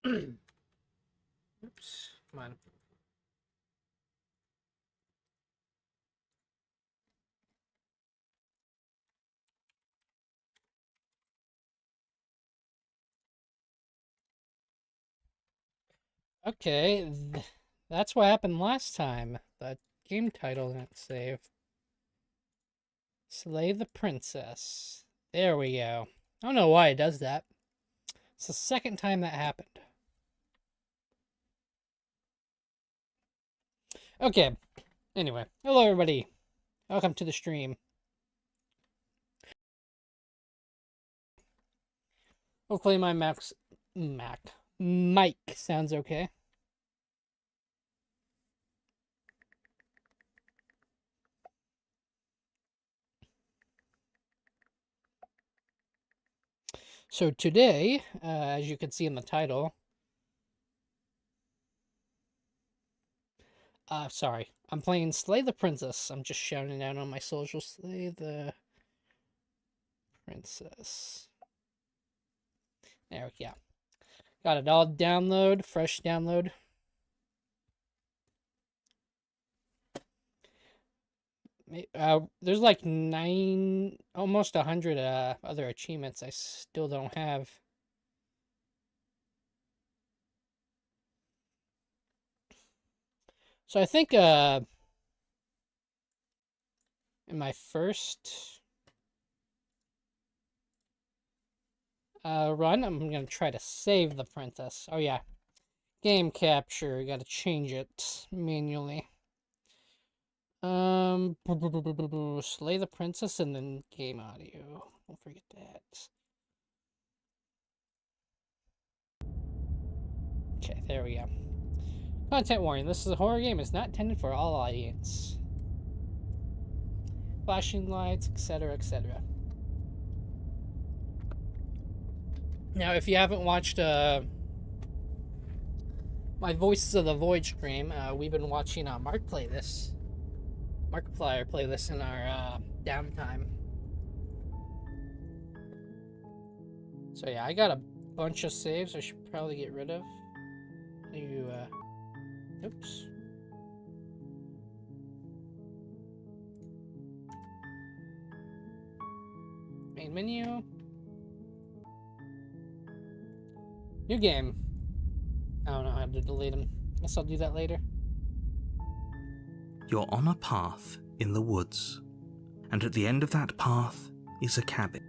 Oops, come on. Okay, that's what happened last time. The game title didn't save. Slay the Princess. There we go. I don't know why it does that. It's the second time that happened. Okay, anyway. Hello, everybody. Welcome to the stream. Hopefully my mic sounds okay. So today, as you can see in the title, sorry, I'm playing Slay the Princess. I'm just shouting out on my social, Slay the Princess. There we go. Got it all download, fresh download. There's like almost 100 other achievements I still don't have. So I think in my first run, I'm gonna try to save the princess. Oh yeah, game capture. Got to change it manually. Slay the princess and then game audio. Don't forget that. Okay, there we go. Content warning, this is a horror game. It's not intended for all audience. Flashing lights, etc., etc. Now, if you haven't watched my Voices of the Void stream, we've been watching Markiplier play this in our downtime. So yeah, I got a bunch of saves I should probably get rid of. Oops. Main menu. New game. I don't know how to delete them. Guess I'll do that later. You're on a path in the woods, and at the end of that path is a cabin.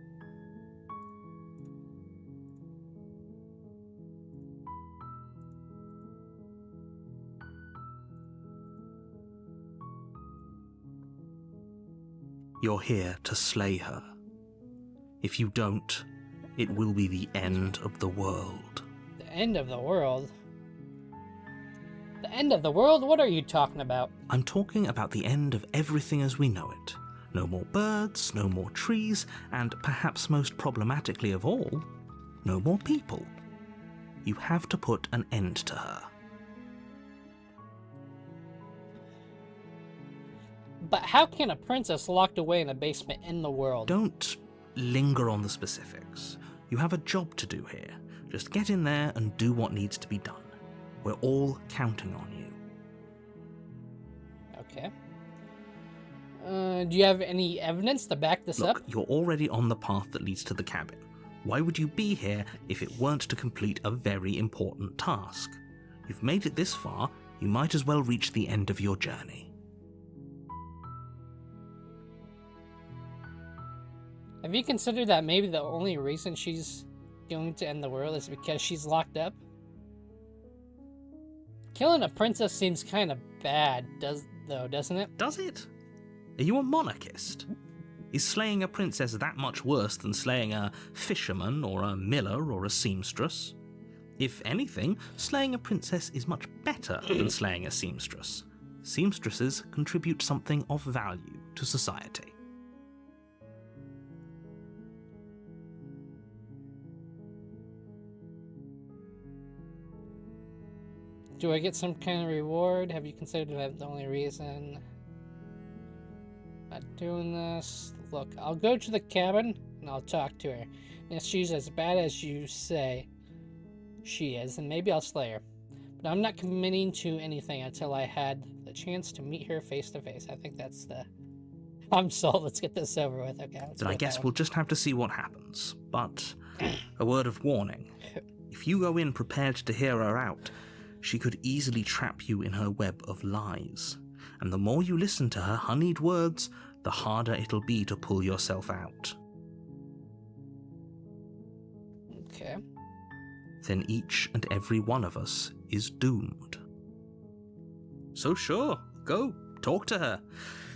You're here to slay her. If you don't, it will be the end of the world. The end of the world? The end of the world? What are you talking about? I'm talking about the end of everything as we know it. No more birds, no more trees, and perhaps most problematically of all, no more people. You have to put an end to her. But how can a princess locked away in a basement in the world? Don't linger on the specifics. You have a job to do here. Just get in there and do what needs to be done. We're all counting on you. Okay. Do you have any evidence to back this up? Look, you're already on the path that leads to the cabin. Why would you be here if it weren't to complete a very important task? You've made it this far, you might as well reach the end of your journey. Have you considered that maybe the only reason she's going to end the world is because she's locked up? Killing a princess seems kind of bad, doesn't it? Does it? Are you a monarchist? Is slaying a princess that much worse than slaying a fisherman or a miller or a seamstress? If anything, slaying a princess is much better than slaying a seamstress. Seamstresses contribute something of value to society. Do I get some kind of reward? Have you considered that the only reason? Not doing this. Look, I'll go to the cabin and I'll talk to her. And if she's as bad as you say, she is, and maybe I'll slay her. But I'm not committing to anything until I had the chance to meet her face to face. I think that's the... I'm sold. Let's get this over with. Okay. Then I guess we'll just have to see what happens. But a word of warning. If you go in prepared to hear her out, she could easily trap you in her web of lies. And the more you listen to her honeyed words, the harder it'll be to pull yourself out. Okay. Then each and every one of us is doomed. So sure, go, talk to her.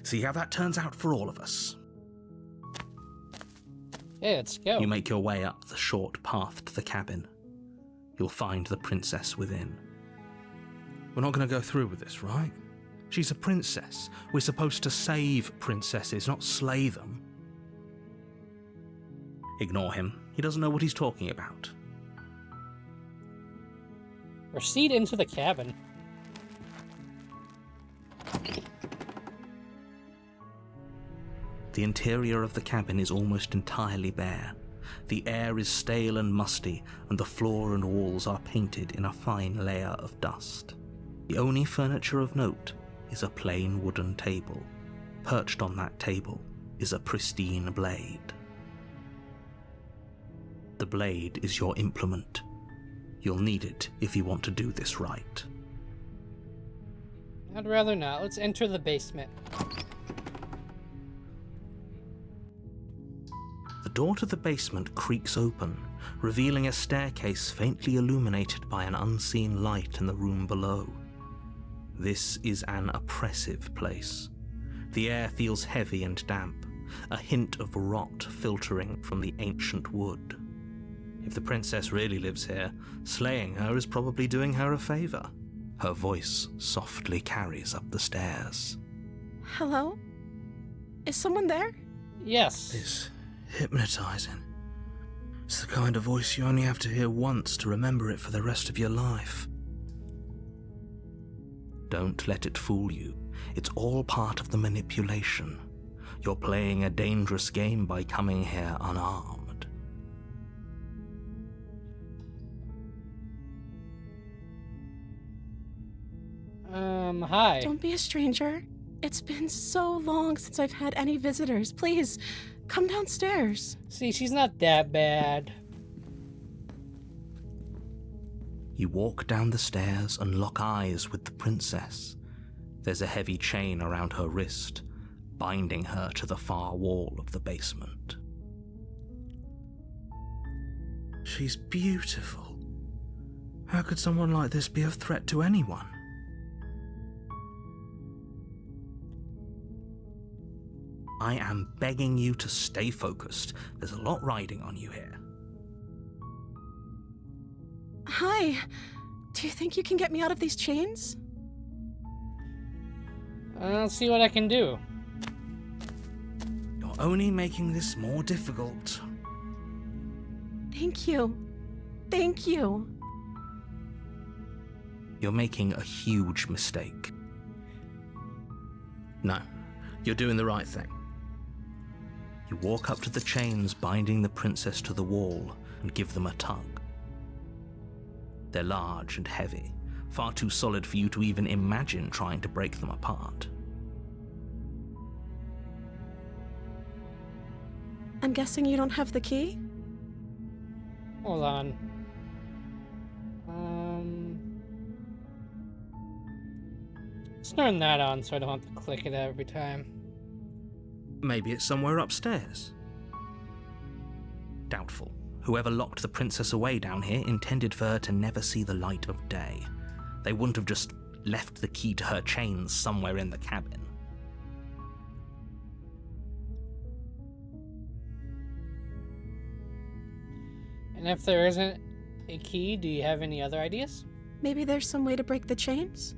See how that turns out for all of us. Hey, let's go. You make your way up the short path to the cabin. You'll find the princess within. We're not going to go through with this, right? She's a princess. We're supposed to save princesses, not slay them. Ignore him. He doesn't know what he's talking about. Proceed into the cabin. The interior of the cabin is almost entirely bare. The air is stale and musty, and the floor and walls are painted in a fine layer of dust. The only furniture of note is a plain wooden table. Perched on that table is a pristine blade. The blade is your implement. You'll need it if you want to do this right. I'd rather not. Let's enter the basement. The door to the basement creaks open, revealing a staircase faintly illuminated by an unseen light in the room below. This is an oppressive place. The air feels heavy and damp, a hint of rot filtering from the ancient wood. If the princess really lives here, slaying her is probably doing her a favor. Her voice softly carries up the stairs. Hello? Is someone there? Yes. It's hypnotizing. It's the kind of voice you only have to hear once to remember it for the rest of your life. Don't let it fool you. It's all part of the manipulation. You're playing a dangerous game by coming here unarmed. Hi. Don't be a stranger. It's been so long since I've had any visitors. Please, come downstairs. See, she's not that bad. You walk down the stairs and lock eyes with the princess. There's a heavy chain around her wrist, binding her to the far wall of the basement. She's beautiful. How could someone like this be a threat to anyone? I am begging you to stay focused. There's a lot riding on you here. Hi. Do you think you can get me out of these chains? I'll see what I can do. You're only making this more difficult. Thank you. Thank you. You're making a huge mistake. No, you're doing the right thing. You walk up to the chains binding the princess to the wall and give them a tug. They're large and heavy, far too solid for you to even imagine trying to break them apart. I'm guessing you don't have the key? Hold on. Let's turn that on so I don't have to click it every time. Maybe it's somewhere upstairs. Doubtful. Whoever locked the princess away down here intended for her to never see the light of day. They wouldn't have just left the key to her chains somewhere in the cabin. And if there isn't a key, do you have any other ideas? Maybe there's some way to break the chains?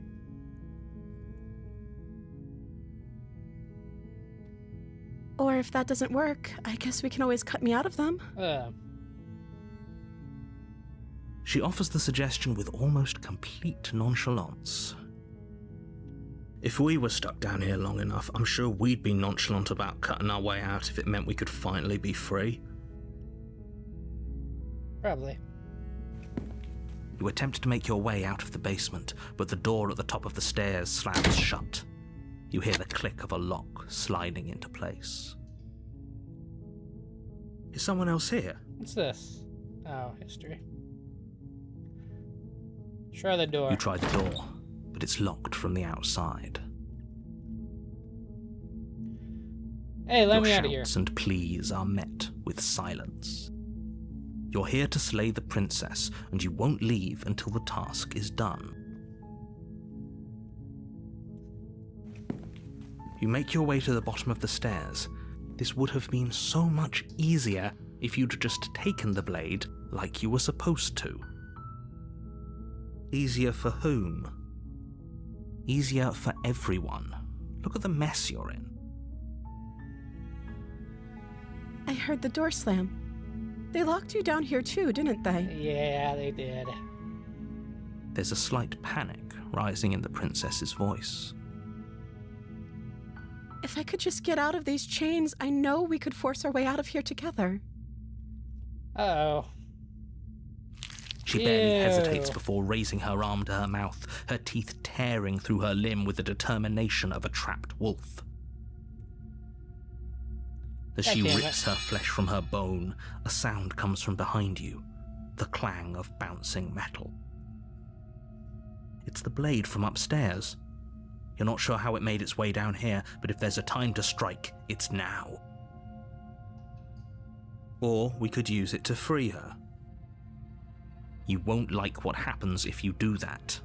Or if that doesn't work, I guess we can always cut me out of them. She offers the suggestion with almost complete nonchalance. If we were stuck down here long enough, I'm sure we'd be nonchalant about cutting our way out if it meant we could finally be free. Probably. You attempt to make your way out of the basement, but the door at the top of the stairs slams shut. You hear the click of a lock sliding into place. Is someone else here? What's this? Oh, history. Try the door. You try the door, but it's locked from the outside. Hey, let Your me out of here. shouts and pleas are met with silence. You're here to slay the princess, and you won't leave until the task is done. You make your way to the bottom of the stairs. This would have been so much easier if you'd just taken the blade like you were supposed to. Easier for whom? Easier for everyone. Look at the mess you're in. I heard the door slam. They locked you down here too, didn't they? Yeah, they did. There's a slight panic rising in the princess's voice. If I could just get out of these chains, I know we could force our way out of here together. Uh-oh. She barely Ew. hesitates before raising her arm to her mouth, her teeth tearing through her limb with the determination of a trapped wolf. As she God damn rips her flesh from her bone, a sound comes from behind you, the clang of bouncing metal. It's the blade from upstairs. You're not sure how it made its way down here, but if there's a time to strike, it's now. Or we could use it to free her. You won't like what happens if you do that.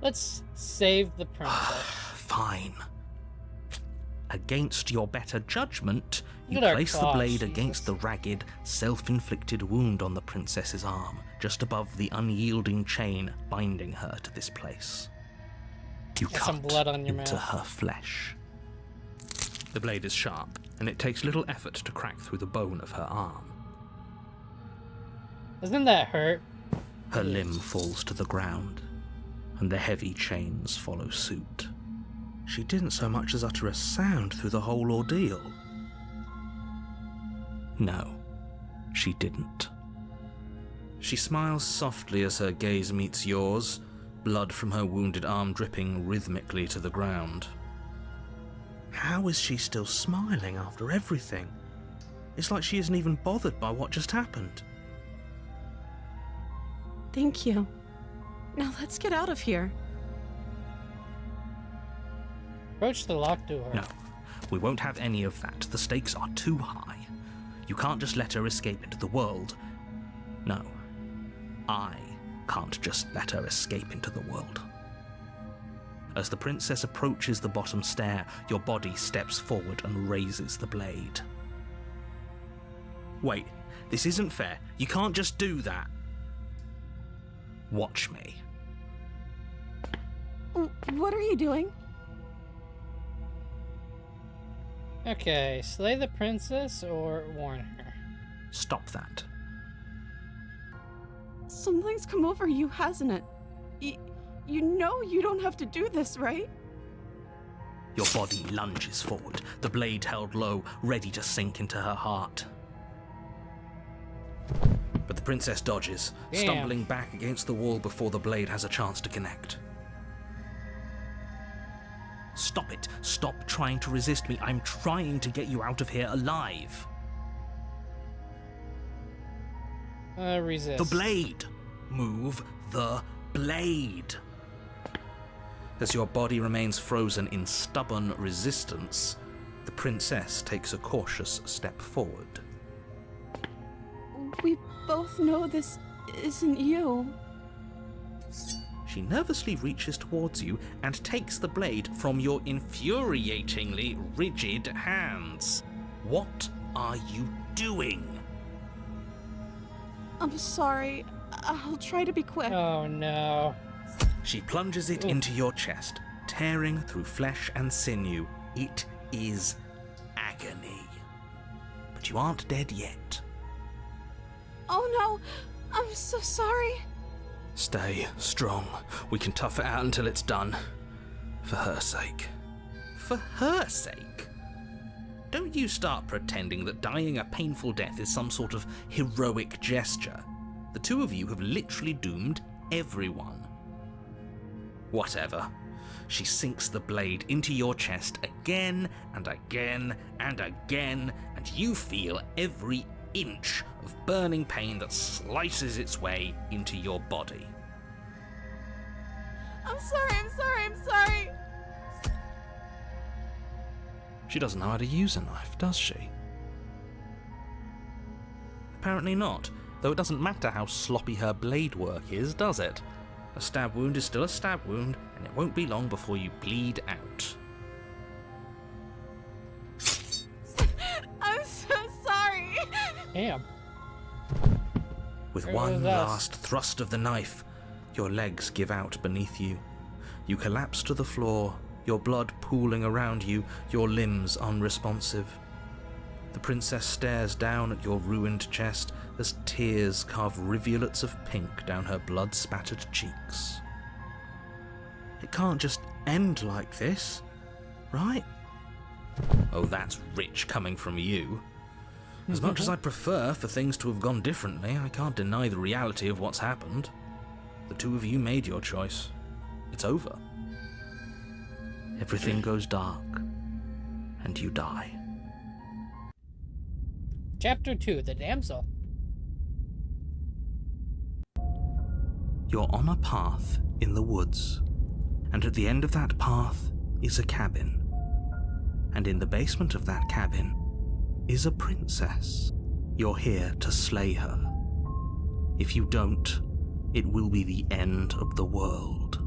Let's save the princess. Fine. Against your better judgment, you Look at our place the claws, blade Jesus. against the ragged, self-inflicted wound on the princess's arm, just above the unyielding chain binding her to this place. You Got some cut blood on your into mouth. her flesh. The blade is sharp, and it takes little effort to crack through the bone of her arm. Doesn't that hurt? Her limb falls to the ground, and the heavy chains follow suit. She didn't so much as utter a sound through the whole ordeal. No, she didn't. She smiles softly as her gaze meets yours, blood from her wounded arm dripping rhythmically to the ground. How is she still smiling after everything? It's like she isn't even bothered by what just happened. Thank you. Now let's get out of here. Approach the locked door. No, we won't have any of that. The stakes are too high. You can't just let her escape into the world. No, I can't just let her escape into the world. As the princess approaches the bottom stair, your body steps forward and raises the blade. Wait, this isn't fair. You can't just do that. Watch me. What are you doing? Okay, slay the princess or warn her. Stop that. Something's come over you, hasn't it? You know you don't have to do this, right? Your body lunges forward, the blade held low, ready to sink into her heart. But the princess dodges, Damn. stumbling back against the wall before the blade has a chance to connect. Stop it. Stop trying to resist me. I'm trying to get you out of here alive. Resist. The blade. Move the blade. As your body remains frozen in stubborn resistance, the princess takes a cautious step forward. We both know this isn't you. She nervously reaches towards you and takes the blade from your infuriatingly rigid hands. What are you doing? I'm sorry. I'll try to be quick. Oh no. She plunges it into your chest, tearing through flesh and sinew. It is agony. But you aren't dead yet. Oh no! I'm so sorry. Stay strong. We can tough it out until it's done. For her sake. For her sake? don't you start pretending that dying a painful death is some sort of heroic gesture. The two of you have literally doomed everyone. Whatever. She sinks the blade into your chest again and again and again, and you feel every inch of burning pain that slices its way into your body. I'm sorry. She doesn't know how to use a knife, does she? Apparently not, though it doesn't matter how sloppy her blade work is, does it? A stab wound is still a stab wound, and it won't be long before you bleed out. I'm so sorry. Damn. With There one goes us. last thrust of the knife, your legs give out beneath you. You collapse to the floor, your blood pooling around you, your limbs unresponsive. The princess stares down at your ruined chest as tears carve rivulets of pink down her blood-spattered cheeks. It can't just end like this, right? Oh, that's rich coming from you. As much as I'd prefer for things to have gone differently, I can't deny the reality of what's happened. The two of you made your choice. It's over. Everything goes dark, and you die. Chapter 2, The Damsel. You're on a path in the woods, and at the end of that path is a cabin. And in the basement of that cabin is a princess. You're here to slay her. If you don't, it will be the end of the world.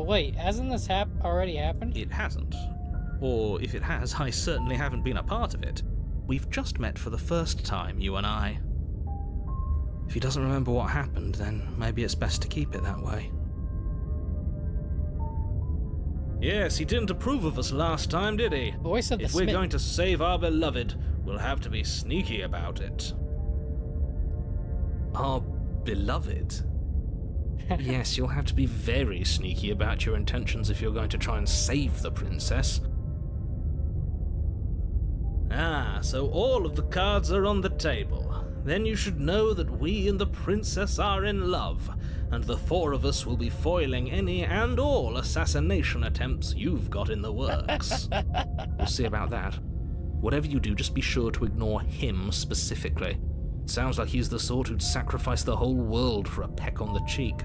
Wait, hasn't this already happened? It hasn't. Or if it has, I certainly haven't been a part of it. We've just met for the first time, you and I. If he doesn't remember what happened, then maybe it's best to keep it that way. Yes, he didn't approve of us last time, did he? Voice of the If we're Smith. going to save our beloved, we'll have to be sneaky about it. Our beloved? Yes, you'll have to be very sneaky about your intentions if you're going to try and save the princess. Ah, so all of the cards are on the table. Then you should know that we and the princess are in love, and the four of us will be foiling any and all assassination attempts you've got in the works. We'll see about that. Whatever you do, just be sure to ignore him specifically. It sounds like he's the sort who'd sacrifice the whole world for a peck on the cheek.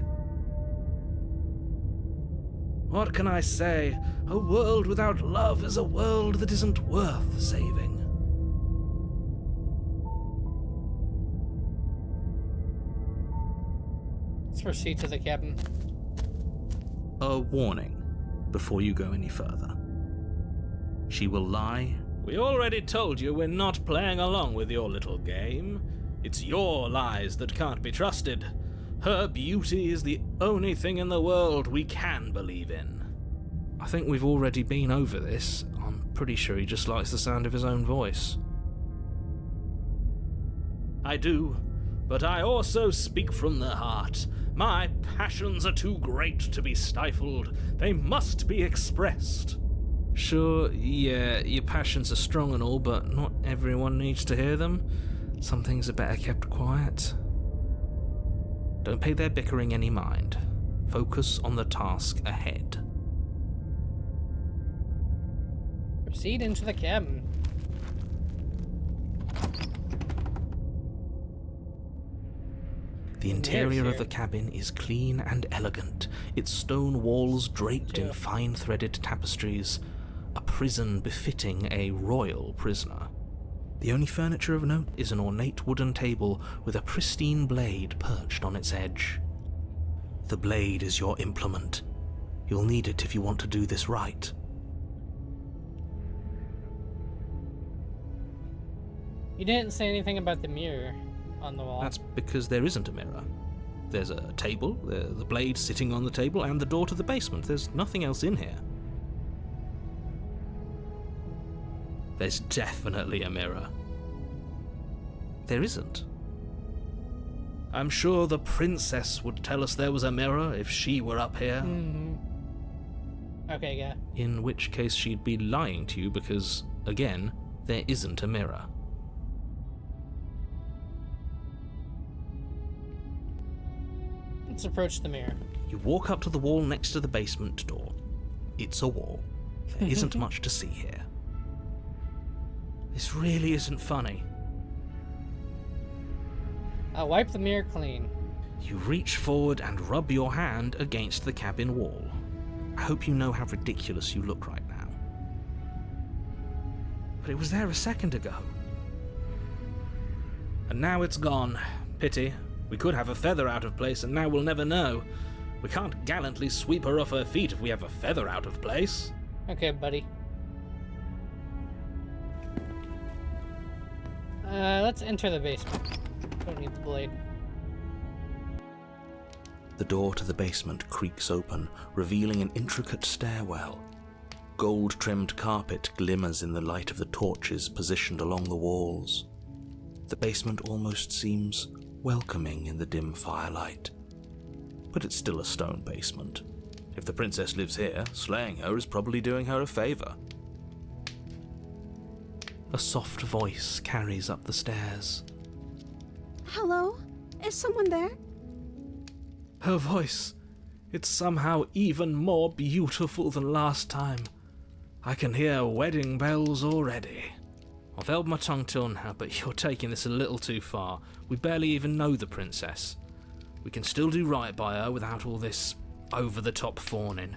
What can I say? A world without love is a world that isn't worth saving. Let's proceed to the cabin. A warning before you go any further. She will lie. We already told you we're not playing along with your little game. It's your lies that can't be trusted. Her beauty is the only thing in the world we can believe in. I think we've already been over this. I'm pretty sure he just likes the sound of his own voice. I do, but I also speak from the heart. My passions are too great to be stifled. They must be expressed. Sure, yeah, your passions are strong and all, but not everyone needs to hear them. Some things are better kept quiet. Don't pay their bickering any mind. Focus on the task ahead. Proceed into the cabin. The interior here. of the cabin is clean and elegant, its stone walls draped in Yeah. fine-threaded tapestries, a prison befitting a royal prisoner. The only furniture of note is an ornate wooden table with a pristine blade perched on its edge. The blade is your implement. You'll need it if you want to do this right. You didn't say anything about the mirror on the wall. That's because there isn't a mirror. There's a table, the blade sitting on the table, and the door to the basement. There's nothing else in here. There's definitely a mirror. There isn't. I'm sure the princess would tell us there was a mirror if she were up here. Okay, yeah. In which case she'd be lying to you because, again, there isn't a mirror. Let's approach the mirror. You walk up to the wall next to the basement door. It's a wall. There isn't much to see here. This really isn't funny. I'll wipe the mirror clean. You reach forward and rub your hand against the cabin wall. I hope you know how ridiculous you look right now. But it was there a second ago. And now it's gone. Pity. We could have a feather out of place and now we'll never know. We can't gallantly sweep her off her feet if we have a feather out of place. Okay, buddy. Let's enter the basement. Don't need the blade. The door to the basement creaks open, revealing an intricate stairwell. Gold-trimmed carpet glimmers in the light of the torches positioned along the walls. The basement almost seems welcoming in the dim firelight. But it's still a stone basement. If the princess lives here, slaying her is probably doing her a favor. A soft voice carries up the stairs. Hello? Is someone there? Her voice, it's somehow even more beautiful than last time. I can hear wedding bells already. I've held my tongue till now, but you're taking this a little too far. We barely even know the princess. We can still do right by her without all this over-the-top fawning.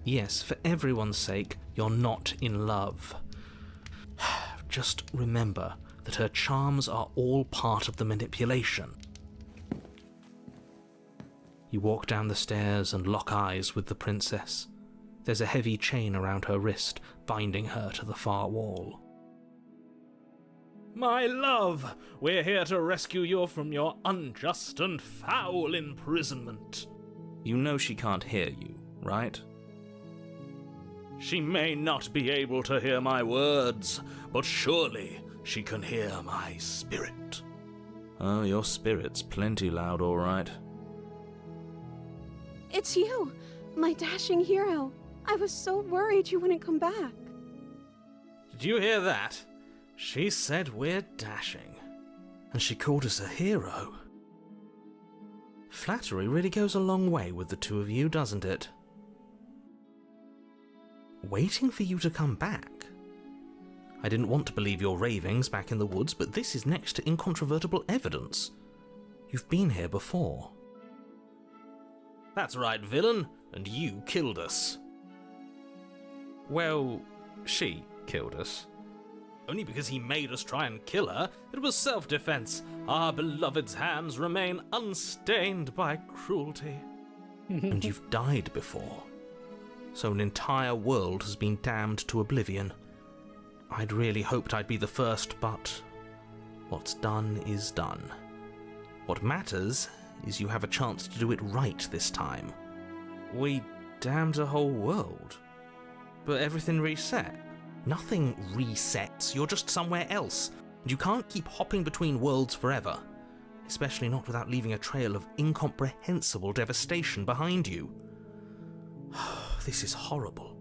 Yes, for everyone's sake, you're not in love. Just remember that her charms are all part of the manipulation. You walk down the stairs and lock eyes with the princess. There's a heavy chain around her wrist, binding her to the far wall. My love, we're here to rescue you from your unjust and foul imprisonment. You know she can't hear you, right? She may not be able to hear my words, but surely she can hear my spirit. Oh, your spirit's plenty loud, all right. It's you, my dashing hero. I was so worried you wouldn't come back. Did you hear that? She said we're dashing. And she called us a hero. Flattery really goes a long way with the two of you, doesn't it? Waiting for you to come back. I didn't want to believe your ravings back in the woods, but this is next to incontrovertible evidence. You've been here before. That's right, villain, and you killed us. Well, she killed us. Only because he made us try and kill her. It was self-defense. Our beloved's hands remain unstained by cruelty. And you've died before. So an entire world has been damned to oblivion. I'd really hoped I'd be the first, but what's done is done. What matters is you have a chance to do it right this time. We damned a whole world, but everything reset. Nothing resets, you're just somewhere else, and you can't keep hopping between worlds forever, especially not without leaving a trail of incomprehensible devastation behind you. This is horrible.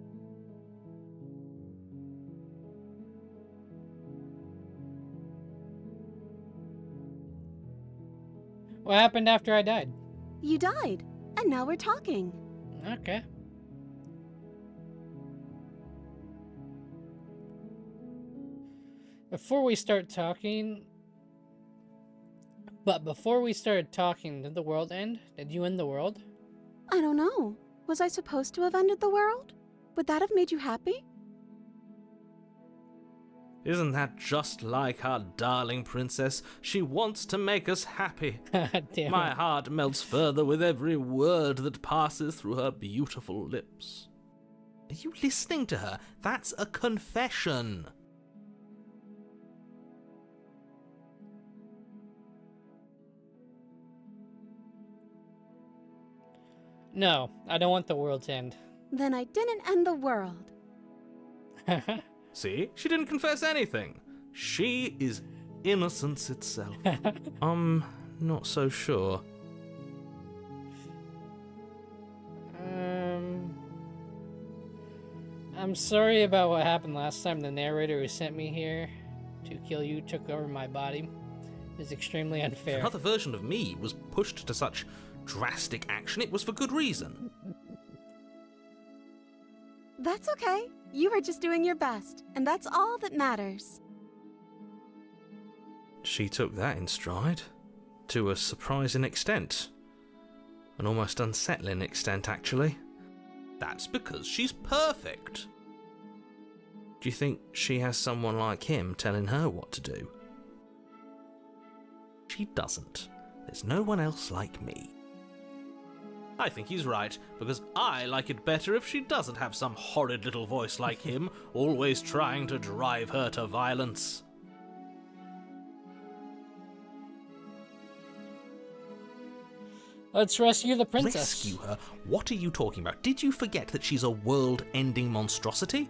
What happened after I died? You died, and now we're talking. Okay. Before we started talking, did the world end? Did you end the world? I don't know. Was I supposed to have ended the world? Would that have made you happy? Isn't that just like our darling princess? She wants to make us happy. Damn. My heart melts further with every word that passes through her beautiful lips. Are you listening to her? That's a confession. No, I don't want the world to end. Then I didn't end the world. See? She didn't confess anything. She is innocence itself. I'm not so sure. I'm sorry about what happened last time. The narrator who sent me here to kill you took over my body. It was extremely If unfair. another version of me was pushed to such drastic action, it was for good reason. That's okay. You were just doing your best, and that's all that matters. She took that in stride, to a surprising extent. An almost unsettling extent, actually. That's because she's perfect. Do you think she has someone like him telling her what to do? She doesn't. There's no one else like me. I think he's right, because I like it better if she doesn't have some horrid little voice like him, always trying to drive her to violence. Let's rescue the princess. Rescue her? What are you talking about? Did you forget that she's a world-ending monstrosity?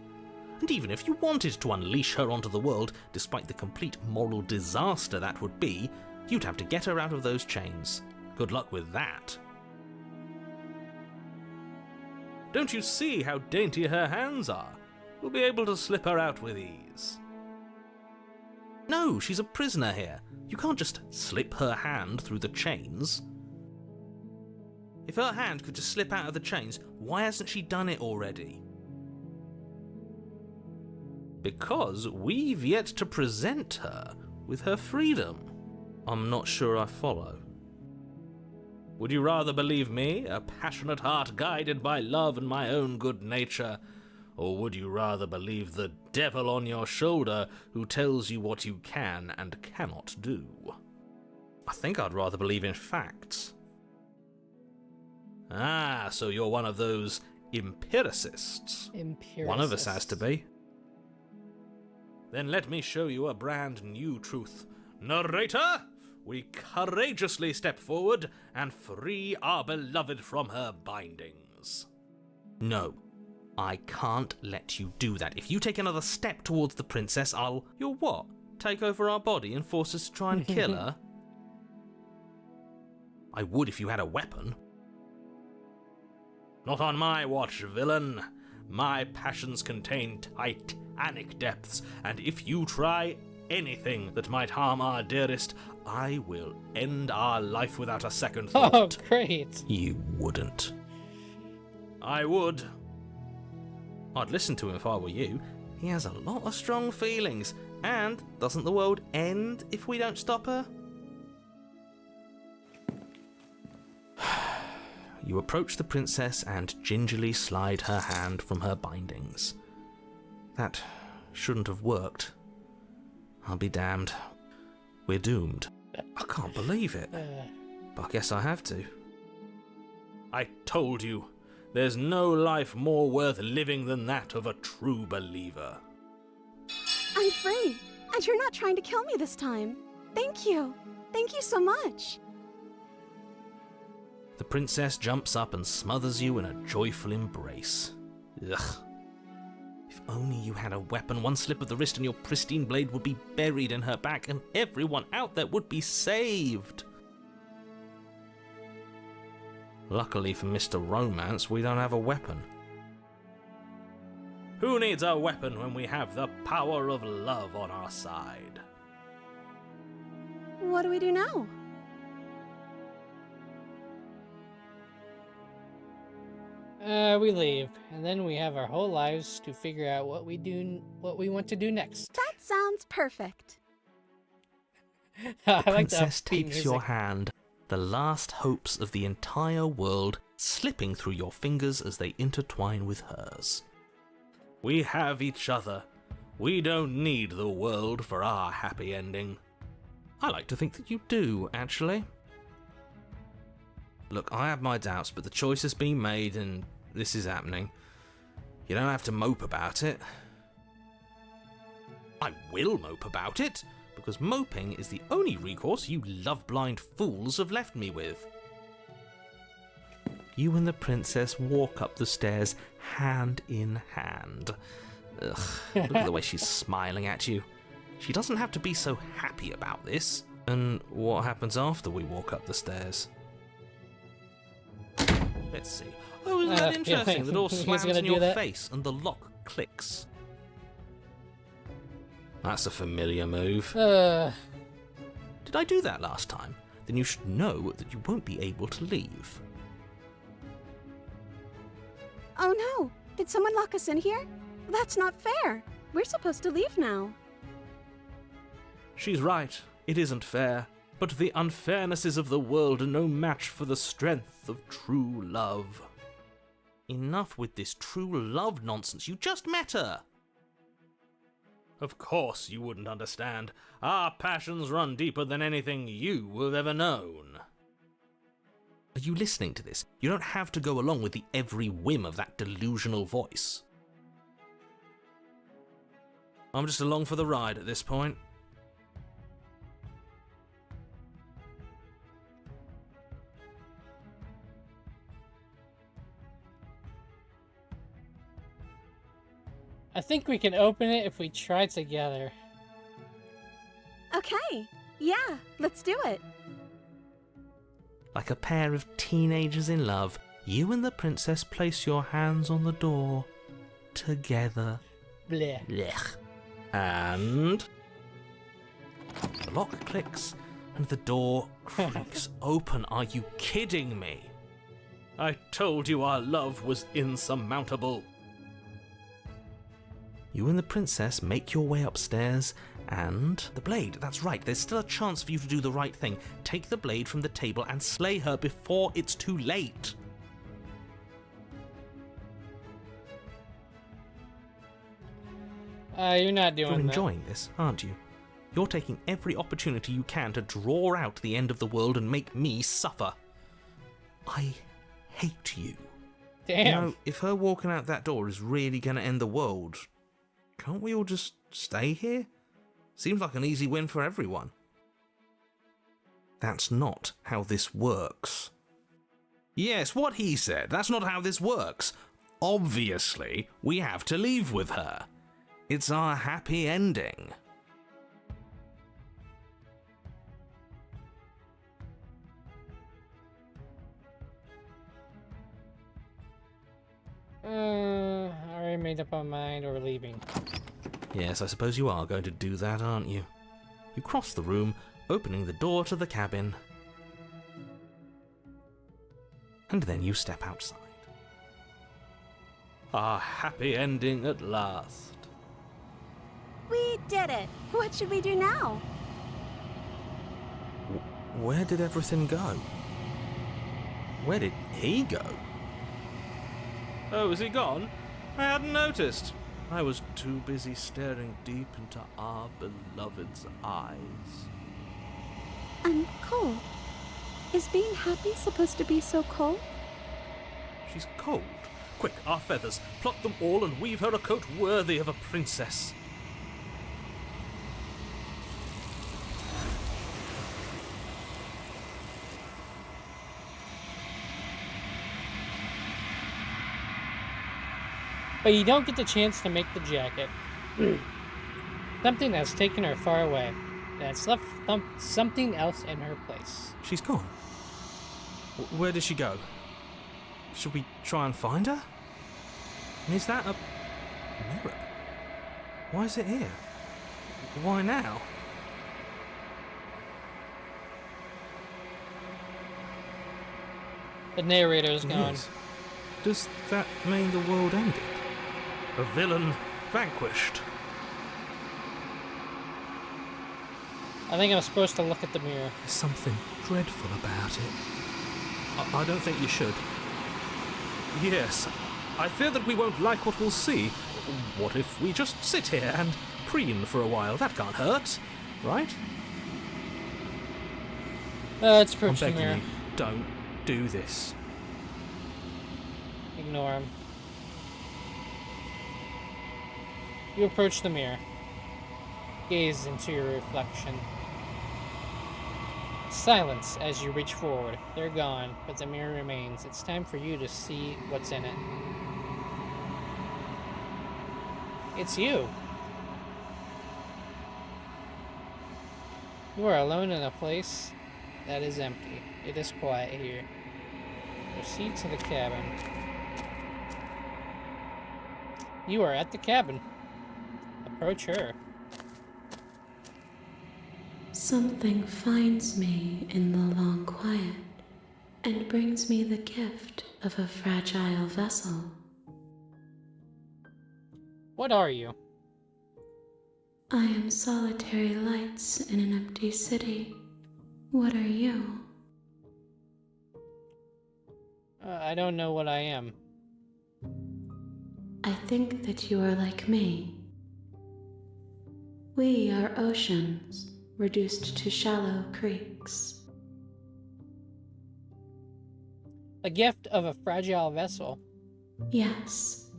And even if you wanted to unleash her onto the world, despite the complete moral disaster that would be, you'd have to get her out of those chains. Good luck with that. Don't you see how dainty her hands are? You'll be able to slip her out with ease. No, she's a prisoner here. You can't just slip her hand through the chains. If her hand could just slip out of the chains, why hasn't she done it already? Because we've yet to present her with her freedom. I'm not sure I follow. Would you rather believe me, a passionate heart guided by love and my own good nature, or would you rather believe the devil on your shoulder who tells you what you can and cannot do? I think I'd rather believe in facts. Ah, so you're one of those empiricists. One of us has to be. Then let me show you a brand new truth. Narrator, we courageously step forward and free our beloved from her bindings. No, I can't let you do that. If you take another step towards the princess, You'll what? Take over our body and force us to try and kill her? I would if you had a weapon. Not on my watch, villain. My passions contain titanic depths, and if you try anything that might harm our dearest, I will end our life without a second thought. Oh, great. You wouldn't. I would. I'd listen to him if I were you. He has a lot of strong feelings, and doesn't the world end if we don't stop her? You approach the princess and gingerly slide her hand from her bindings. That shouldn't have worked. I'll be damned. We're doomed. I can't believe it. But I guess I have to. I told you, there's no life more worth living than that of a true believer. I'm free, and you're not trying to kill me this time. Thank you. Thank you so much. The princess jumps up and smothers you in a joyful embrace. Ugh. If only you had a weapon, one slip of the wrist and your pristine blade would be buried in her back, and everyone out there would be saved. Luckily for Mr. Romance, we don't have a weapon. Who needs a weapon when we have the power of love on our side? What do we do now? We leave, and then we have our whole lives to figure out what we want to do next. That sounds perfect. I like the Princess upbeat takes your music. hand, the last hopes of the entire world slipping through your fingers as they intertwine with hers. We have each other. We don't need the world for our happy ending. I like to think that you do, actually. Look, I have my doubts, but the choice has been made and this is happening. You don't have to mope about it. I will mope about it, because moping is the only recourse you love-blind fools have left me with. You and the princess walk up the stairs hand in hand. Ugh, look at the way she's smiling at you. She doesn't have to be so happy about this. And what happens after we walk up the stairs? Let's see. Oh, isn't that interesting? The door He's slams gonna in do your that. face and the lock clicks. That's a familiar move. Did I do that last time? Then you should know that you won't be able to leave. Oh no! Did someone lock us in here? That's not fair. We're supposed to leave now. She's right. It isn't fair. But the unfairnesses of the world are no match for the strength of true love. Enough with this true love nonsense. You just met her. Of course you wouldn't understand. Our passions run deeper than anything you have ever known. Are you listening to this? You don't have to go along with the every whim of that delusional voice. I'm just along for the ride at this point. I think we can open it if we try together. Okay. Yeah, let's do it. Like a pair of teenagers in love, you and the princess place your hands on the door. Together. Blech. Blech. And... the lock clicks, and the door creaks open. Are you kidding me? I told you our love was insurmountable. You and the princess make your way upstairs, and... the blade, that's right, there's still a chance for you to do the right thing. Take the blade from the table and slay her before it's too late. You're not doing You're that. enjoying this, aren't you? You're taking every opportunity you can to draw out the end of the world and make me suffer. I hate you. Damn. You know, if her walking out that door is really going to end the world, can't we all just stay here? Seems like an easy win for everyone. That's not how this works. Yes, what he said. That's not how this works. Obviously, we have to leave with her. It's our happy ending. I already made up my mind, or leaving. Yes, I suppose you are going to do that, aren't you? You cross the room, opening the door to the cabin. And then you step outside. Our happy ending at last. We did it. What should we do now? Where did everything go? Where did he go? Oh, is he gone? I hadn't noticed. I was too busy staring deep into our beloved's eyes. I'm cold. Is being happy supposed to be so cold? She's cold. Quick, our feathers. Pluck them all and weave her a coat worthy of a princess. But you don't get the chance to make the jacket. Something has taken her far away, and it's left something else in her place. She's gone. Where did she go? Should we try and find her? And is that a mirror? Why is it here? Why now? The narrator's gone. Yes. Does that mean the world ended? A villain vanquished. I think I'm supposed to look at the mirror. There's something dreadful about it. I don't think you should. Yes, I fear that we won't like what we'll see. What if we just sit here and preen for a while? That can't hurt, right? Let's I'm approach the begging mirror. you, don't do this. Ignore him. You approach the mirror. Gaze into your reflection. Silence as you reach forward. They're gone, but the mirror remains. It's time for you to see what's in it. It's you. You are alone in a place that is empty. It is quiet here. Proceed to the cabin. You are at the cabin. Approach her. Something finds me in the long quiet and brings me the gift of a fragile vessel. What are you? I am solitary lights in an empty city. What are you? I don't know what I am. I think that you are like me. We are oceans, reduced to shallow creeks. A gift of a fragile vessel. Yes,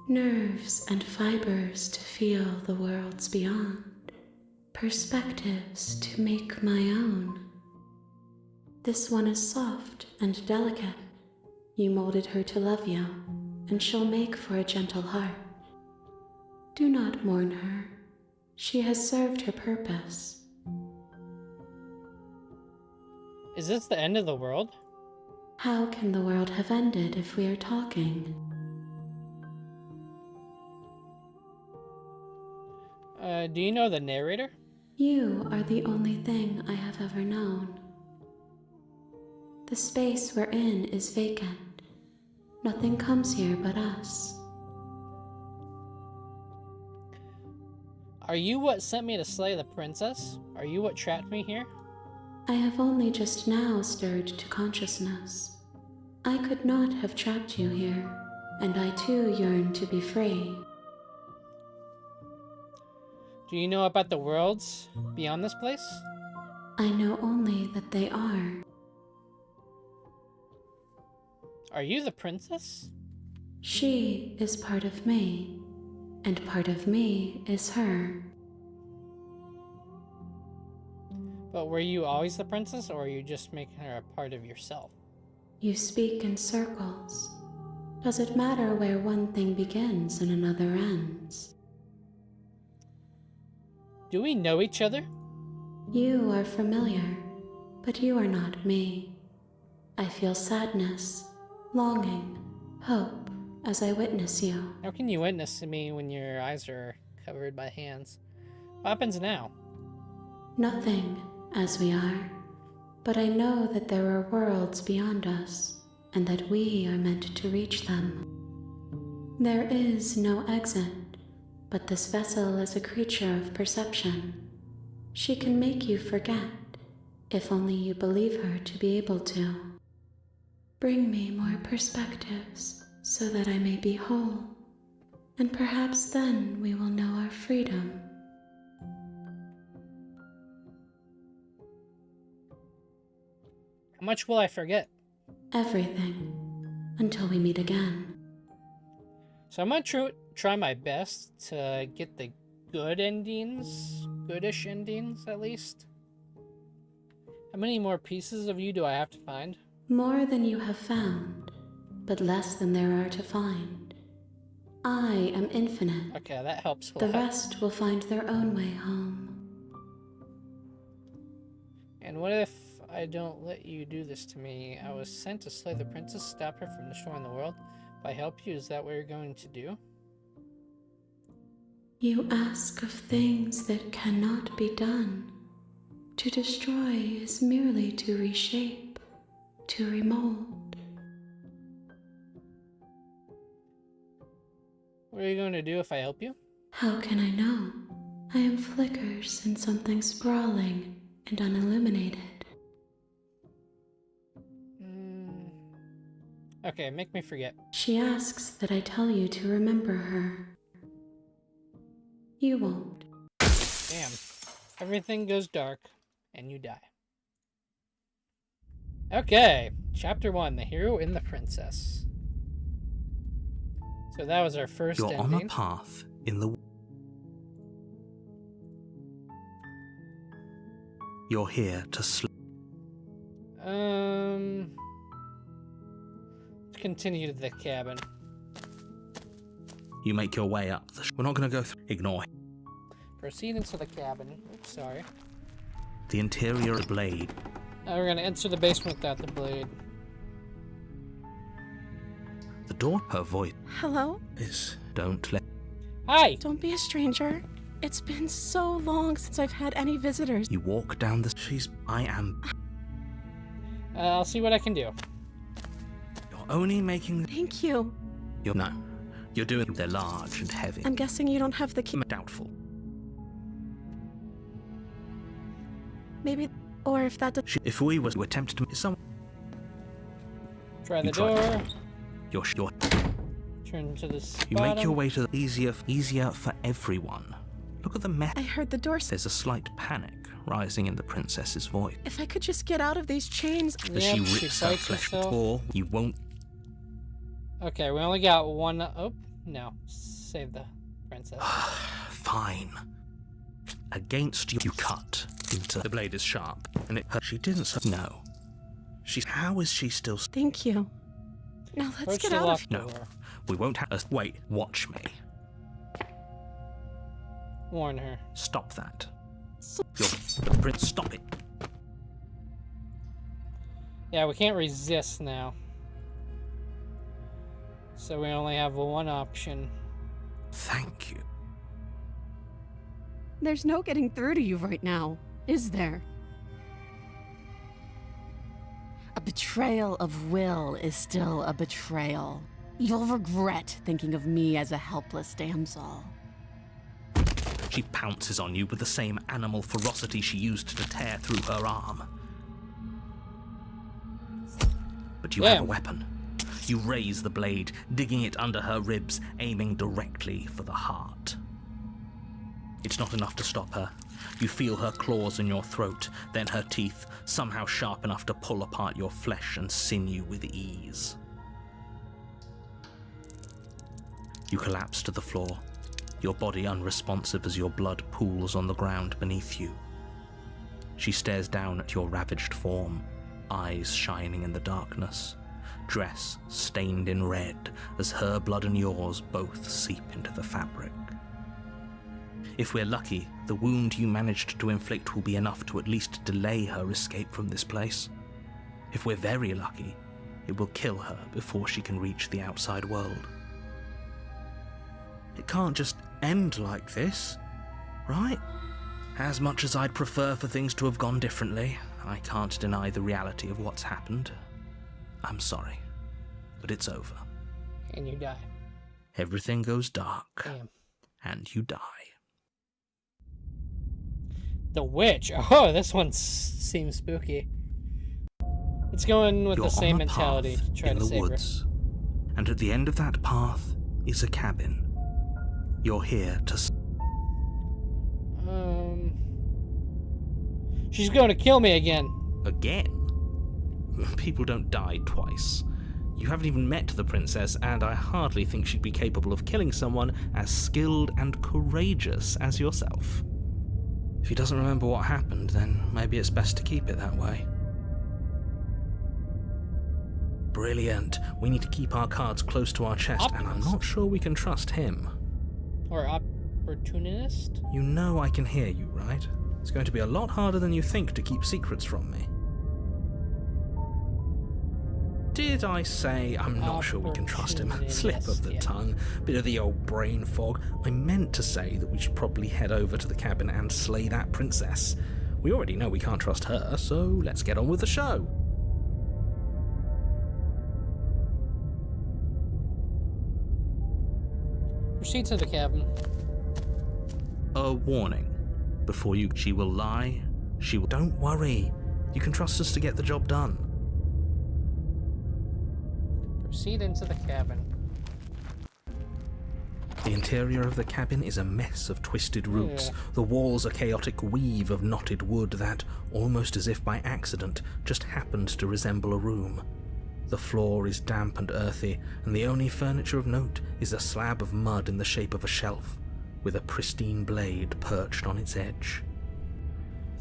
nerves and fibers to feel the worlds beyond, perspectives to make my own. This one is soft and delicate. You molded her to love you, and she'll make for a gentle heart. Do not mourn her. She has served her purpose. Is this the end of the world? How can the world have ended if we are talking? Do you know the narrator? You are the only thing I have ever known. The space we're in is vacant. Nothing comes here but us. Are you what sent me to slay the princess? Are you what trapped me here? I have only just now stirred to consciousness. I could not have trapped you here, and I too yearn to be free. Do you know about the worlds beyond this place? I know only that they are. Are you the princess? She is part of me, and part of me is her. But were you always the princess, or are you just making her a part of yourself? You speak in circles. Does it matter where one thing begins and another ends? Do we know each other? You are familiar, but you are not me. I feel sadness, longing, hope as I witness you. How can you witness me when your eyes are covered by hands? What happens now? Nothing, as we are, but I know that there are worlds beyond us, and that we are meant to reach them. There is no exit, but this vessel is a creature of perception. She can make you forget, if only you believe her to be able to. Bring me more perspectives, so that I may be whole, and perhaps then we will know our freedom. How much will I forget? Everything, until we meet again. So I'm gonna try my best to get the good endings, goodish endings at least. How many more pieces of you do I have to find? More than you have found, but less than there are to find. I am infinite. Okay, that helps a The lot. rest will find their own way home. And what if I don't let you do this to me? I was sent to slay the princess, stop her from destroying the world. If I help you, is that what you're going to do? You ask of things that cannot be done. To destroy is merely to reshape, to remold. What are you going to do if I help you? How can I know? I am flickers in something sprawling and unilluminated. Okay, make me forget. She asks that I tell you to remember her. You won't. Damn. Everything goes dark, and you die. Okay, Chapter 1, The Hero and the Princess. So that was our first You're ending. on a path in the... You're here to Let's continue to the cabin. You make your way up the... We're not going to go through... Ignore him. Proceed into the cabin. Oops, sorry. The interior of the blade. Now we're gonna enter the basement without the blade. The door, her voice Hello? is, don't let. Hi! Don't be a stranger. It's been so long since I've had any visitors. You walk down the. I am. I'll see what I can do. You're only making. Thank you. No. You're doing. They're large and heavy. I'm guessing you don't have the key. Doubtful. Maybe. Or if that does. If we were to attempt to. Some. Try the You try. door. You're. Turn to this. You make your way to the easier for everyone. Look at the mess. I heard the door. There's a slight panic rising in the princess's voice. If I could just get out of these chains. As she Yep, rips her bites flesh herself. before, you won't. Okay, we only got one. Oh, no. Save the princess. Fine. Against you, you cut into. The blade is sharp, and it hurt. She didn't say no. How is she still. Thank you. Now let's Approach get the out of locked No. door. We won't have. Wait, watch me. Warn her. Stop that. So- The prince, stop it. Yeah, we can't resist now. So we only have one option. Thank you. There's no getting through to you right now, is there? A betrayal of will is still a betrayal. You'll regret thinking of me as a helpless damsel. She pounces on you with the same animal ferocity she used to tear through her arm. But you have a Damn. weapon. You raise the blade, digging it under her ribs, aiming directly for the heart. It's not enough to stop her. You feel her claws in your throat, then her teeth, somehow sharp enough to pull apart your flesh and sinew with ease. You collapse to the floor, your body unresponsive as your blood pools on the ground beneath you. She stares down at your ravaged form, eyes shining in the darkness, dress stained in red as her blood and yours both seep into the fabric. If we're lucky, the wound you managed to inflict will be enough to at least delay her escape from this place. If we're very lucky, it will kill her before she can reach the outside world. It can't just end like this, right? As much as I'd prefer for things to have gone differently, I can't deny the reality of what's happened. I'm sorry, but it's over. And you die. Everything goes dark, Damn. and you die. The witch. Oh, this one seems spooky. Let's go in with You're the same on a mentality. path Try in to the save woods, and at the end of that path is a cabin. You're here to. her. She's going to kill me again. Again? People don't die twice. You haven't even met the princess, and I hardly think she'd be capable of killing someone as skilled and courageous as yourself. If he doesn't remember what happened, then maybe it's best to keep it that way. Brilliant. We need to keep our cards close to our chest, and I'm not sure we can trust him. Or opportunist? You know I can hear you, right? It's going to be a lot harder than you think to keep secrets from me. Did I say I'm not sure we can trust him? Slip of the Yeah. tongue, bit of the old brain fog. I meant to say that we should probably head over to the cabin and slay that princess. We already know we can't trust her, so let's get on with the show. Proceed to the cabin. A warning. Before you, she will lie. She will. Don't worry. You can trust us to get the job done. Proceed into the cabin. The interior of the cabin is a mess of twisted roots. Yeah. The walls a chaotic weave of knotted wood that, almost as if by accident, just happens to resemble a room. The floor is damp and earthy, and the only furniture of note is a slab of mud in the shape of a shelf, with a pristine blade perched on its edge.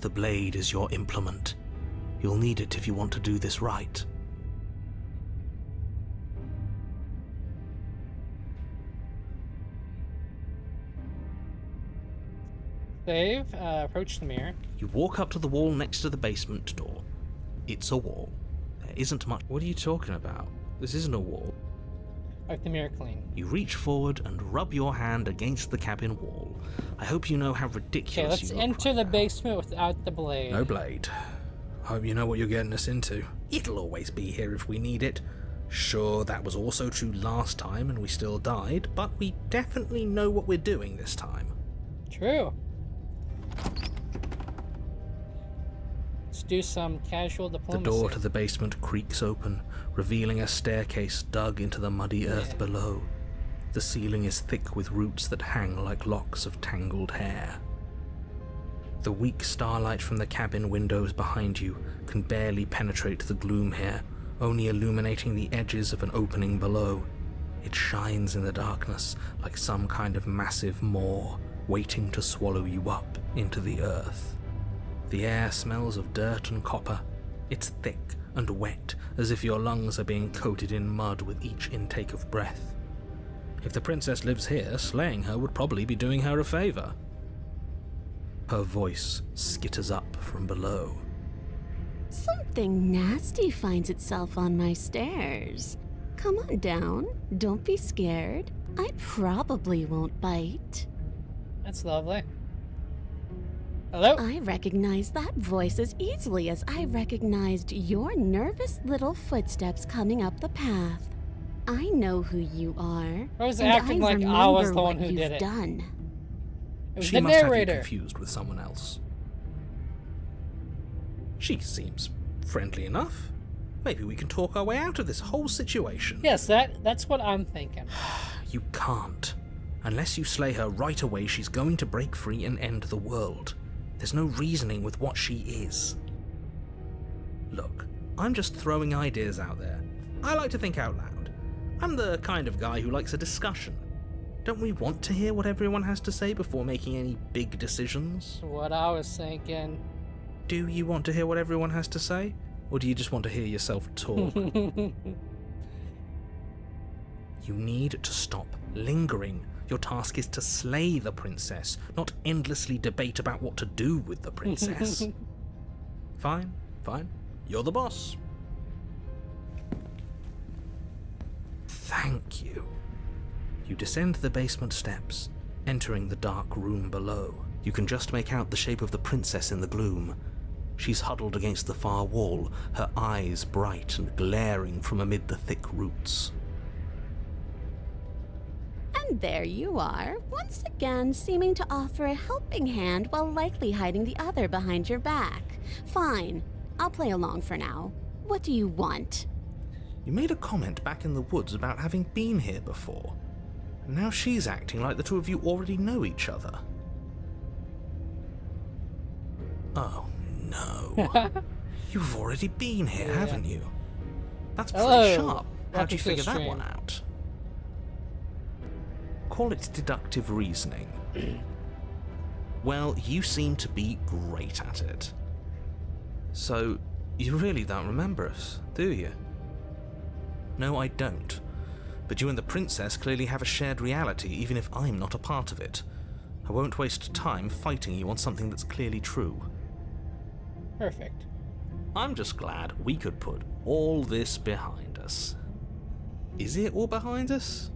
The blade is your implement. You'll need it if you want to do this right. Save. Approach the mirror. You walk up to the wall next to the basement door. It's a wall. There isn't much. What are you talking about? This isn't a wall. Wipe the mirror clean. You reach forward and rub your hand against the cabin wall. I hope you know how Okay, ridiculous let's you look enter right the now. basement without the blade. No blade. Hope you know what you're getting us into. It'll always be here if we need it. Sure, that was also true last time and we still died, but we definitely know what we're doing this time. True. Let's do some casual The diplomacy. door to the basement creaks open, revealing a staircase dug into the muddy earth below. The ceiling is thick with roots that hang like locks of tangled hair. The weak starlight from the cabin windows behind you can barely penetrate the gloom here, only illuminating the edges of an opening below. It shines in the darkness like some kind of massive maw, waiting to swallow you up into the earth. The air smells of dirt and copper. It's thick and wet, as if your lungs are being coated in mud with each intake of breath. If the princess lives here, slaying her would probably be doing her a favor. Her voice skitters up from below. Something nasty finds itself on my stairs. Come on down. Don't be scared. I probably won't bite. That's lovely. Hello? I recognize that voice as easily as I recognized your nervous little footsteps coming up the path. I know who you are. I was and acting I like I was remember the one what who you've did it. done. It was She the must have you narrator. confused with someone else. She seems friendly enough. Maybe we can talk our way out of this whole situation. Yes, that's what I'm thinking. You can't. Unless you slay her right away, she's going to break free and end the world. There's no reasoning with what she is. Look, I'm just throwing ideas out there. I like to think out loud. I'm the kind of guy who likes a discussion. Don't we want to hear what everyone has to say before making any big decisions? What I was thinking. Do you want to hear what everyone has to say? Or do you just want to hear yourself talk? You need to stop lingering. Your task is to slay the princess, not endlessly debate about what to do with the princess. Fine, fine. You're the boss. Thank you. You descend the basement steps, entering the dark room below. You can just make out the shape of the princess in the gloom. She's huddled against the far wall, her eyes bright and glaring from amid the thick roots. And there you are, once again seeming to offer a helping hand while likely hiding the other behind your back. Fine, I'll play along for now. What do you want? You made a comment back in the woods about having been here before. And now she's acting like the two of you already know each other. Oh, no. You've already been here, haven't you? That's pretty Hello. sharp. How'd you Welcome to the figure that stream. one out? Call it deductive reasoning. Well, you seem to be great at it. So, you really don't remember us, do you? No, I don't. But you and the princess clearly have a shared reality, even if I'm not a part of it. I won't waste time fighting you on something that's clearly true. Perfect. I'm just glad we could put all this behind us. Is it all behind us?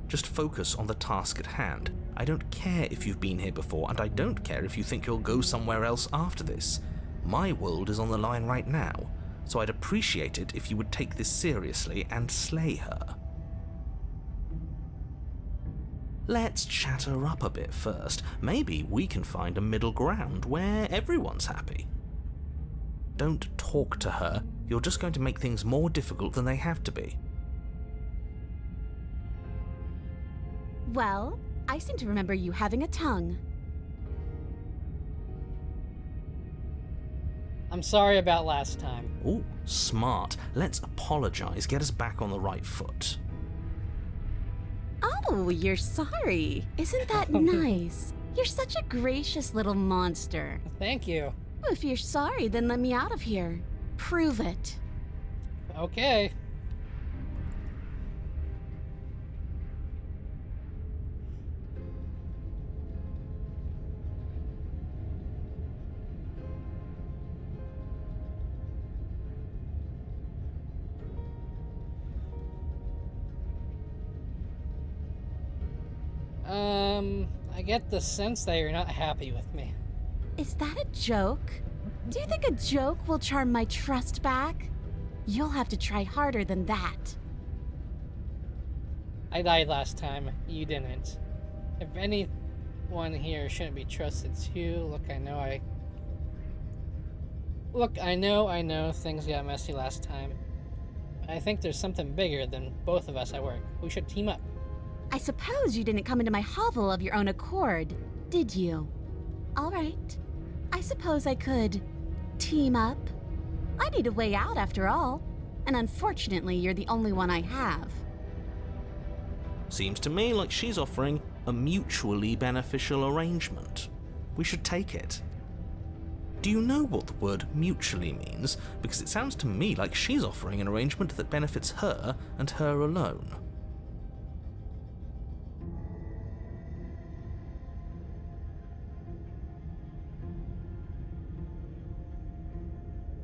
Just focus on the task at hand. I don't care if you've been here before, and I don't care if you think you'll go somewhere else after this. My world is on the line right now, so I'd appreciate it if you would take this seriously and slay her. Let's chat her up a bit first. Maybe we can find a middle ground where everyone's happy. Don't talk to her. You're just going to make things more difficult than they have to be. Well, I seem to remember you having a tongue. I'm sorry about last time. Ooh, smart. Let's apologize, get us back on the right foot. Oh, you're sorry. Isn't that nice? You're such a gracious little monster. Thank you. If you're sorry, then let me out of here. Prove it. Okay. I get the sense that you're not happy with me. Is that a joke? Do you think a joke will charm my trust back? You'll have to try harder than that. I died last time, you didn't. If anyone here shouldn't be trusted, it's you. Look, I know things got messy last time. I think there's something bigger than both of us at work. We should team up. I suppose you didn't come into my hovel of your own accord, did you? All right. I suppose I could team up. I need a way out after all, and unfortunately you're the only one I have. Seems to me like she's offering a mutually beneficial arrangement. We should take it. Do you know what the word mutually means? Because it sounds to me like she's offering an arrangement that benefits her and her alone.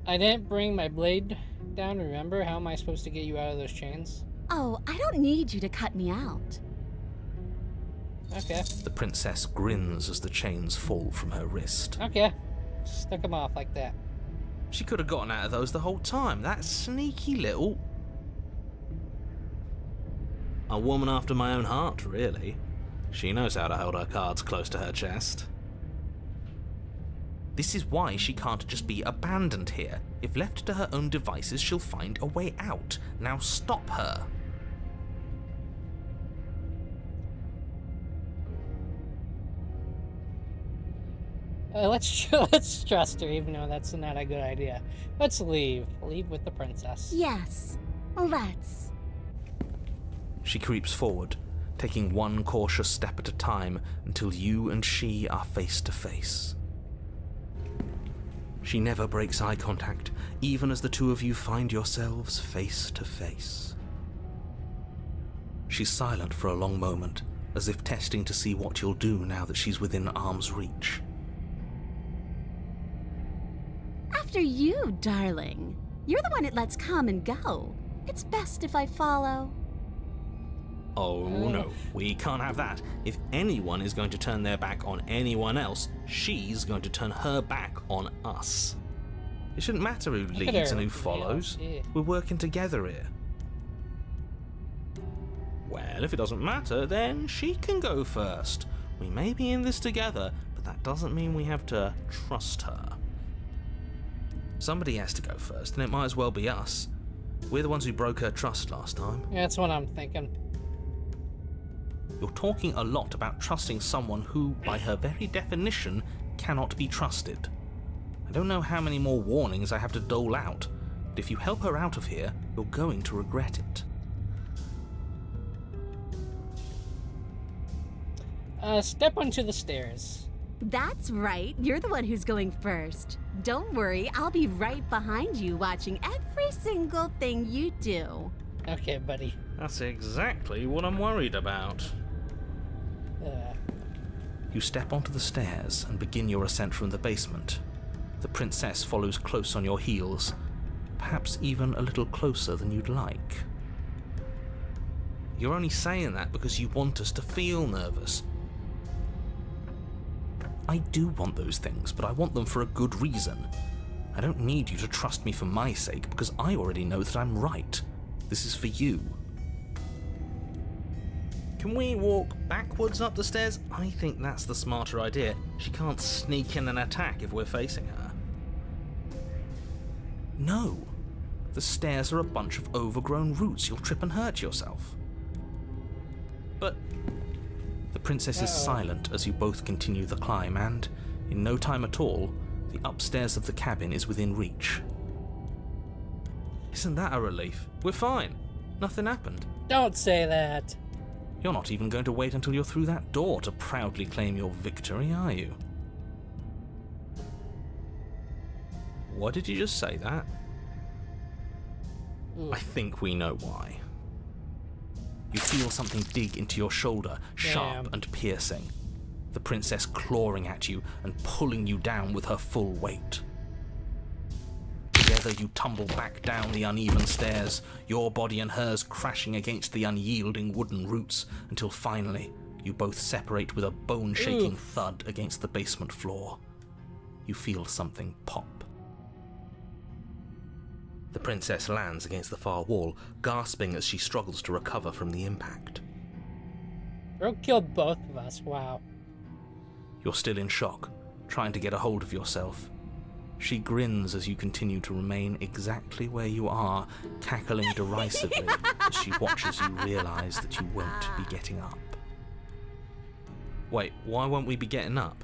I didn't bring my blade down, remember? How am I supposed to get you out of those chains? Oh, I don't need you to cut me out. Okay. The princess grins as the chains fall from her wrist. Okay. Stuck them off like that. She could have gotten out of those the whole time. That sneaky little... A woman after my own heart, really. She knows how to hold her cards close to her chest. This is why she can't just be abandoned here. If left to her own devices, she'll find a way out. Now stop her. Let's trust her, even though that's not a good idea. Let's leave. Leave with the princess. Yes, let's. She creeps forward, taking one cautious step at a time until you and she are face to face. She never breaks eye contact, even as the two of you find yourselves face to face. She's silent for a long moment, as if testing to see what you'll do now that she's within arm's reach. After you, darling. You're the one it lets come and go. It's best if I follow. Oh no, we can't have that. If anyone is going to turn their back on anyone else, she's going to turn her back on us. It shouldn't matter who Look at leads her. and who follows. Yeah. We're working together here. Well, if it doesn't matter, then she can go first. We may be in this together, but that doesn't mean we have to trust her. Somebody has to go first, and it might as well be us. We're the ones who broke her trust last time. Yeah, that's what I'm thinking. You're talking a lot about trusting someone who, by her very definition, cannot be trusted. I don't know how many more warnings I have to dole out, but if you help her out of here, you're going to regret it. Step onto the stairs. That's right. You're the one who's going first. Don't worry, I'll be right behind you watching every single thing you do. Okay, buddy. That's exactly what I'm worried about. You step onto the stairs and begin your ascent from the basement. The princess follows close on your heels, perhaps even a little closer than you'd like. You're only saying that because you want us to feel nervous. I do want those things, but I want them for a good reason. I don't need you to trust me for my sake, because I already know that I'm right. This is for you. Can we walk backwards up the stairs? I think that's the smarter idea. She can't sneak in and attack if we're facing her. No. The stairs are a bunch of overgrown roots. You'll trip and hurt yourself. But the princess is silent as you both continue the climb, and, in no time at all, the upstairs of the cabin is within reach. Isn't that a relief? We're fine. Nothing happened. Don't say that. You're not even going to wait until you're through that door to proudly claim your victory, are you? Why did you just say that? I think we know why. You feel something dig into your shoulder, sharp Damn. and piercing. The princess clawing at you and pulling you down with her full weight. Together you tumble back down the uneven stairs, your body and hers crashing against the unyielding wooden roots, until finally, You both separate with a bone-shaking Oof. thud against the basement floor. You feel something pop. The princess lands against the far wall, gasping as she struggles to recover from the impact. Bro killed both of us, wow. You're still in shock, trying to get a hold of yourself. She grins as you continue to remain exactly where you are, cackling derisively as she watches you realise that you won't be getting up. Wait, why won't we be getting up?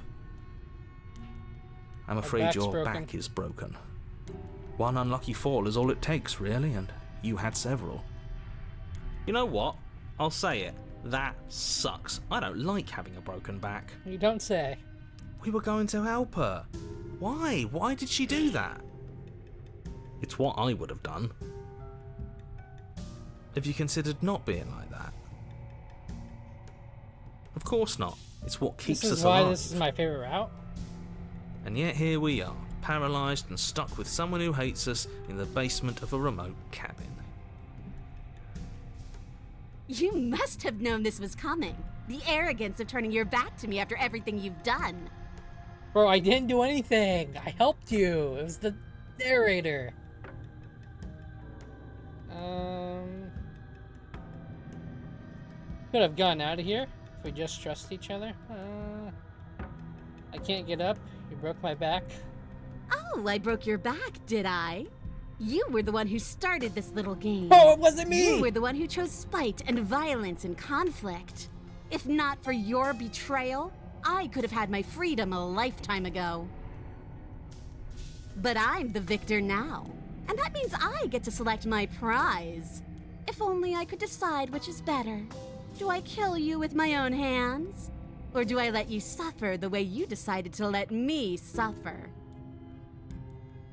I'm afraid back's your broken. back is broken. One unlucky fall is all it takes, really, and you had several. You know what? I'll say it. That sucks. I don't like having a broken back. You don't say. We were going to help her. Why? Why did she do that? It's what I would have done. Have you considered not being like that? Of course not. It's what keeps This us is why alive. this is my favorite route. And yet here we are, paralysed and stuck with someone who hates us in the basement of a remote cabin. You must have known this was coming. The arrogance of turning your back to me after everything you've done. Bro, I didn't do anything. I helped you. It was the narrator. Could have gone out of here if we just trust each other. I can't get up. You broke my back. Oh, I broke your back, did I? You were the one who started this little game. Oh, it wasn't You me! were the one who chose spite and violence and conflict. If not for your betrayal, I could have had my freedom a lifetime ago. But I'm the victor now, and that means I get to select my prize. If only I could decide which is better. Do I kill you with my own hands? Or do I let you suffer the way you decided to let me suffer?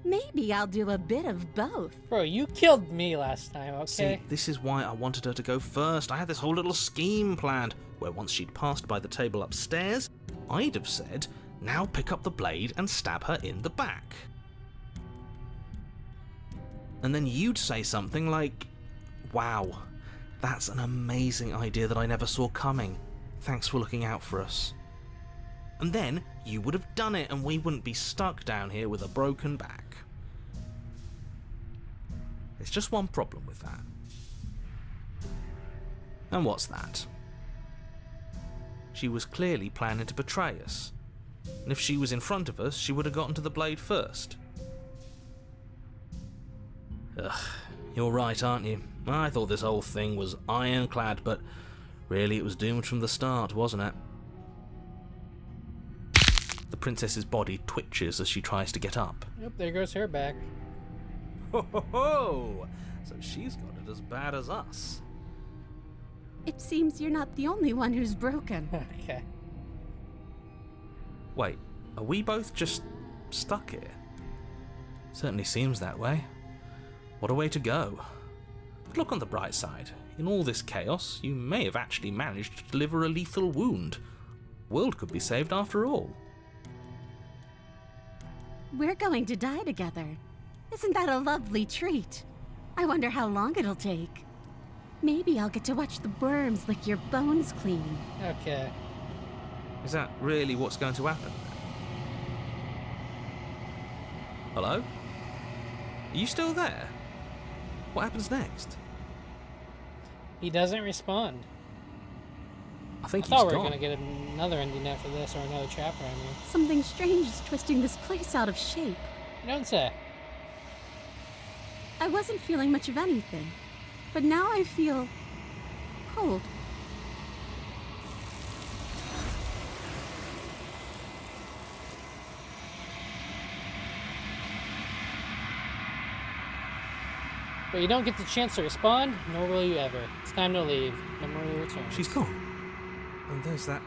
Maybe I'll do a bit of both. Bro, you killed me last time, okay? See, this is why I wanted her to go first. I had this whole little scheme planned, where once she'd passed by the table upstairs, I'd have said, now pick up the blade and stab her in the back. And then you'd say something like, wow, that's an amazing idea that I never saw coming. Thanks for looking out for us. And then you would have done it and we wouldn't be stuck down here with a broken back. There's just one problem with that. And what's that? She was clearly planning to betray us. And if she was in front of us, she would have gotten to the blade first. Ugh, you're right, aren't you? I thought this whole thing was ironclad, but really it was doomed from the start, wasn't it? The princess's body twitches as she tries to get up. Yep, there goes her back. Ho ho ho! So she's got it as bad as us. It seems you're not the only one who's broken. Okay. Wait, are we both just stuck here? Certainly seems that way. What a way to go. But look on the bright side. In all this chaos, you may have actually managed to deliver a lethal wound. World could be saved after all. We're going to die together. Isn't that a lovely treat? I wonder how long it'll take. Maybe I'll get to watch the worms lick your bones clean. Okay. Is that really what's going to happen? Hello? Are you still there? What happens next? He doesn't respond. I think I he's thought we were gone. gonna get another ending after this or another chapter, I mean. Something strange is twisting this place out of shape. You don't say. I wasn't feeling much of anything, but now I feel cold. But you don't get the chance to respond, nor will you ever. It's time to leave. Memory returns. She's gone. And there's that.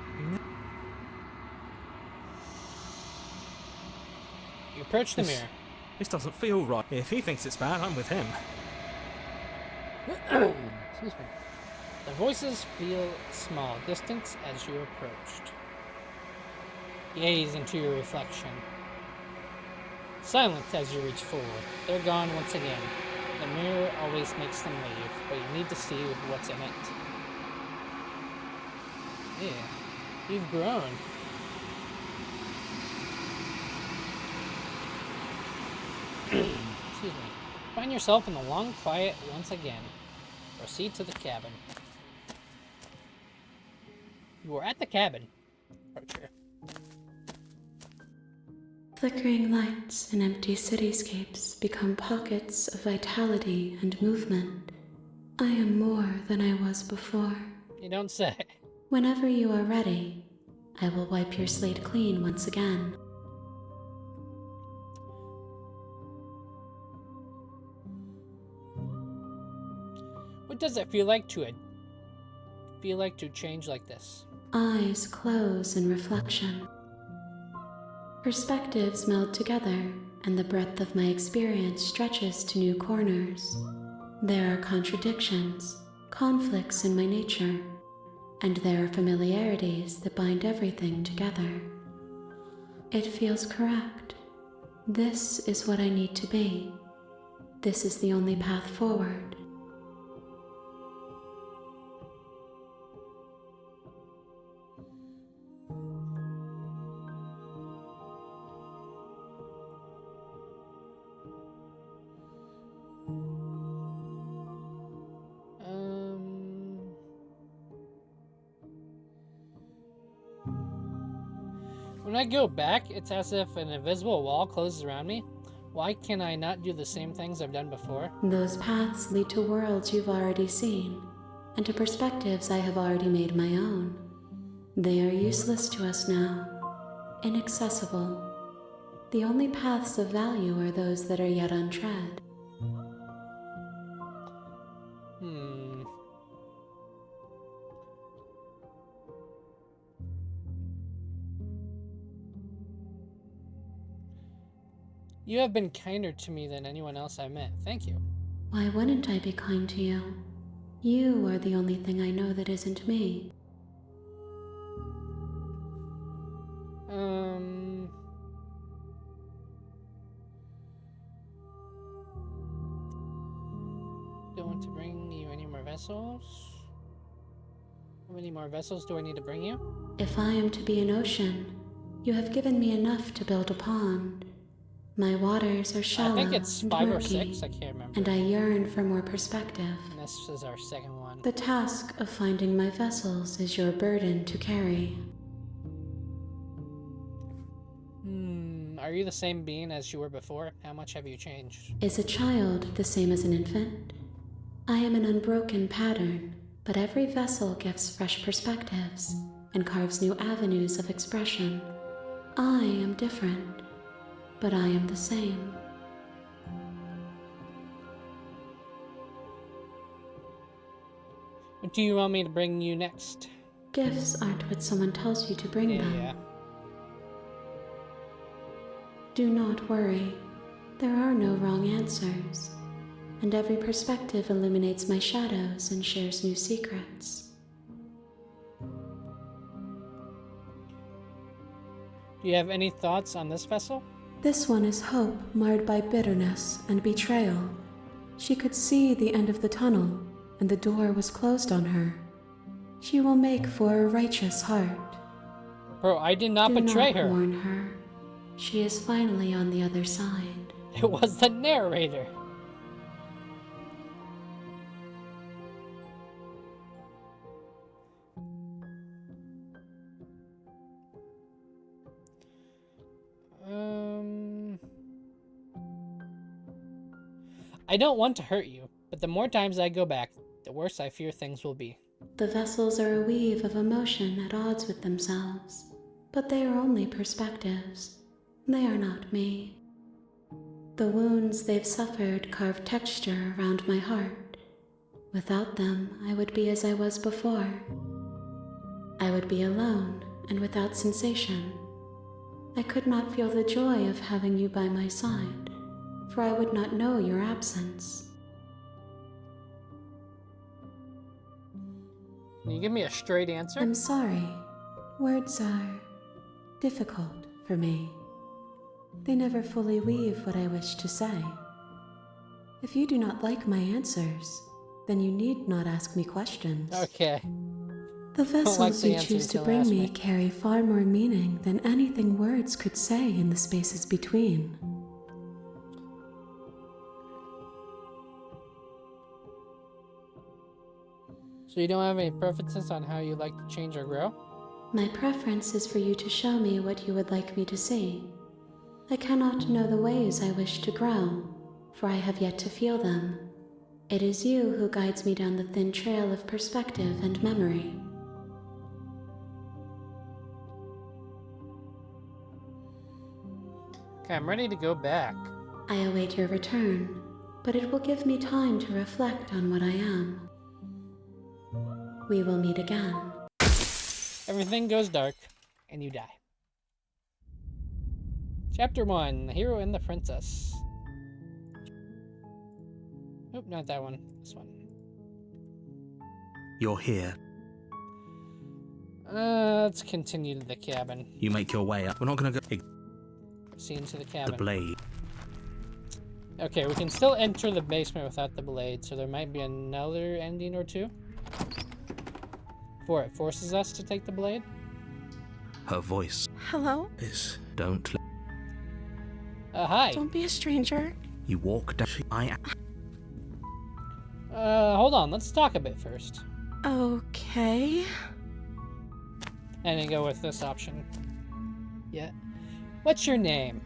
You approach the mirror. This doesn't feel right. If he thinks it's bad, I'm with him. Excuse me. The voices feel small, distant as you approached. Gaze into your reflection. Silent as you reach forward. They're gone once again. The mirror always makes them leave, but you need to see what's in it. Yeah, you've grown. Excuse me. Find yourself in the long quiet once again. Proceed to the cabin. You are at the cabin, Archer. Flickering lights and empty cityscapes become pockets of vitality and movement. I am more than I was before. You don't say. Whenever you are ready, I will wipe your slate clean once again. What does it feel like to change like this? Eyes close in reflection. Perspectives meld together, and the breadth of my experience stretches to new corners. There are contradictions, conflicts in my nature, and there are familiarities that bind everything together. It feels correct. This is what I need to be. This is the only path forward. When I go back, it's as if an invisible wall closes around me. Why can I not do the same things I've done before? Those paths lead to worlds you've already seen, and to perspectives I have already made my own. They are useless to us now, inaccessible. The only paths of value are those that are yet untread. You have been kinder to me than anyone else I've met. Thank you. Why wouldn't I be kind to you? You are the only thing I know that isn't me. Don't want to bring you any more vessels? How many more vessels do I need to bring you? If I am to be an ocean, you have given me enough to build a pond. My waters are shallow I think it's and 5 or murky, 6, I can't remember. and I yearn for more perspective. And this is our second one. The task of finding my vessels is your burden to carry. Are you the same being as you were before? How much have you changed? Is a child the same as an infant? I am an unbroken pattern, but every vessel gives fresh perspectives and carves new avenues of expression. I am different, but I am the same. What do you want me to bring you next? Gifts aren't what someone tells you to bring them. Yeah. Do not worry. There are no wrong answers, and every perspective illuminates my shadows and shares new secrets. Do you have any thoughts on this vessel? This one is hope marred by bitterness and betrayal. She could see the end of the tunnel, and the door was closed on her. She will make for a righteous heart. Bro, I did not Do betray not her. warn her. She is finally on the other side. It was the narrator. I don't want to hurt you, but the more times I go back, the worse I fear things will be. The vessels are a weave of emotion at odds with themselves, but they are only perspectives. They are not me. The wounds they've suffered carve texture around my heart. Without them, I would be as I was before. I would be alone and without sensation. I could not feel the joy of having you by my side, for I would not know your absence. Can you give me a straight answer? I'm sorry. Words are difficult for me. They never fully weave what I wish to say. If you do not like my answers, then you need not ask me questions. Okay. The like vessels the you answer choose to until bring asked me me. carry far more meaning than anything words could say in the spaces between. So you don't have any preferences on how you like to change or grow? My preference is for you to show me what you would like me to see. I cannot know the ways I wish to grow, for I have yet to feel them. It is you who guides me down the thin trail of perspective and memory. Okay, I'm ready to go back. I await your return, but it will give me time to reflect on what I am. We will meet again. Everything goes dark, and you die. Chapter 1, The Hero and the Princess. Nope, not that one. This one. You're here. Let's continue to the cabin. You make your way up. We're not going to go... See into the The cabin. blade. Okay, we can still enter the basement without the blade, so there might be another ending or two. Before it forces us to take the blade. Her voice Hello? is... Don't... Hi. Don't be a stranger. You walk down... Hold on, let's talk a bit first. Okay. And then go with this option. Yeah. What's your name?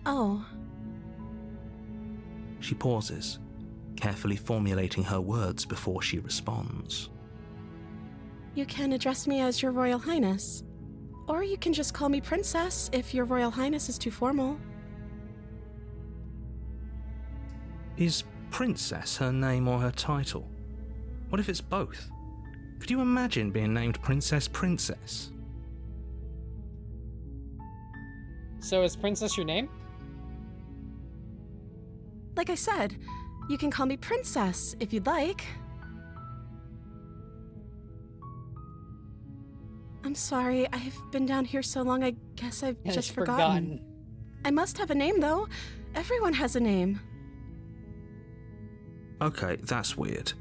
Oh, She pauses, carefully formulating her words before she responds. you can address me as Your Royal Highness. Or you can just call me Princess if Your Royal Highness is too formal. Is Princess her name or her title? What if it's both? Could you imagine being named Princess Princess? So is Princess your name? Like I said, you can call me Princess if you'd like. I'm sorry, I've been down here so long, I guess I've Has just forgotten. I must have a name, though. Everyone has a name. Okay, that's weird.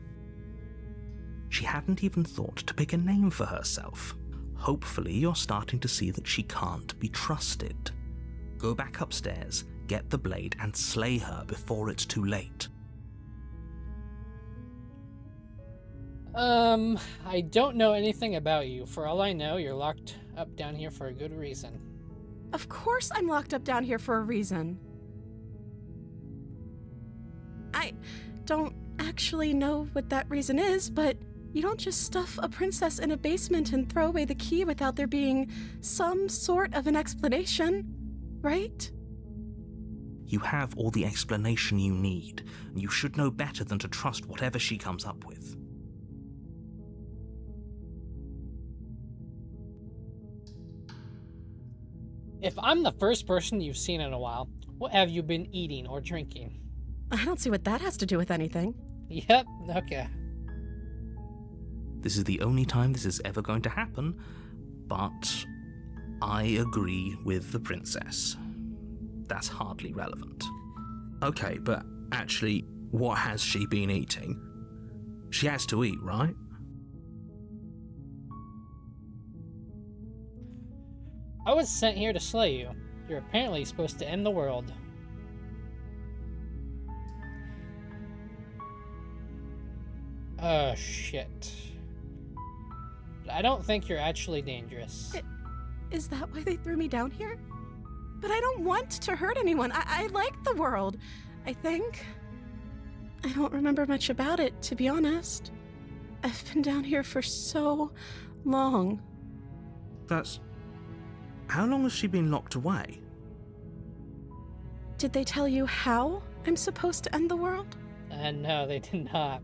She hadn't even thought to pick a name for herself. Hopefully you're starting to see that she can't be trusted. Go back upstairs, get the blade, and slay her before it's too late. I don't know anything about you. For all I know, you're locked up down here for a good reason. Of course I'm locked up down here for a reason. I don't actually know what that reason is, but you don't just stuff a princess in a basement and throw away the key without there being some sort of an explanation, right? You have all the explanation you need, and you should know better than to trust whatever she comes up with. If I'm the first person you've seen in a while, what have you been eating or drinking? I don't see what that has to do with anything. Yep, okay. This is the only time this is ever going to happen, but I agree with the princess. That's hardly relevant. Okay, but actually, what has she been eating? She has to eat, right? I was sent here to slay you. You're apparently supposed to end the world. Oh, shit. But I don't think you're actually dangerous. Is that why they threw me down here? But I don't want to hurt anyone. I like the world, I think. I don't remember much about it, to be honest. I've been down here for so long. That's... How long has she been locked away? Did they tell you how I'm supposed to end the world? No, they did not.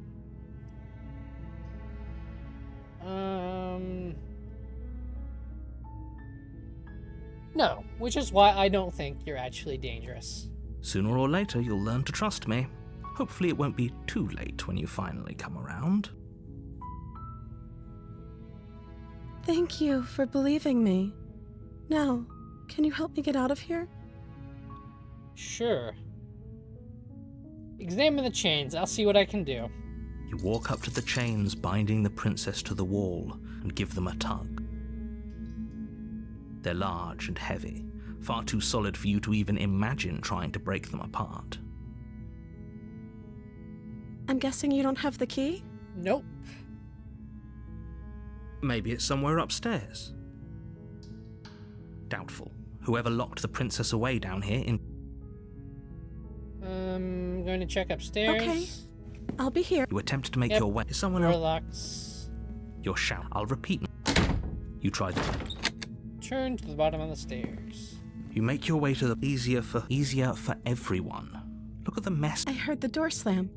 No, which is why I don't think you're actually dangerous. Sooner or later, you'll learn to trust me. Hopefully it won't be too late when you finally come around. Thank you for believing me. Now, can you help me get out of here? Sure. Examine the chains. I'll see what I can do. You walk up to the chains binding the princess to the wall, and give them a tug. They're large and heavy, far too solid for you to even imagine trying to break them apart. I'm guessing you don't have the key? Nope. Maybe it's somewhere upstairs. Doubtful. Whoever locked the princess away down here in... I'm going to check upstairs. Okay. I'll be here. You attempt to make Yep. your way. Is someone Door else? locks. Your shout. I'll repeat. You try to... Turn to the bottom of the stairs. You make your way to the... Easier for everyone. Look at the mess. I heard the door slam.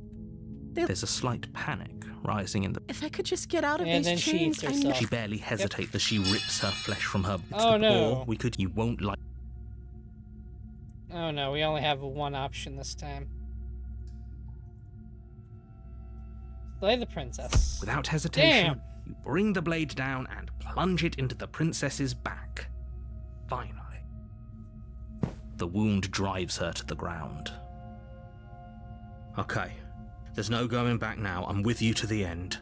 There's a slight panic rising in the... If I could just get out of And these then she chains, eats I herself. She barely hesitates as she rips her flesh from her... Oh, no. Or we could... You won't like... Oh no, we only have one option this time. Slay the princess. Without hesitation, Damn. you bring the blade down and plunge it into the princess's back. Finally. The wound drives her to the ground. Okay. There's no going back now. I'm with you to the end.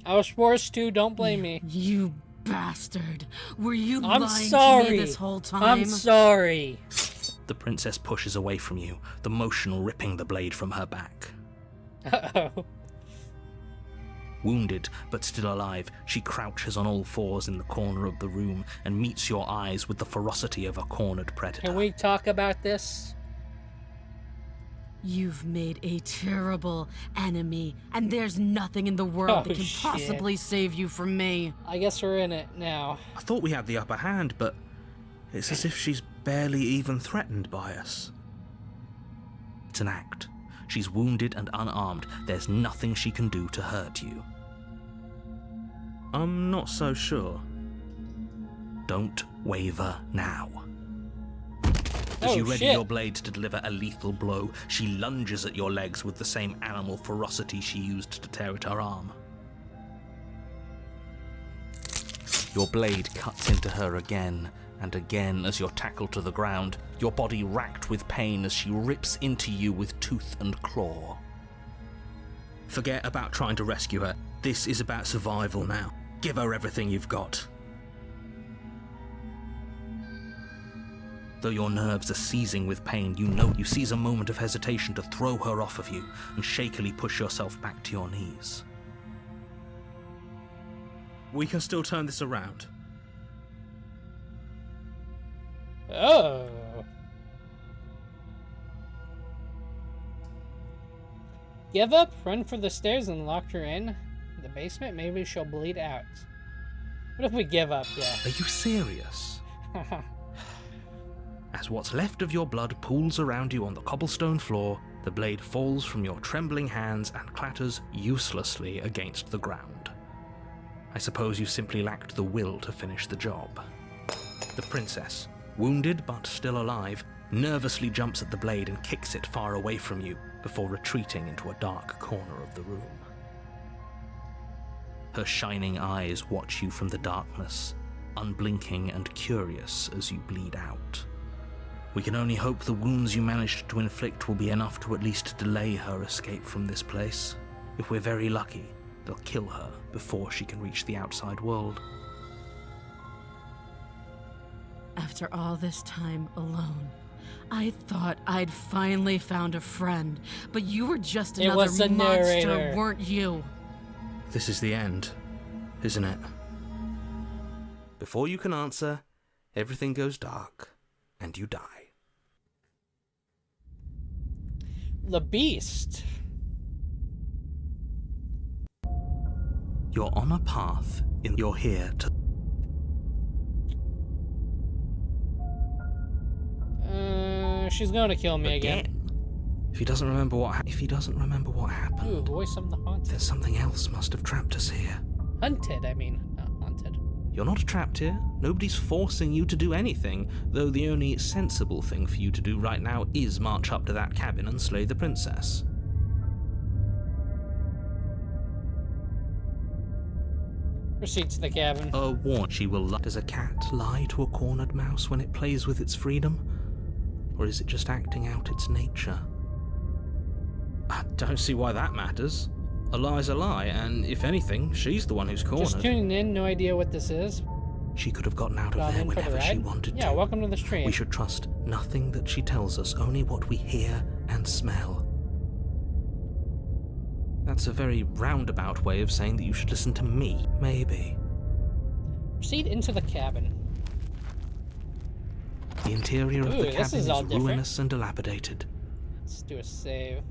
I was forced to, don't blame me. You bastard. Were you I'm lying sorry. to me this whole time? I'm sorry. The princess pushes away from you, the motion ripping the blade from her back. Uh-oh. Wounded, but still alive, she crouches on all fours in the corner of the room and meets your eyes with the ferocity of a cornered predator. Can we talk about this? You've made a terrible enemy, and there's nothing in the world Oh, that can shit. possibly save you from me. I guess we're in it now. I thought we had the upper hand, but it's as if she's barely even threatened by us. It's an act. She's wounded and unarmed. There's nothing she can do to hurt you. I'm not so sure. Don't waver now. As you ready shit. your blade to deliver a lethal blow, she lunges at your legs with the same animal ferocity she used to tear at her arm. Your blade cuts into her again and again as you're tackled to the ground, your body racked with pain as she rips into you with tooth and claw. Forget about trying to rescue her. This is about survival now. Give her everything you've got. Though your nerves are seizing with pain, you know you seize a moment of hesitation to throw her off of you and shakily push yourself back to your knees. We can still turn this around. Oh. Give up, run for the stairs and lock her in the basement. Maybe she'll bleed out. What if we give up? Yeah. Are you serious? As what's left of your blood pools around you on the cobblestone floor, the blade falls from your trembling hands and clatters uselessly against the ground. I suppose you simply lacked the will to finish the job. The princess, wounded but still alive, nervously jumps at the blade and kicks it far away from you before retreating into a dark corner of the room. Her shining eyes watch you from the darkness, unblinking and curious as you bleed out. We can only hope the wounds you managed to inflict will be enough to at least delay her escape from this place. If we're very lucky, they'll kill her before she can reach the outside world. After all this time alone, I thought I'd finally found a friend, but you were just It was another the monster, narrator. weren't you? This is the end, isn't it? Before you can answer, everything goes dark, and you die. The beast. You're on a path, you're here to... She's going to kill me again. If he doesn't remember what happened, Ooh, voice of the haunted. then something else must have trapped us here. Hunted, I mean, not haunted. You're not trapped here. Nobody's forcing you to do anything, though the only sensible thing for you to do right now is march up to that cabin and slay the princess. Proceed to the cabin. A warn she will lie. Does a cat lie to a cornered mouse when it plays with its freedom? Or is it just acting out its nature? I don't see why that matters. A lie's a lie, and if anything, she's the one who's cornered. Just tuning in, no idea what this is. She could have gotten out of Gone there in for the whenever she ride? wanted Yeah, to. welcome to the stream. We should trust nothing that she tells us, only what we hear and smell. That's a very roundabout way of saying that you should listen to me, maybe. Proceed into the cabin. The interior of Ooh, the this cabin is is all different. ruinous and dilapidated. Let's do a save.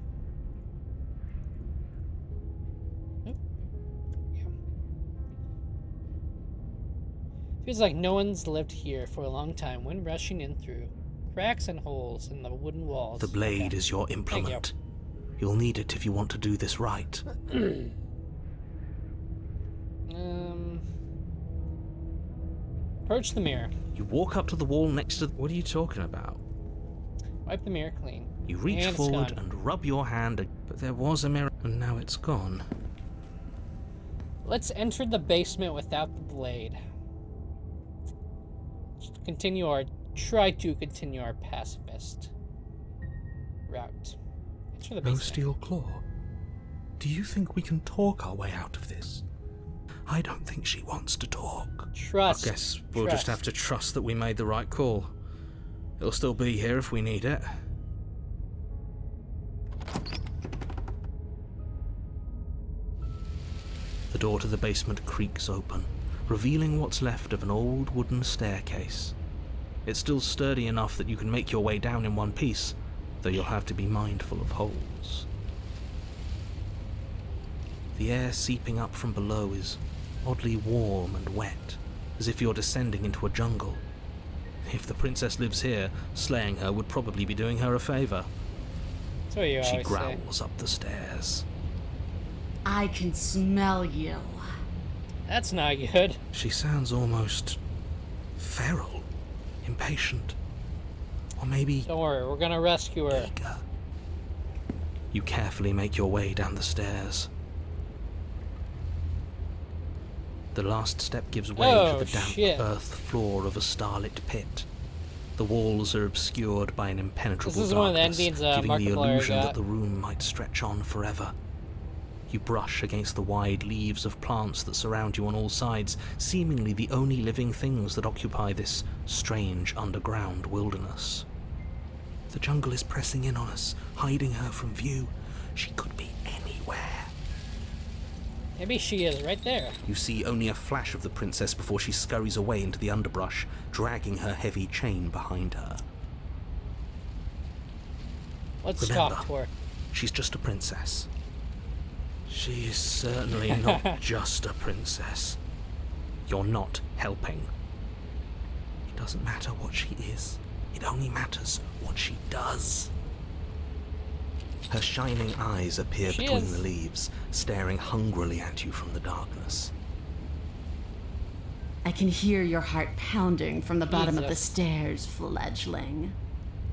Oop. Yeah. Feels like no one's lived here for a long time. Wind rushing in through cracks and holes in the wooden walls. The blade Okay. is your implement. You'll need it if you want to do this right. Approach the mirror. You walk up to the wall next to... What are you talking about? Wipe the mirror clean. You reach And it's forward gone. and rub your hand, but there was a mirror, and now it's gone. Let's enter the basement without the blade. Try to continue our pacifist route. Enter the No basement. steel claw. Do you think we can talk our way out of this? I don't think she wants to talk. Trust. I guess we'll just have to trust that we made the right call. It'll still be here if we need it. The door to the basement creaks open, revealing what's left of an old wooden staircase. It's still sturdy enough that you can make your way down in one piece, though you'll have to be mindful of holes. The air seeping up from below is oddly warm and wet, as if you're descending into a jungle. If the princess lives here, slaying her would probably be doing her a favor. That's what you She always say. growls up the stairs. I can smell you. That's not good. She sounds almost feral, impatient, or maybe Don't worry, we're gonna rescue her. eager. You carefully make your way down the stairs. The last step gives way Oh, to the damp shit. earth floor of a starlit pit. The walls are obscured by an impenetrable This is one of the darkness, endings, giving the Markiplier illusion got. that the room might stretch on forever. You brush against the wide leaves of plants that surround you on all sides, seemingly the only living things that occupy this strange underground wilderness. The jungle is pressing in on us, hiding her from view. She could be anywhere. Maybe she is right there. You see only a flash of the princess before she scurries away into the underbrush, dragging her heavy chain behind her. Let's Remember, talk to her. she's just a princess. She is certainly not just a princess. You're not helping. It doesn't matter what she is. It only matters what she does. Her shining eyes appear She between is. the leaves, staring hungrily at you from the darkness. I can hear your heart pounding from the bottom of the Jesus. stairs, fledgling.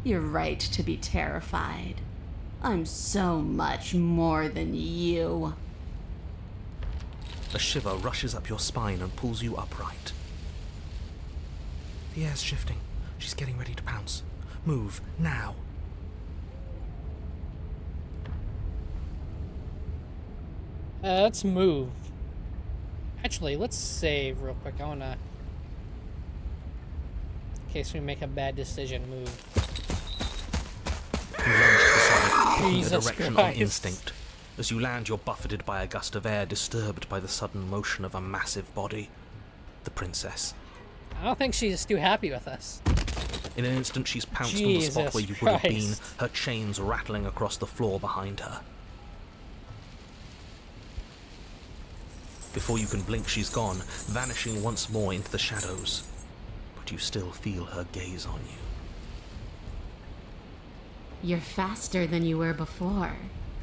You're right to be terrified. I'm so much more than you. A shiver rushes up your spine and pulls you upright. The air's shifting. She's getting ready to pounce. Move, now. Let's move. Actually, let's save real quick. I wanna... In case we make a bad decision, move. You lunge forward, picking a Jesus direction on Christ. instinct. As you land, you're buffeted by a gust of air, disturbed by the sudden motion of a massive body. The princess. I don't think she's too happy with us. In an instant, she's pounced on the spot Jesus where you would have been, Christ. her chains rattling across the floor behind her. Before you can blink, she's gone, vanishing once more into the shadows. But you still feel her gaze on you. You're faster than you were before,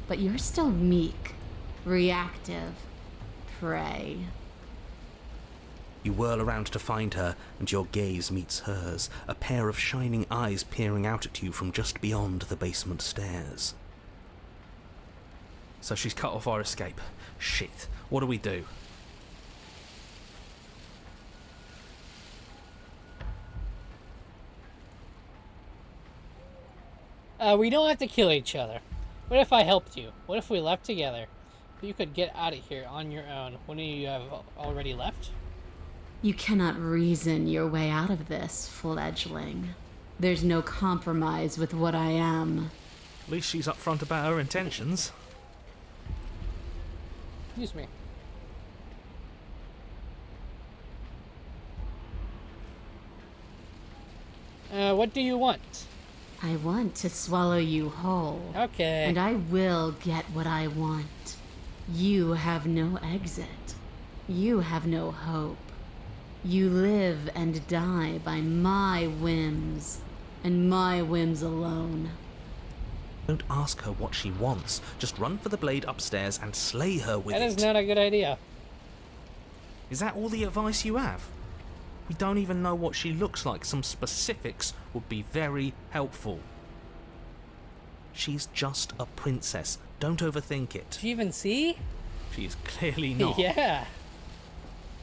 but you're still meek, reactive, prey. You whirl around to find her, and your gaze meets hers, a pair of shining eyes peering out at you from just beyond the basement stairs. So she's cut off our escape. Shit. What do we do? We don't have to kill each other. What if I helped you? What if we left together? You could get out of here on your own. Wouldn't you have already left? You cannot reason your way out of this, fledgling. There's no compromise with what I am. At least she's upfront about her intentions. Excuse me. What do you want? I want to swallow you whole. Okay. And I will get what I want. You have no exit. You have no hope. You live and die by my whims, and my whims alone. Don't ask her what she wants. Just run for the blade upstairs and slay her with That it. is not a good idea. Is that all the advice you have? We don't even know what she looks like. Some specifics would be very helpful. She's just a princess. Don't overthink it. Did you even see? She is clearly not. Yeah.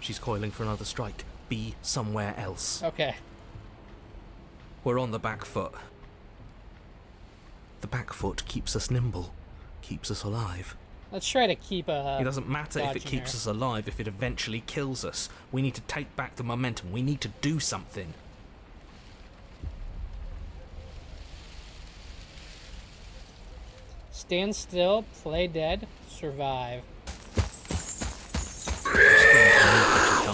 She's coiling for another strike. Be somewhere else. Okay. We're on the back foot. The back foot keeps us nimble, keeps us alive. Let's try to keep It doesn't matter if it dodging keeps her. us alive, if it eventually kills us. We need to take back the momentum. We need to do something. Stand still, play dead, survive.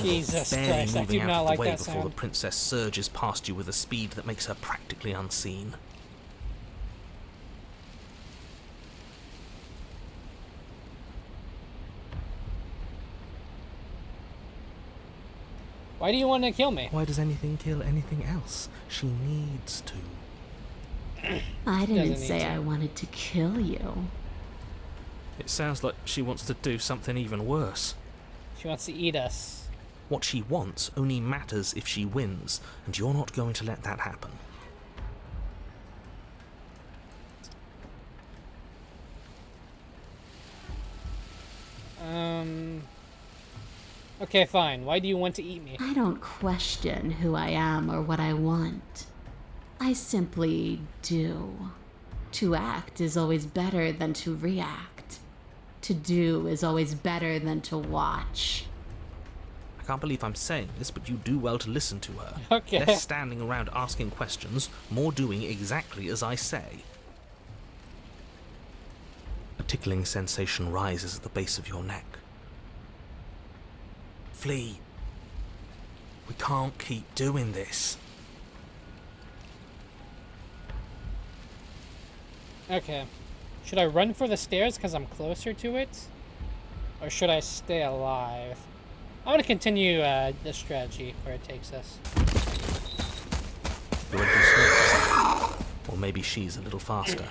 Jesus Barely Christ, I moving do out not of the like way that before sound. the princess surges past you with a speed that makes her practically unseen. Why do you want to kill me? Why does anything kill anything else? She needs to. I didn't Doesn't need say to. I wanted to kill you. It sounds like she wants to do something even worse. She wants to eat us. What she wants only matters if she wins, and you're not going to let that happen. Okay, fine. Why do you want to eat me? I don't question who I am or what I want. I simply do. To act is always better than to react. To do is always better than to watch. I can't believe I'm saying this, but you do well to listen to her. Okay. Less standing around asking questions, more doing exactly as I say. A tickling sensation rises at the base of your neck. Flee. We can't keep doing this. Okay. Should I run for the stairs because I'm closer to it? Or should I stay alive? I want to continue this strategy where it takes us. You're a little slow. Or maybe she's a little faster.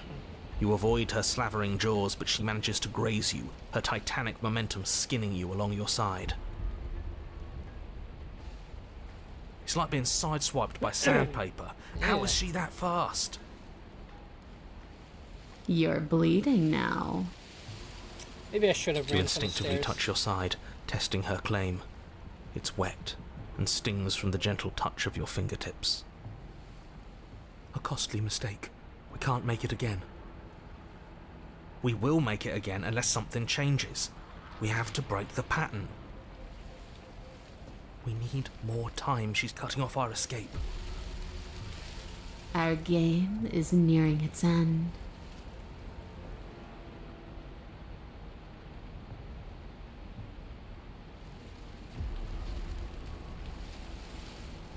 You avoid her slavering jaws, but she manages to graze you, her titanic momentum skinning you along your side. It's like being sideswiped by sandpaper. How is she that fast? You're bleeding now. Maybe I should have You run for the instinctively stairs. touch your side, testing her claim. It's wet and stings from the gentle touch of your fingertips. A costly mistake. We can't make it again. We will make it again unless something changes. We have to break the pattern. We need more time. She's cutting off our escape. Our game is nearing its end.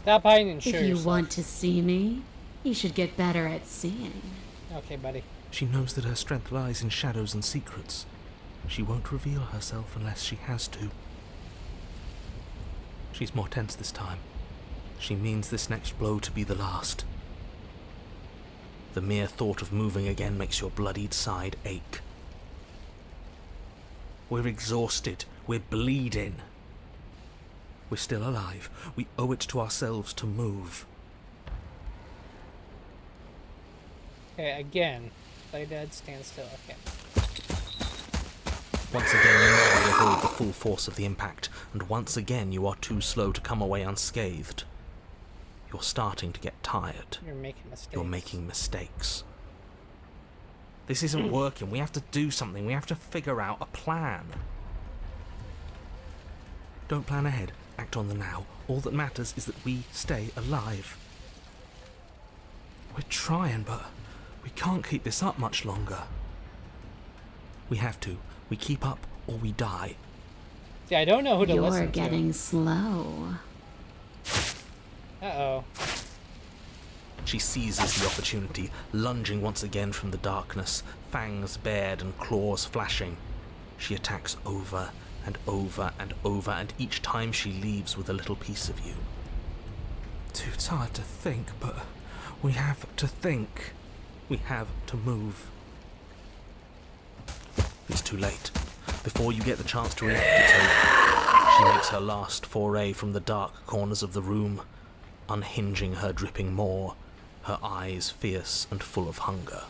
Stop hiding and show If you yourself. want to see me, you should get better at seeing. Okay, buddy. She knows that her strength lies in shadows and secrets. She won't reveal herself unless she has to. She's more tense this time. She means this next blow to be the last. The mere thought of moving again makes your bloodied side ache. We're exhausted. We're bleeding. We're still alive. We owe it to ourselves to move. Okay, again. Play dead, stand still. Okay. Once again, you never avoid the full force of the impact, and once again you are too slow to come away unscathed. You're starting to get tired. You're making mistakes. You're making mistakes. This isn't working. We have to do something. We have to figure out a plan. Don't plan ahead. Act on the now. All that matters is that we stay alive. We're trying, but we can't keep this up much longer. We have to. We keep up or we die. See, I don't know who to listen You're to. getting slow. Uh-oh. She seizes the opportunity, lunging once again from the darkness, fangs bared and claws flashing. She attacks over and over and over, and each time she leaves with a little piece of you. Too tired to think, but we have to think. We have to move. It's too late. Before you get the chance to react, it's over. She makes her last foray from the dark corners of the room, unhinging her dripping maw, her eyes fierce and full of hunger.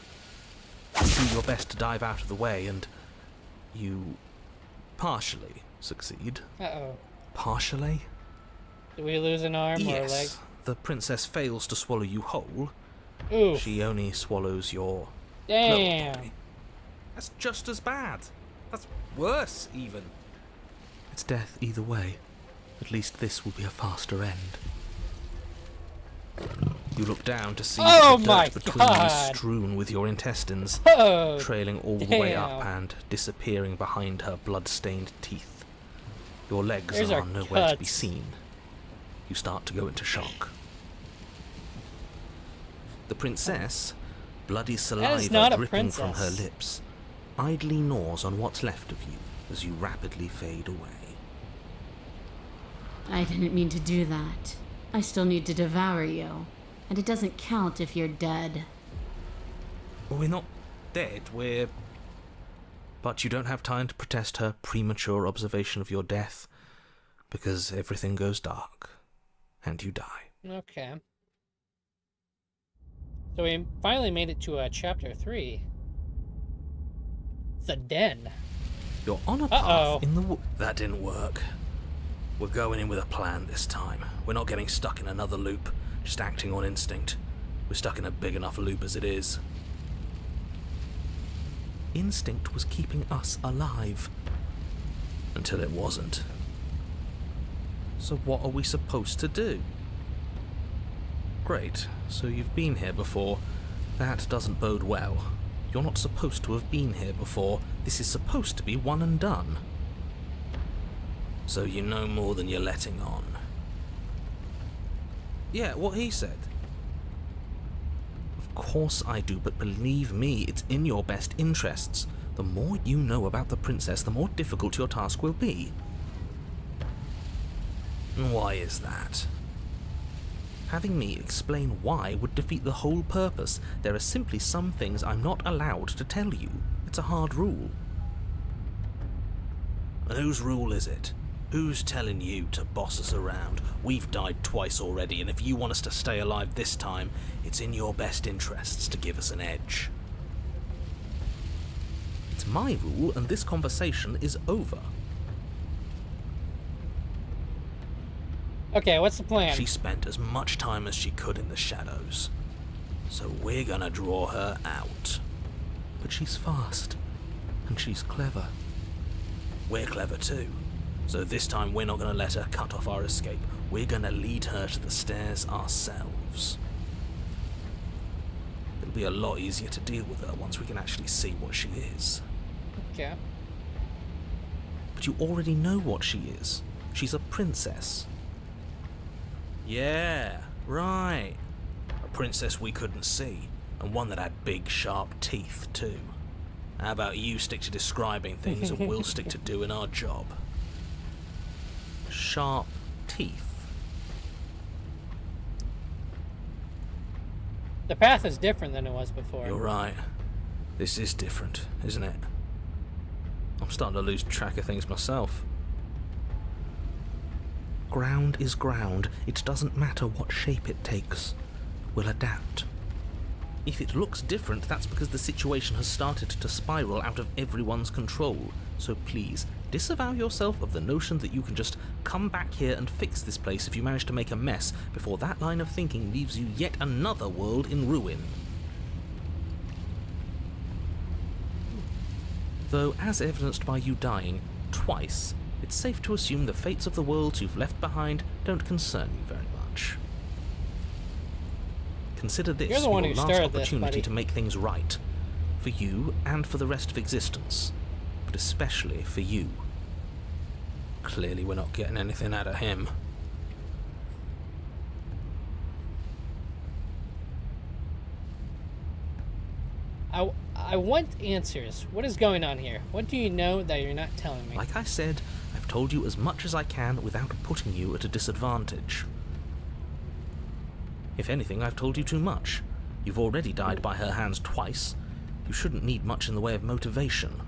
You do your best to dive out of the way, and you partially succeed. Uh-oh. Partially? Did we lose an arm or a leg? Yes. The princess fails to swallow you whole. Oof. She only swallows your Damn. lower body. That's just as bad. That's worse, even. It's death either way. At least this will be a faster end. You look down to see Oh the my dirt between God. you strewn with your intestines, Oh, trailing all the way up damn. and disappearing behind her blood-stained teeth. Your legs There's are our nowhere to be cuts. seen. You start to go into shock. The princess, bloody saliva not a dripping from her princess. lips, idly gnaws on what's left of you as you rapidly fade away. I didn't mean to do that. I still need to devour you. And it doesn't count if you're dead. Well, we're not dead, we're... But you don't have time to protest her premature observation of your death, because everything goes dark, and you die. Okay. So we finally made it to chapter 3. The den. You're on a Uh-oh. path in the That didn't work. We're going in with a plan this time. We're not getting stuck in another loop, just acting on instinct. We're stuck in a big enough loop as it is. Instinct was keeping us alive. Until it wasn't. So what are we supposed to do? Great, so you've been here before. That doesn't bode well. You're not supposed to have been here before. This is supposed to be one and done. So you know more than you're letting on. Yeah, what he said. Of course I do, but believe me, it's in your best interests. The more you know about the princess, the more difficult your task will be. And why is that? Having me explain why would defeat the whole purpose. There are simply some things I'm not allowed to tell you. It's a hard rule. And whose rule is it? Who's telling you to boss us around? We've died twice already, and if you want us to stay alive this time, it's in your best interests to give us an edge. It's my rule, and this conversation is over. Okay, what's the plan? She spent as much time as she could in the shadows. So we're gonna draw her out. But she's fast. And she's clever. We're clever too. So this time we're not gonna let her cut off our escape. We're gonna lead her to the stairs ourselves. It'll be a lot easier to deal with her once we can actually see what she is. Okay. But you already know what she is. She's a princess. Yeah, right. A princess we couldn't see, and one that had big, sharp teeth, too. How about you stick to describing things and we'll stick to doing our job? Sharp teeth. The path is different than it was before. You're right. This is different, isn't it? I'm starting to lose track of things myself. Ground is ground. It doesn't matter what shape it takes. We'll adapt. If it looks different, that's because the situation has started to spiral out of everyone's control. So please, disavow yourself of the notion that you can just come back here and fix this place if you manage to make a mess before that line of thinking leaves you yet another world in ruin. Though, as evidenced by you dying twice, it's safe to assume the fates of the worlds you've left behind don't concern you very much. Consider this You're the one your who last started this, opportunity buddy. to make things right. For you and for the rest of existence. But especially for you. Clearly we're not getting anything out of him. I want answers. What is going on here? What do you know that you're not telling me? Like I said, I've told you as much as I can without putting you at a disadvantage. If anything, I've told you too much. You've already died by her hands twice. You shouldn't need much in the way of motivation.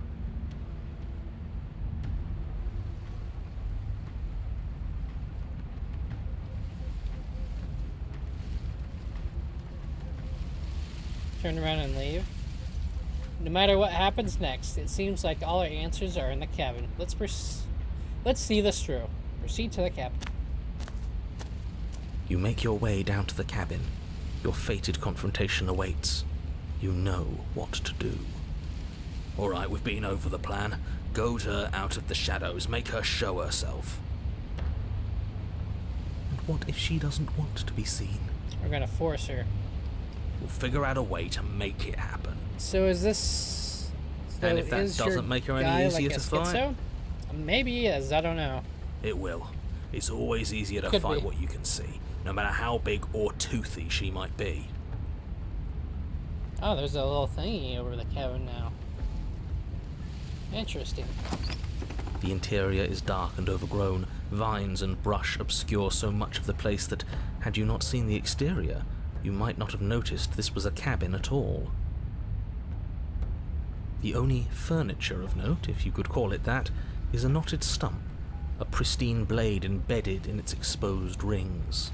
Turn around and leave. No matter what happens next, it seems like all our answers are in the cabin. Let's see this through. Proceed to the cabin. You make your way down to the cabin. Your fated confrontation awaits. You know what to do. All right, we've been over the plan. Goad her out of the shadows. Make her show herself. And what if she doesn't want to be seen? We're gonna force her. We'll figure out a way to make it happen. So is this? So And if that is your doesn't make her any guy easier like a to fight? schizo? Maybe he is. I don't know. It will. It's always easier to Could fight be. what you can see, no matter how big or toothy she might be. Oh, there's a little thingy over the cabin now. Interesting. The interior is dark and overgrown. Vines and brush obscure so much of the place that, had you not seen the exterior, you might not have noticed this was a cabin at all. The only furniture of note, if you could call it that, is a knotted stump, a pristine blade embedded in its exposed rings.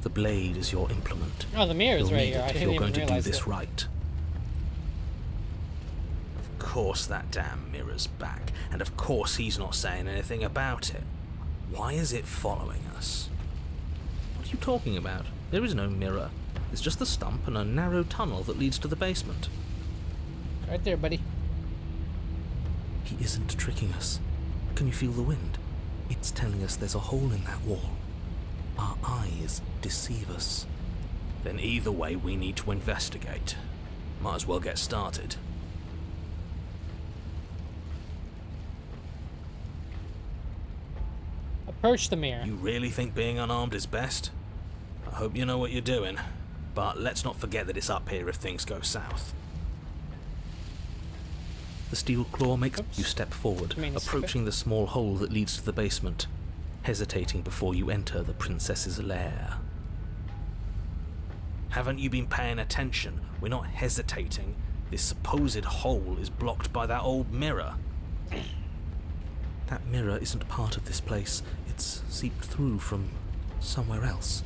The blade is your implement. Oh, the mirror is You'll right need here. it I if didn't you're even going to do realize this it. right. Of course that damn mirror's back, and of course he's not saying anything about it. Why is it following us? What are you talking about? There is no mirror. It's just the stump and a narrow tunnel that leads to the basement. Right there, buddy. He isn't tricking us. Can you feel the wind? It's telling us there's a hole in that wall. Our eyes deceive us. Then either way, we need to investigate. Might as well get started. Approach the mirror. You really think being unarmed is best? I hope you know what you're doing. But let's not forget that it's up here if things go south. The steel claw makes Oops. you step forward, I mean, it's approaching the small hole that leads to the basement, hesitating before you enter the princess's lair. Haven't you been paying attention? We're not hesitating. This supposed hole is blocked by that old mirror. That mirror isn't part of this place. It's seeped through from somewhere else.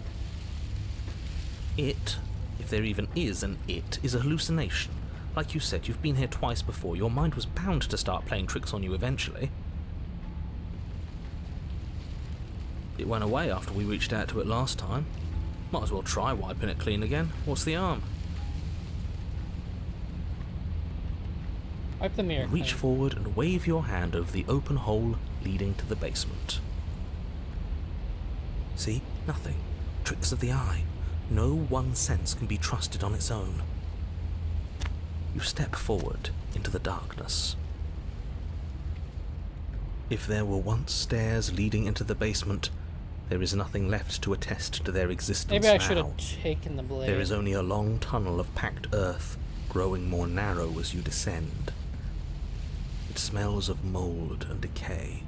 It, if there even is an it, is a hallucination. Like you said, you've been here twice before. Your mind was bound to start playing tricks on you eventually. It went away after we reached out to it last time. Might as well try wiping it clean again. What's the harm? Wipe the mirror. Reach clean. forward and wave your hand over the open hole leading to the basement. See? Nothing. Tricks of the eye. No one sense can be trusted on its own. You step forward into the darkness. If there were once stairs leading into the basement, there is nothing left to attest to their existence Maybe I now. should have taken the blade. There is only a long tunnel of packed earth, growing more narrow as you descend. It smells of mold and decay.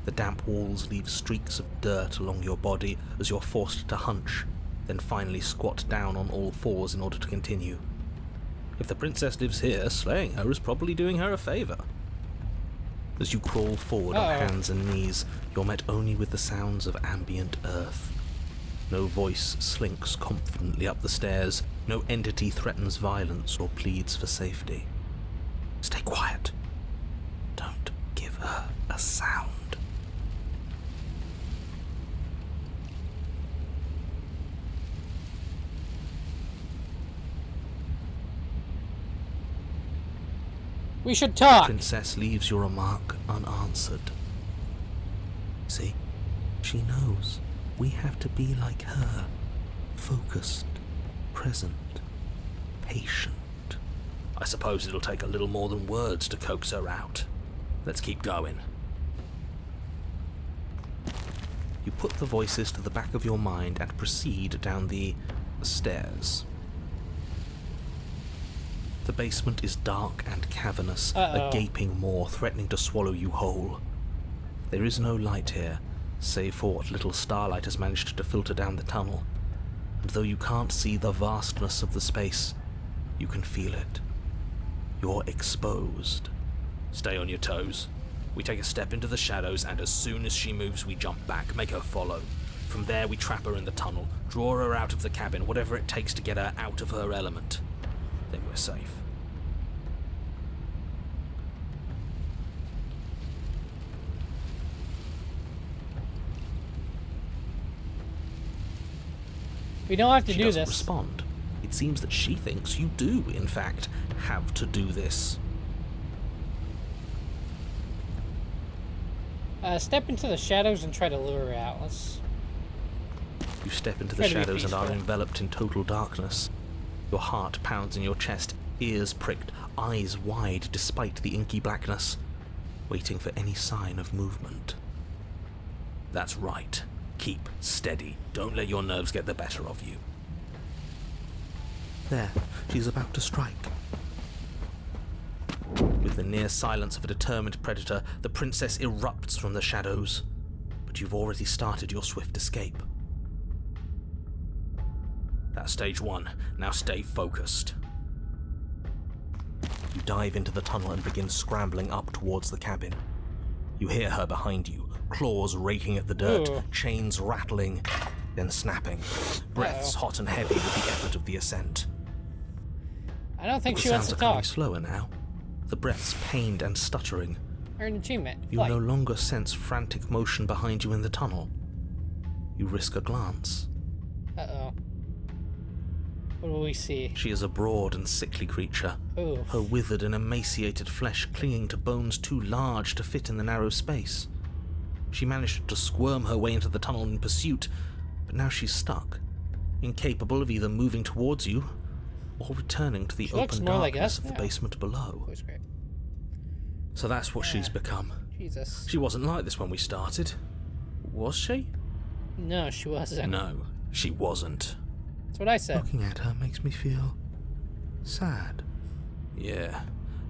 The damp walls leave streaks of dirt along your body as you're forced to hunch, then finally squat down on all fours in order to continue. If the princess lives here, slaying her is probably doing her a favor. As you crawl forward on hands and knees, you're met only with the sounds of ambient earth. No voice slinks confidently up the stairs. No entity threatens violence or pleads for safety. Stay quiet. Don't give her a sound. We should talk. Princess leaves your remark unanswered. See, she knows we have to be like her. Focused, present, patient. I suppose it'll take a little more than words to coax her out. Let's keep going. You put the voices to the back of your mind and proceed down the stairs. The basement is dark and cavernous, a gaping maw threatening to swallow you whole. There is no light here, save for what little starlight has managed to filter down the tunnel. And though you can't see the vastness of the space, you can feel it. You're exposed. Stay on your toes. We take a step into the shadows, and as soon as she moves, we jump back, make her follow. From there, we trap her in the tunnel, draw her out of the cabin, whatever it takes to get her out of her element. Then we're safe. We don't have to She do doesn't this. respond. It seems that she thinks you do, in fact, have to do this. Step into the shadows and try to lure her out. Let's. You step into the Try to be shadows and are peaceful. enveloped in total darkness. Your heart pounds in your chest, ears pricked, eyes wide despite the inky blackness, waiting for any sign of movement. That's right. Keep steady. Don't let your nerves get the better of you. There, she's about to strike. With the near silence of a determined predator, the princess erupts from the shadows. But you've already started your swift escape. That's stage one. Now stay focused. You dive into the tunnel and begin scrambling up towards the cabin. You hear her behind you, claws raking at the dirt, Ooh. chains rattling, then snapping, breaths hot and heavy with the effort of the ascent. I don't think The she wants sounds to are coming talk. slower now, the breaths pained and stuttering. Earn achievement. You Flight. no longer sense frantic motion behind you in the tunnel. You risk a glance. Uh-oh. What do we see? She is a broad and sickly creature, Oof. her withered and emaciated flesh clinging to bones too large to fit in the narrow space. She managed to squirm her way into the tunnel in pursuit, but now she's stuck, incapable of either moving towards you or returning to the She looks open more like darkness us of the now. basement below. That was great. So that's what she's become. Jesus. She wasn't like this when we started. Was she? No, she wasn't. No, she wasn't. That's what I said. Looking at her makes me feel sad. Yeah.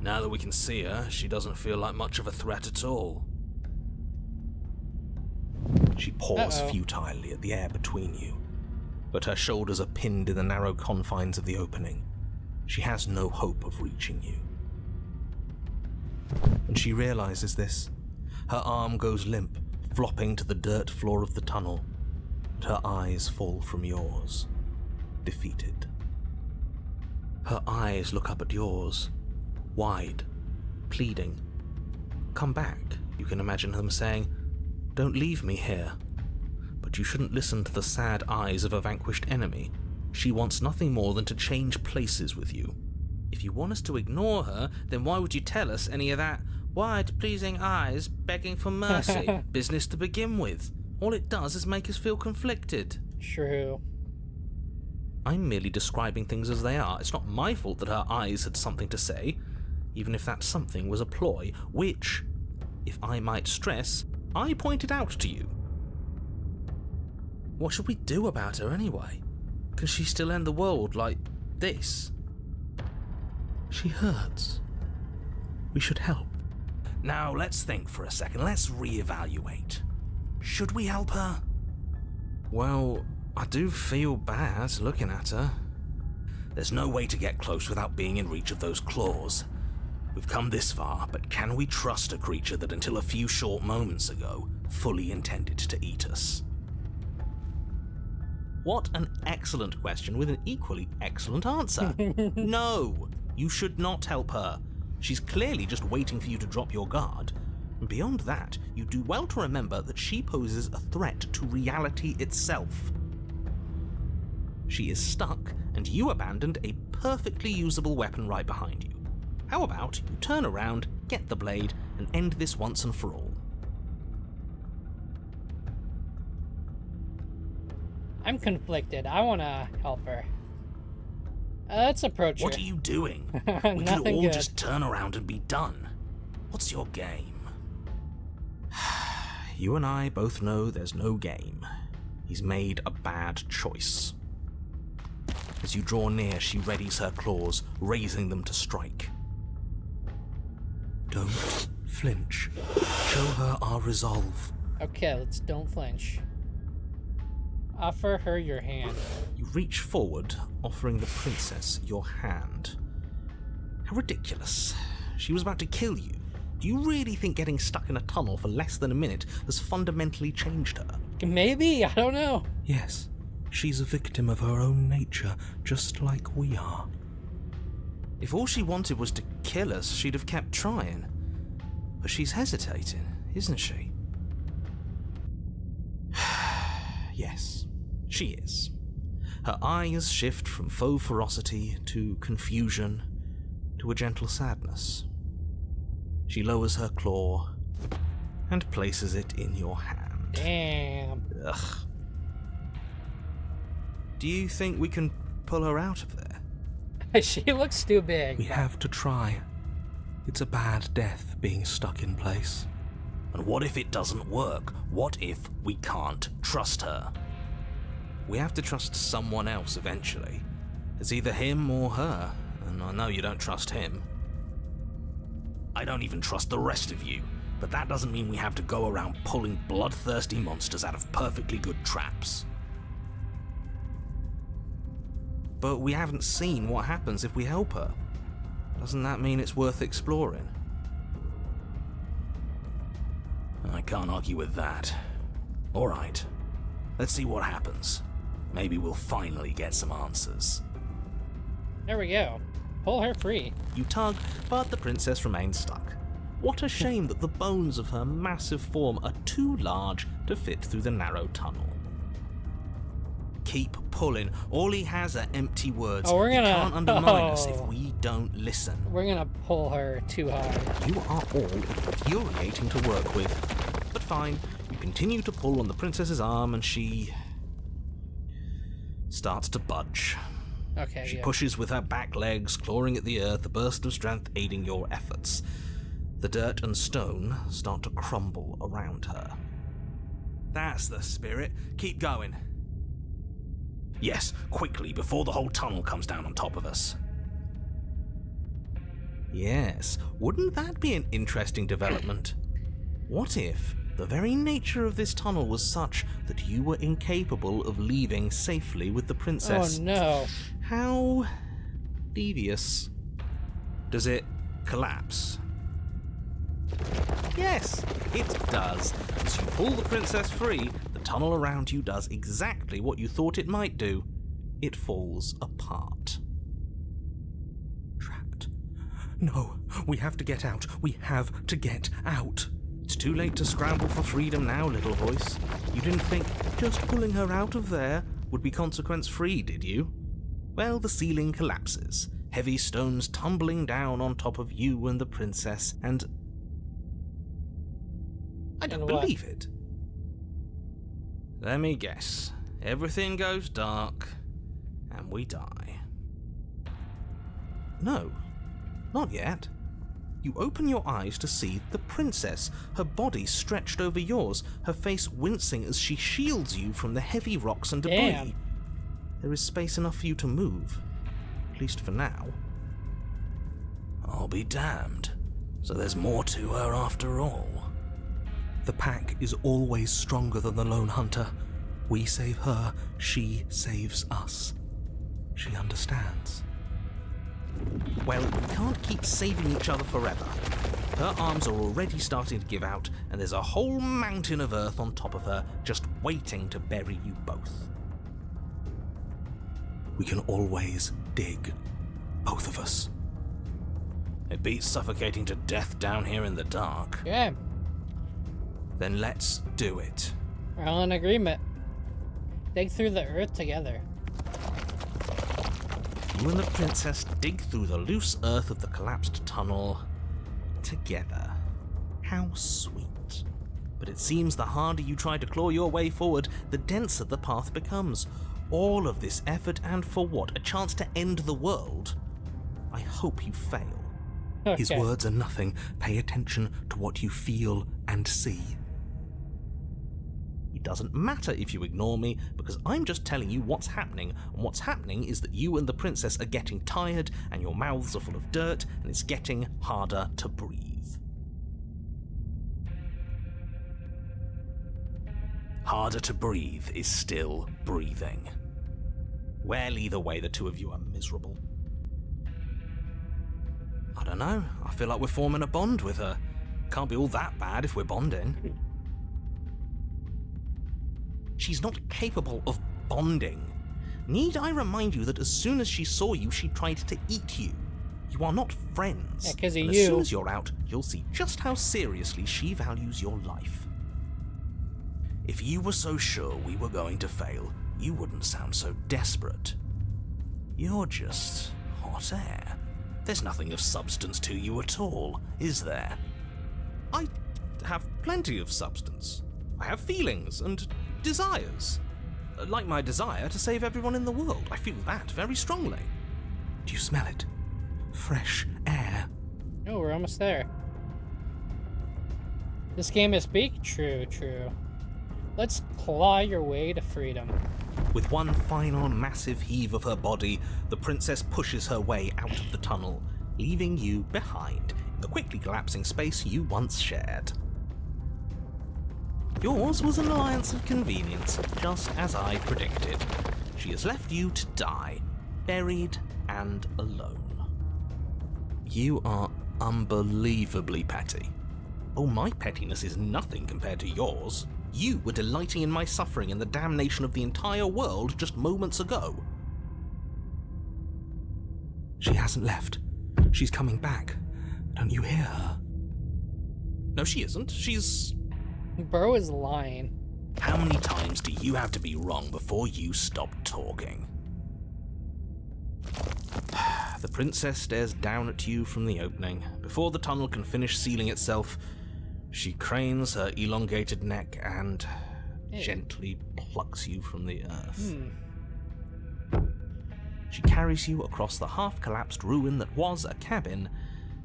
Now that we can see her, she doesn't feel like much of a threat at all. She paws Uh-oh. futilely at the air between you, but her shoulders are pinned in the narrow confines of the opening. She has no hope of reaching you. And she realizes this. Her arm goes limp, flopping to the dirt floor of the tunnel, and her eyes fall from yours, defeated. Her eyes look up at yours, wide, pleading. Come back, you can imagine them saying. Don't leave me here. But you shouldn't listen to the sad eyes of a vanquished enemy. She wants nothing more than to change places with you. If you want us to ignore her, then why would you tell us any of that wide, pleasing eyes begging for mercy business to begin with? All it does is make us feel conflicted. True. I'm merely describing things as they are. It's not my fault that her eyes had something to say, even if that something was a ploy, which, if I might stress, I pointed out to you. What should we do about her anyway? Can she still end the world like this? She hurts. We should help. Now let's think for a second. Let's reevaluate. Should we help her? Well, I do feel bad looking at her. There's no way to get close without being in reach of those claws. We've come this far, but can we trust a creature that until a few short moments ago fully intended to eat us? What an excellent question with an equally excellent answer. No, you should not help her. She's clearly just waiting for you to drop your guard. And beyond that, you do well to remember that she poses a threat to reality itself. She is stuck, and you abandoned a perfectly usable weapon right behind you. How about you turn around, get the blade, and end this once and for all? I'm conflicted. I want to help her. Let's approach her. What are you doing? We could Nothing all good. just turn around and be done. What's your game? You and I both know there's no game. He's made a bad choice. As you draw near, she readies her claws, raising them to strike. Don't flinch. Show her our resolve. Okay, let's don't flinch. Offer her your hand. You reach forward, offering the princess your hand. How ridiculous. She was about to kill you. Do you really think getting stuck in a tunnel for less than a minute has fundamentally changed her? Maybe? I don't know. Yes, she's a victim of her own nature, just like we are. If all she wanted was to kill us, she'd have kept trying. But she's hesitating, isn't she? Yes, she is. Her eyes shift from faux ferocity to confusion to a gentle sadness. She lowers her claw and places it in your hand. Damn. Ugh. Do you think we can pull her out of there? She looks too big. We have to try. It's a bad death being stuck in place. And what if it doesn't work? What if we can't trust her? We have to trust someone else eventually. It's either him or her, and I know you don't trust him. I don't even trust the rest of you, but that doesn't mean we have to go around pulling bloodthirsty monsters out of perfectly good traps. But we haven't seen what happens if we help her. Doesn't that mean it's worth exploring? I can't argue with that. Alright, let's see what happens. Maybe we'll finally get some answers. There we go. Pull her free. You tug, but the princess remains stuck. What a shame that the bones of her massive form are too large to fit through the narrow tunnel. Keep pulling. All he has are empty words. Oh, we're He gonna- can't undermine us if oh. we don't listen. We're gonna pull her too hard. You are all infuriating to work with. But fine, you continue to pull on the princess's arm and she starts to budge. Okay, She yeah. pushes with her back legs, clawing at the earth, a burst of strength aiding your efforts. The dirt and stone start to crumble around her. That's the spirit. Keep going. Yes, quickly, before the whole tunnel comes down on top of us. Yes, wouldn't that be an interesting development? What if the very nature of this tunnel was such that you were incapable of leaving safely with the princess? Oh no. How devious. Does it collapse? Yes, it does. As you pull the princess free, the tunnel around you does exactly what you thought it might do. It falls apart. Trapped. No, we have to get out. We have to get out. It's too late to scramble for freedom now, little voice. You didn't think just pulling her out of there would be consequence-free, did you? Well, the ceiling collapses, heavy stones tumbling down on top of you and the princess, and I don't And what? believe it. Let me guess. Everything goes dark, and we die. No, not yet. You open your eyes to see the princess, her body stretched over yours, her face wincing as she shields you from the heavy rocks and debris. Damn. There is space enough for you to move, at least for now. I'll be damned. So there's more to her after all. The pack is always stronger than the lone hunter. We save her, she saves us. She understands. Well, we can't keep saving each other forever. Her arms are already starting to give out, and there's a whole mountain of earth on top of her, just waiting to bury you both. We can always dig, both of us. It beats suffocating to death down here in the dark. Yeah, Then let's do it. we're all in agreement. Dig through the earth together. You and the princess dig through the loose earth of the collapsed tunnel together. How sweet. But it seems the harder you try to claw your way forward, the denser the path becomes. All of this effort, and for what? A chance to end the world? I hope you fail. Okay. His words are nothing. Pay attention to what you feel and see. It doesn't matter if you ignore me, because I'm just telling you what's happening, and what's happening is that you and the princess are getting tired, and your mouths are full of dirt, and it's getting harder to breathe. Harder to breathe is still breathing. Well, either way, the two of you are miserable. I don't know, I feel like we're forming a bond with her. Can't be all that bad if we're bonding. She's not capable of bonding. Need I remind you that as soon as she saw you, she tried to eat you? You are not friends. Yeah, 'cause of and you. As soon as you're out, you'll see just how seriously she values your life. If you were so sure we were going to fail, you wouldn't sound so desperate. You're just hot air. There's nothing of substance to you at all, is there? I have plenty of substance. I have feelings and desires. Like my desire to save everyone in the world. I feel that very strongly. Do you smell it? Fresh air. Oh, we're almost there. This game is big? True. Let's claw your way to freedom. With one final massive heave of her body, the princess pushes her way out of the tunnel, leaving you behind in the quickly collapsing space you once shared. Yours was an alliance of convenience, just as I predicted. She has left you to die, buried and alone. You are unbelievably petty. Oh, my pettiness is nothing compared to yours. You were delighting in my suffering and the damnation of the entire world just moments ago. She hasn't left. She's coming back. Don't you hear her? No, she isn't. She's... Bro is lying. How many times do you have to be wrong before you stop talking? The princess stares down at you from the opening. Before the tunnel can finish sealing itself, she cranes her elongated neck and gently plucks you from the earth. She carries you across the half-collapsed ruin that was a cabin,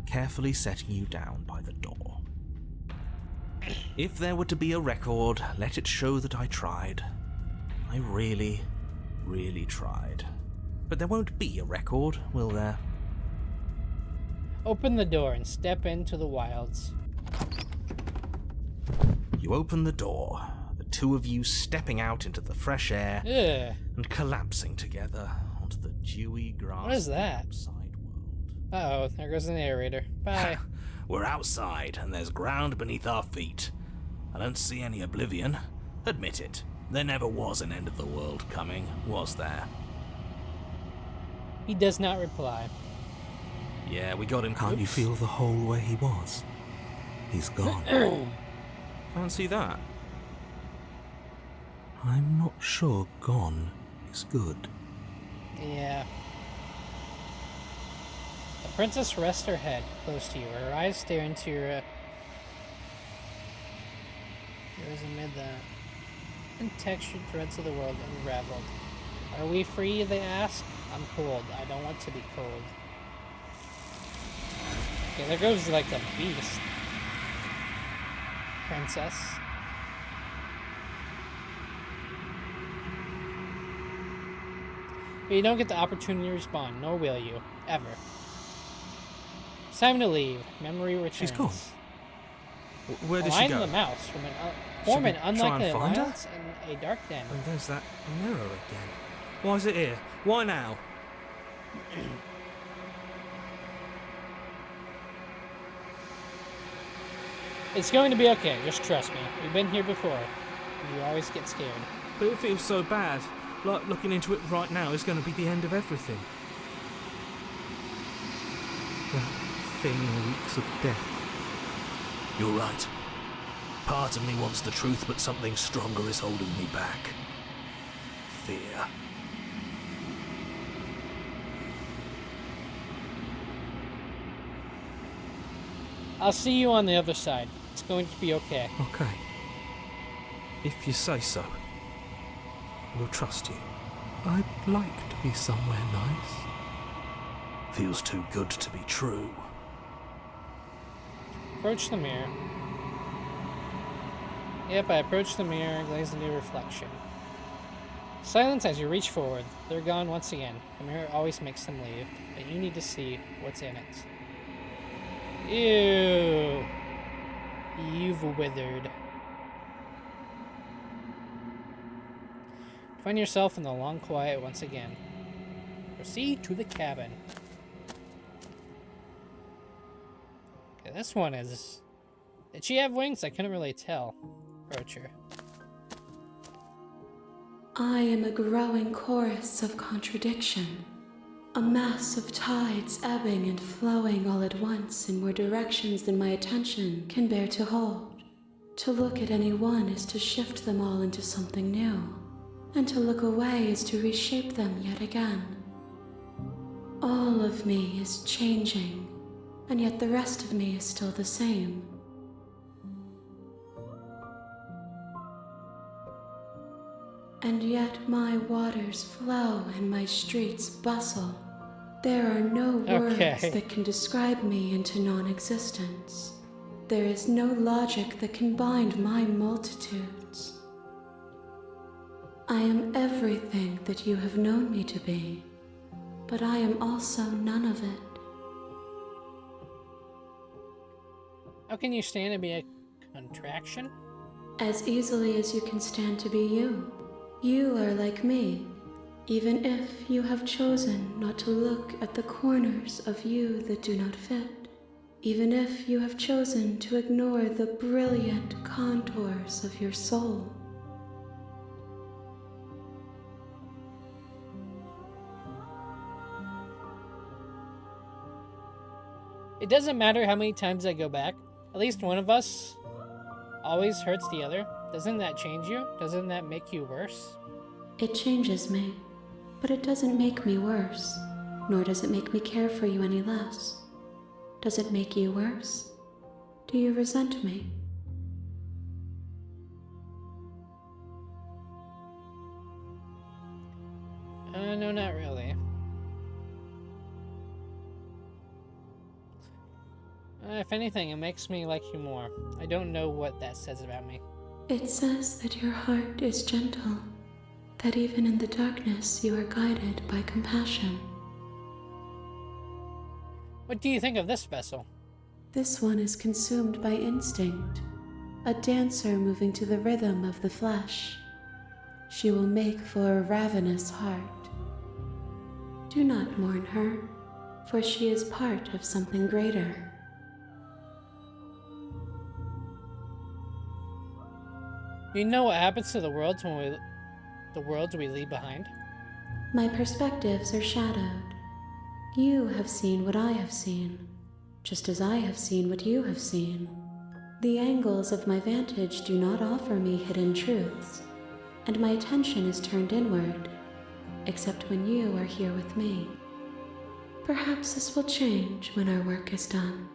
carefully setting you down by the door. If there were to be a record, let it show that I tried. I really, really tried. But there won't be a record, will there? Open the door and step into the wilds. You open the door, the two of you stepping out into the fresh air Ugh. and collapsing together onto the dewy grass. What is that? Outside world. Uh-oh, there goes the narrator. Bye. We're outside and there's ground beneath our feet. I don't see any oblivion. Admit it. There never was an end of the world coming, was there? He does not reply. Yeah, we got him. Can't you feel the hole where he was? He's gone. Fancy that. I'm not sure gone is good. Yeah. The princess rests her head close to you, her eyes stare into your yours amid the untextured threads of the world unraveled. Are we free, they ask? I'm cold. I don't want to be cold. Okay, there goes like a beast. Princess. But you don't get the opportunity to respond, nor will you. Ever. It's time to leave. Memory returns. She's gone. Where did she Align go? the mouse from Should form we an try and unlikely find her? alliance in a dark den. And there's that mirror again. Why is it here? Why now? It's going to be okay, just trust me. We've been here before, and you always get scared. But it feels so bad. Like looking into it right now is going to be the end of everything. That thing reeks of death. You're right. Part of me wants the truth, but something stronger is holding me back. Fear. I'll see you on the other side. It's going to be okay. Okay. If you say so. We'll trust you. I'd like to be somewhere nice. Feels too good to be true. Approach the mirror. Yep, I approach the mirror, glaze into reflection. Silence as you reach forward. They're gone once again. The mirror always makes them leave, but you need to see what's in it. Ew. You've withered. Find yourself in the long quiet once again. Proceed to the cabin. Okay, this one is... Did she have wings? I couldn't really tell. Approach her. I am a growing chorus of contradiction, a mass of tides ebbing and flowing all at once in more directions than my attention can bear to hold. To look at any one is to shift them all into something new, and to look away is to reshape them yet again. All of me is changing, and yet the rest of me is still the same. And yet my waters flow and my streets bustle. There are no words that can describe me into non-existence. There is no logic that can bind my multitudes. I am everything that you have known me to be, but I am also none of it. How can you stand to be a contraction? As easily as you can stand to be you. You are like me, even if you have chosen not to look at the corners of you that do not fit, even if you have chosen to ignore the brilliant contours of your soul. It doesn't matter how many times I go back. At least one of us always hurts the other. Doesn't that change you? Doesn't that make you worse? It changes me, but it doesn't make me worse, nor does it make me care for you any less. Does it make you worse? Do you resent me? No, not really. If anything, it makes me like you more. I don't know what that says about me. It says that your heart is gentle, that even in the darkness you are guided by compassion. What do you think of this vessel? This one is consumed by instinct, a dancer moving to the rhythm of the flesh. She will make for a ravenous heart. Do not mourn her, for she is part of something greater. Do you know what happens to the worlds when we leave behind? My perspectives are shadowed. You have seen what I have seen, just as I have seen what you have seen. The angles of my vantage do not offer me hidden truths, and my attention is turned inward, except when you are here with me. Perhaps this will change when our work is done.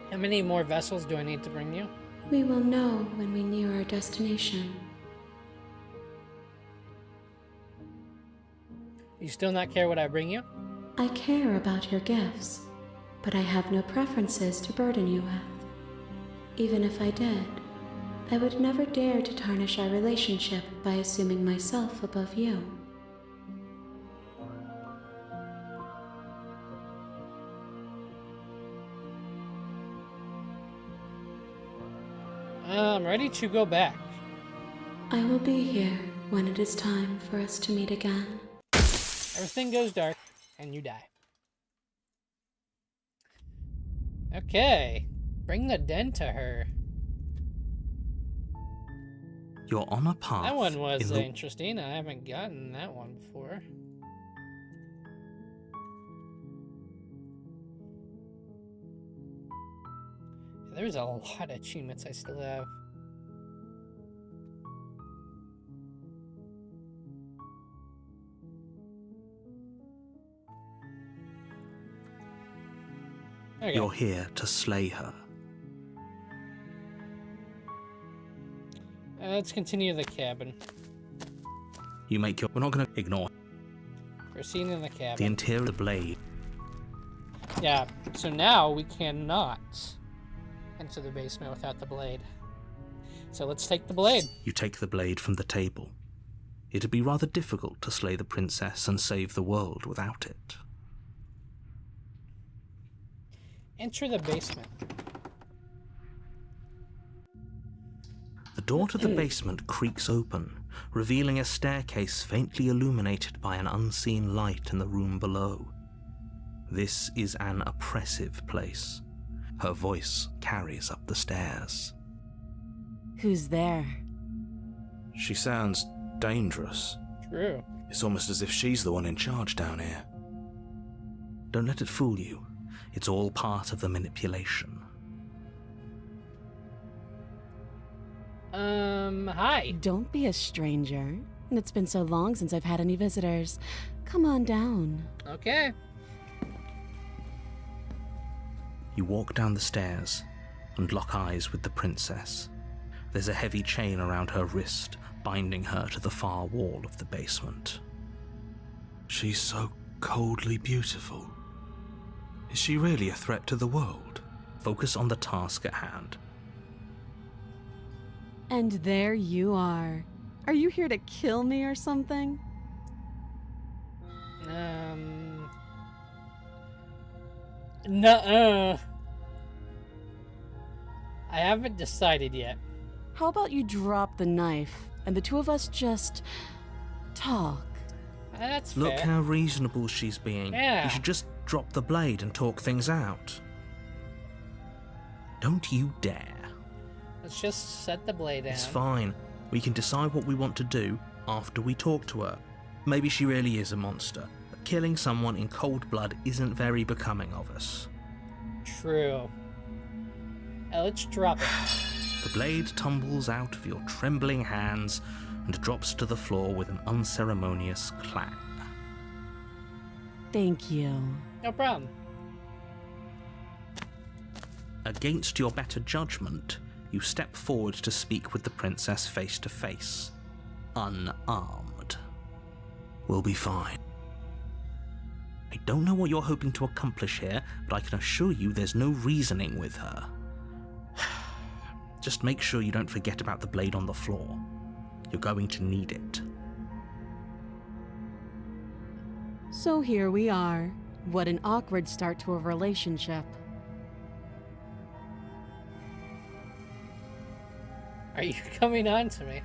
How many more vessels do I need to bring you? We will know when we near our destination. You still not care what I bring you? I care about your gifts, but I have no preferences to burden you with. Even if I did, I would never dare to tarnish our relationship by assuming myself above you. I'm ready to go back. I will be here when it is time for us to meet again. Everything goes dark, and you die. Okay. Bring the den to her. You're on a path. That one was in the... interesting. I haven't gotten that one before. There's a lot of achievements I still have. Okay. You're here to slay her. Let's continue the cabin. You make your... We're not going to ignore Proceed in the cabin. the interior of the blade. Yeah, so now we cannot enter the basement without the blade. So let's take the blade. You take the blade from the table. It'd be rather difficult to slay the princess and save the world without it. Enter the basement. The door to the basement creaks open, revealing a staircase faintly illuminated by an unseen light in the room below. This is an oppressive place. Her voice carries up the stairs. Who's there? She sounds dangerous. True. It's almost as if she's the one in charge down here. Don't let it fool you. It's all part of the manipulation. Hi. Don't be a stranger. It's been so long since I've had any visitors. Come on down. Okay. You walk down the stairs and lock eyes with the princess. There's a heavy chain around her wrist, binding her to the far wall of the basement. She's so coldly beautiful. Is she really a threat to the world? Focus on the task at hand. And there you are. Are you here to kill me or something? Nuh-uh. I haven't decided yet. How about you drop the knife and the two of us just talk? That's Look fair. how reasonable she's being. Yeah. You should just drop the blade and talk things out. Don't you dare. Let's just set the blade down. It's fine. We can decide what we want to do after we talk to her. Maybe she really is a monster, but killing someone in cold blood isn't very becoming of us. True. Let's drop it. The blade tumbles out of your trembling hands and drops to the floor with an unceremonious clang. Thank you. No problem. Against your better judgment, you step forward to speak with the princess face to face, unarmed. We'll be fine. I don't know what you're hoping to accomplish here, but I can assure you there's no reasoning with her. Just make sure you don't forget about the blade on the floor. You're going to need it. So here we are. What an awkward start to a relationship. Are you coming on to me?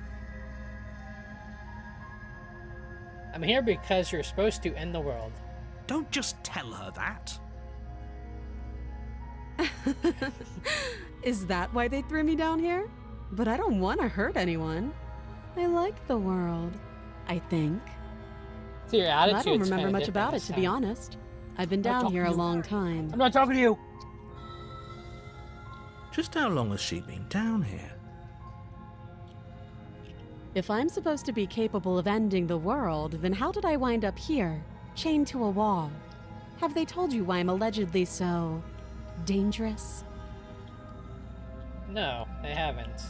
I'm here because you're supposed to end the world. Don't just tell her that. Is that why they threw me down here? But I don't want to hurt anyone. I like the world, I think. So your I attitude's don't remember kinda much different about it, this to be time. honest. I've been I'm not down here a talking to long you. time. I'm not talking to you. Just how long has she been down here? If I'm supposed to be capable of ending the world, then how did I wind up here, chained to a wall? Have they told you why I'm allegedly so dangerous? No, they haven't.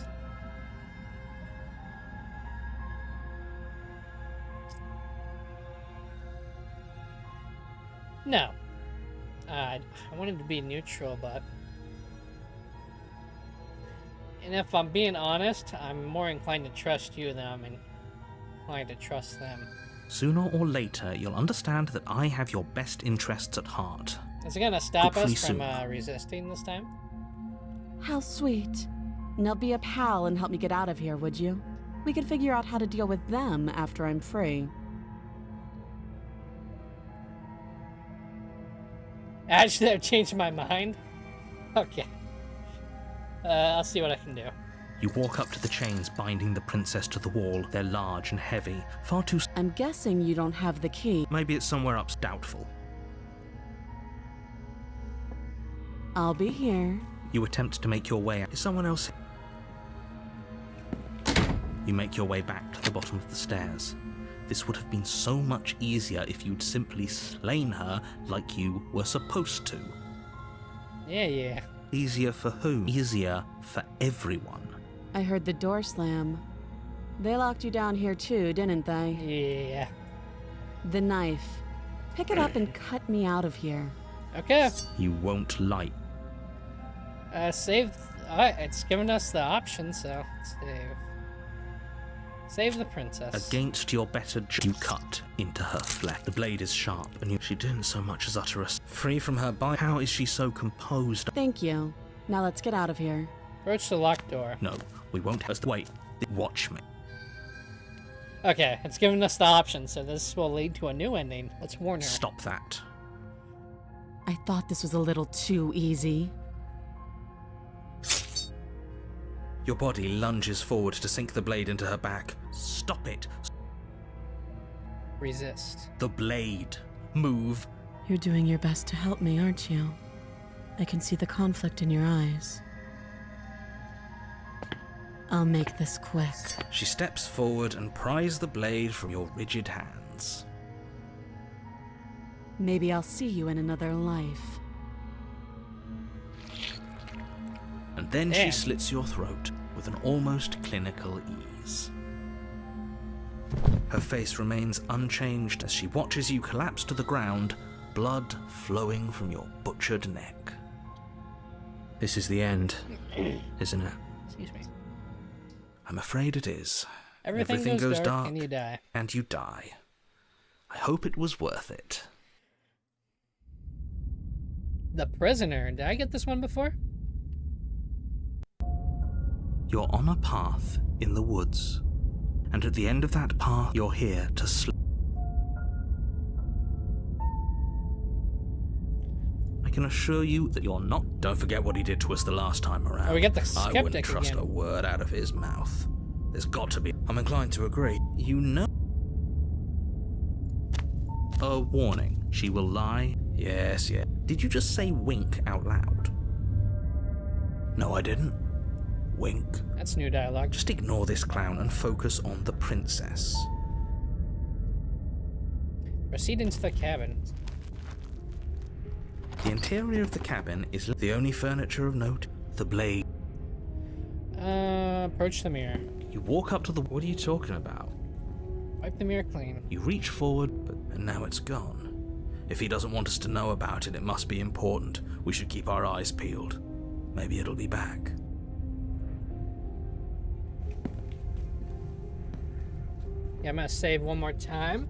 No. I wanted to be neutral, but... And if I'm being honest, I'm more inclined to trust you than I'm inclined to trust them. Sooner or later, you'll understand that I have your best interests at heart. Is it gonna stop Hopefully us from soon. resisting this time? How sweet. Now be a pal and help me get out of here, would you? We could figure out how to deal with them after I'm free. Actually, I've changed my mind. Okay. I'll see what I can do. You walk up to the chains binding the princess to the wall. They're large and heavy, far too... I'm guessing you don't have the key. Maybe it's somewhere up, doubtful. I'll be here. You attempt to make your way out. Is someone else... You make your way back to the bottom of the stairs. This would have been so much easier if you'd simply slain her like you were supposed to. Yeah. Easier for who? Easier for everyone. I heard the door slam. They locked you down here too, didn't they? Yeah. The knife. Pick it up and cut me out of here. Okay. You won't like. Save. Alright, it's given us the option, so save. Save the princess. Against your better you cut into her flesh. The blade is sharp, and she didn't so much as utter a free from her bite. How is she so composed? Thank you. Now let's get out of here. Approach the locked door. No, we won't. Wait, watch me. Okay, it's given us the option, so this will lead to a new ending. Let's warn her. Stop that. I thought this was a little too easy. Your body lunges forward to sink the blade into her back. Stop it. Resist. The blade. Move. You're doing your best to help me, aren't you? I can see the conflict in your eyes. I'll make this quick. She steps forward and pries the blade from your rigid hands. Maybe I'll see you in another life. And then Damn. she slits your throat with an almost clinical ease. Her face remains unchanged as she watches you collapse to the ground, blood flowing from your butchered neck. This is the end, isn't it? Excuse me. I'm afraid it is. Everything goes dark and you die. And you die. I hope it was worth it. The Prisoner. Did I get this one before? You're on a path in the woods, and at the end of that path, you're here to sleep. I can assure you that you're not. Don't forget what he did to us the last time around. Oh, we get the I skeptic wouldn't trust again. a word out of his mouth. There's got to be. I'm inclined to agree. You know. A warning. She will lie. Yes. Did you just say wink out loud? No, I didn't. Wink. That's new dialogue. Just ignore this clown and focus on the princess. Proceed into the cabin. The interior of the cabin is the only furniture of note. The blade. Approach the mirror. You walk up to the. What are you talking about? Wipe the mirror clean. You reach forward, and now it's gone. If he doesn't want us to know about it, it must be important. We should keep our eyes peeled. Maybe it'll be back. Yeah, I'm gonna save one more time.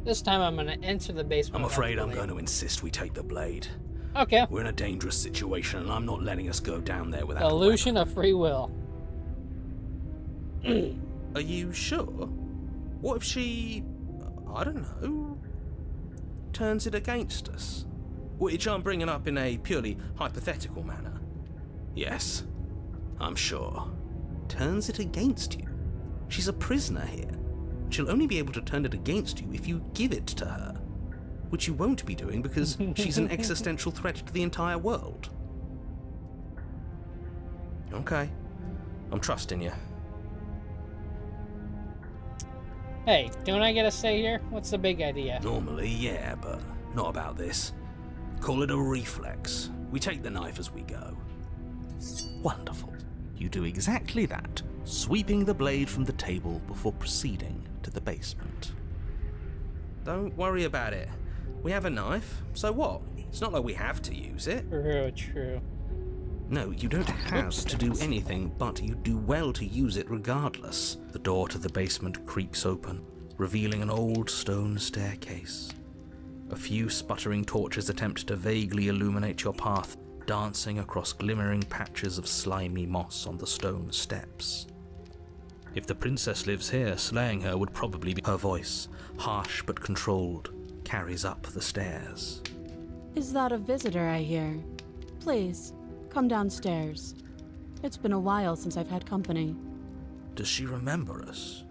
This time I'm gonna enter the basement. I'm without afraid the I'm blade. going to insist we take the blade. Okay. We're in a dangerous situation, and I'm not letting us go down there without a Illusion of free will. weapon. Are you sure? What if she, I don't know, turns it against us? Which I'm bringing up in a purely hypothetical manner. Yes, I'm sure. Turns it against you? She's a prisoner here. She'll only be able to turn it against you if you give it to her. Which you won't be doing because she's an existential threat to the entire world. Okay. I'm trusting you. Hey, don't I get a say here? What's the big idea? Normally, yeah, but not about this. Call it a reflex. We take the knife as we go. Wonderful. You do exactly that, sweeping the blade from the table before proceeding to the basement. Don't worry about it. We have a knife, so what? It's not like we have to use it. True. No, you don't have to do anything, but you do well to use it regardless. The door to the basement creaks open, revealing an old stone staircase. A few sputtering torches attempt to vaguely illuminate your path, dancing across glimmering patches of slimy moss on the stone steps. If the princess lives here, slaying her would probably be her voice, harsh but controlled, carries up the stairs. Is that a visitor I hear? Please, come downstairs. It's been a while since I've had company. Does she remember us?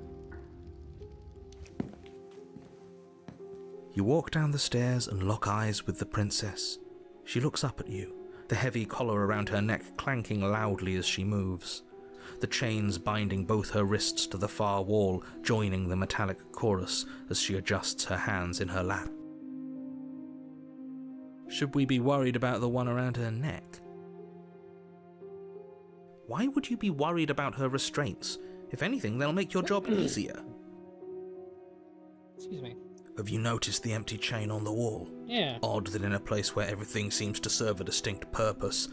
You walk down the stairs and lock eyes with the princess. She looks up at you, the heavy collar around her neck clanking loudly as she moves, the chains binding both her wrists to the far wall, joining the metallic chorus as she adjusts her hands in her lap. Should we be worried about the one around her neck? Why would you be worried about her restraints? If anything, they'll make your job easier. Excuse me. Have you noticed the empty chain on the wall? Yeah. Odd that in a place where everything seems to serve a distinct purpose,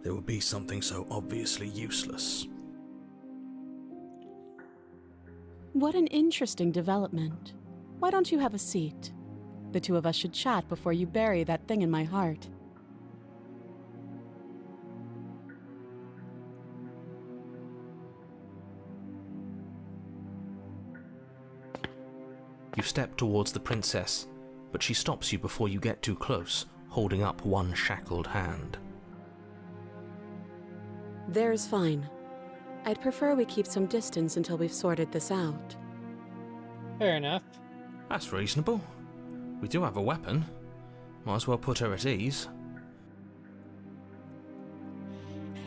there would be something so obviously useless. What an interesting development. Why don't you have a seat? The two of us should chat before you bury that thing in my heart. You step towards the princess, but she stops you before you get too close, holding up one shackled hand. There's fine. I'd prefer we keep some distance until we've sorted this out. Fair enough. That's reasonable. We do have a weapon. Might as well put her at ease.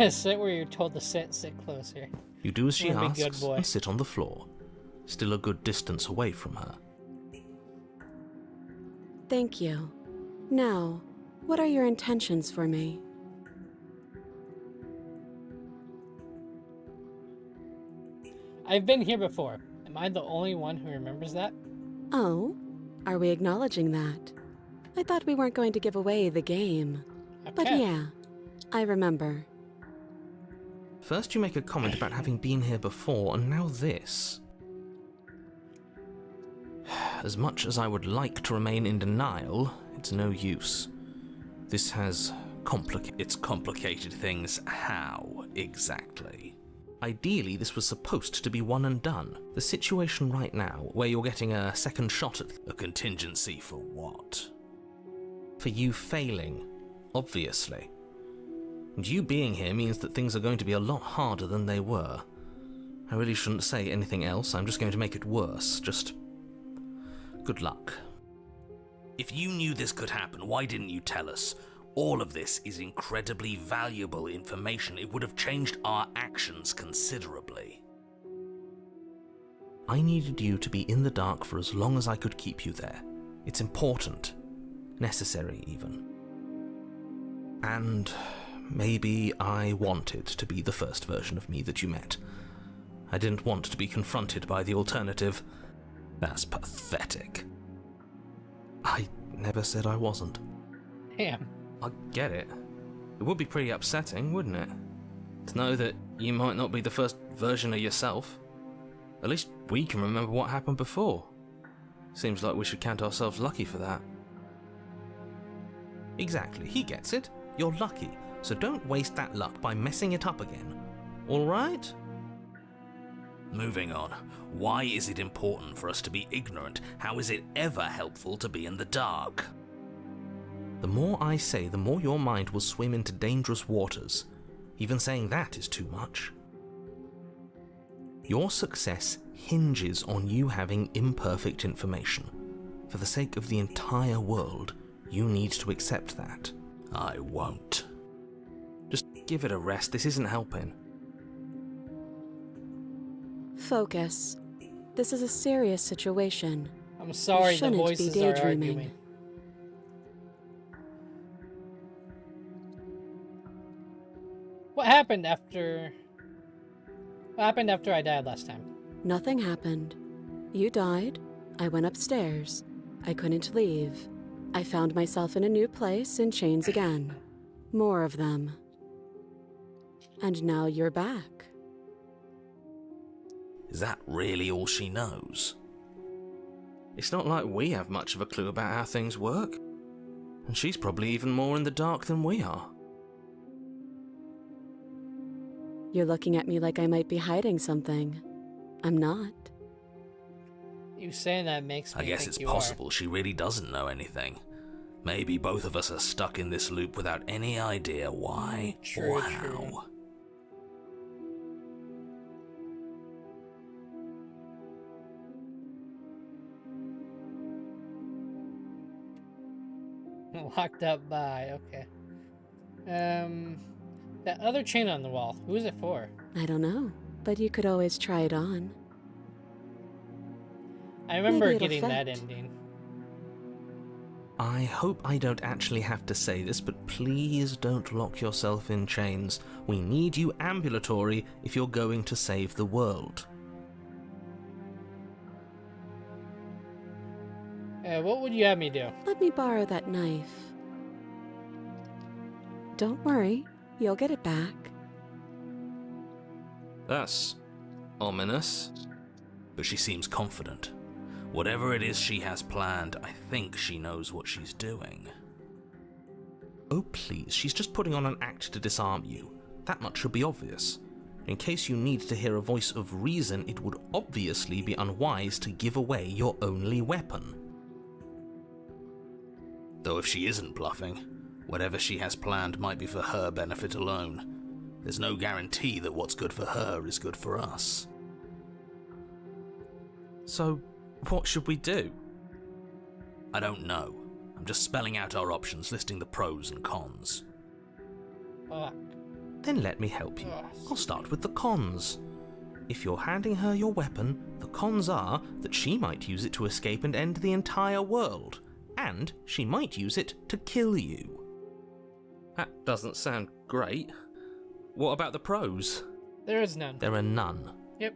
Sit where you're told to sit. Sit closer. You do as she Wanna be good asks boy. and sit on the floor, still a good distance away from her. Thank you. Now, what are your intentions for me? I've been here before. Am I the only one who remembers that? Oh, are we acknowledging that? I thought we weren't going to give away the game. But Okay. yeah, I remember. First you make a comment about having been here before, and now this. As much as I would like to remain in denial, it's no use. This has complicated things. How, exactly? Ideally, this was supposed to be one and done. The situation right now, where you're getting a second shot at A contingency for what? for you failing, obviously. And you being here means that things are going to be a lot harder than they were. I really shouldn't say anything else, I'm just going to make it worse. Just good luck. If you knew this could happen, why didn't you tell us? All of this is incredibly valuable information. It would have changed our actions considerably. I needed you to be in the dark for as long as I could keep you there. It's important. Necessary, even. And maybe I wanted to be the first version of me that you met. I didn't want to be confronted by the alternative. That's pathetic. I never said I wasn't. Damn. I get it. It would be pretty upsetting, wouldn't it? To know that you might not be the first version of yourself. At least we can remember what happened before. Seems like we should count ourselves lucky for that. Exactly, he gets it. You're lucky, so don't waste that luck by messing it up again. Alright? Moving on. Why is it important for us to be ignorant? How is it ever helpful to be in the dark? The more I say, the more your mind will swim into dangerous waters. Even saying that is too much. Your success hinges on you having imperfect information. For the sake of the entire world, you need to accept that. I won't. Just give it a rest, this isn't helping. Focus. This is a serious situation. I'm sorry, the shouldn't be voices are daydreaming. arguing. What happened after I died last time? Nothing happened. You died. I went upstairs. I couldn't leave. I found myself in a new place in chains again. More of them. And now you're back. Is that really all she knows? It's not like we have much of a clue about how things work. And she's probably even more in the dark than we are. You're looking at me like I might be hiding something. I'm not. You saying that makes me I guess think it's you possible she really doesn't know anything. Maybe both of us are stuck in this loop without any idea why True, or true. how. are. Locked up by, okay. That other chain on the wall, who is it for? I don't know, but you could always try it on. I remember Maybe it'll getting that fit. ending. I hope I don't actually have to say this, but please don't lock yourself in chains. We need you ambulatory if you're going to save the world. What would you have me do? Let me borrow that knife. Don't worry, you'll get it back. That's ominous. But she seems confident. Whatever it is she has planned, I think she knows what she's doing. Oh please, she's just putting on an act to disarm you. That much should be obvious. In case you need to hear a voice of reason, it would obviously be unwise to give away your only weapon. Though if she isn't bluffing, whatever she has planned might be for her benefit alone. There's no guarantee that what's good for her is good for us. So, what should we do? I don't know. I'm just spelling out our options, listing the pros and cons. Fuck. Then let me help you. I'll start with the cons. If you're handing her your weapon, the cons are that she might use it to escape and end the entire world. And she might use it to kill you. That doesn't sound great. What about the pros? There is none. There are none. Yep.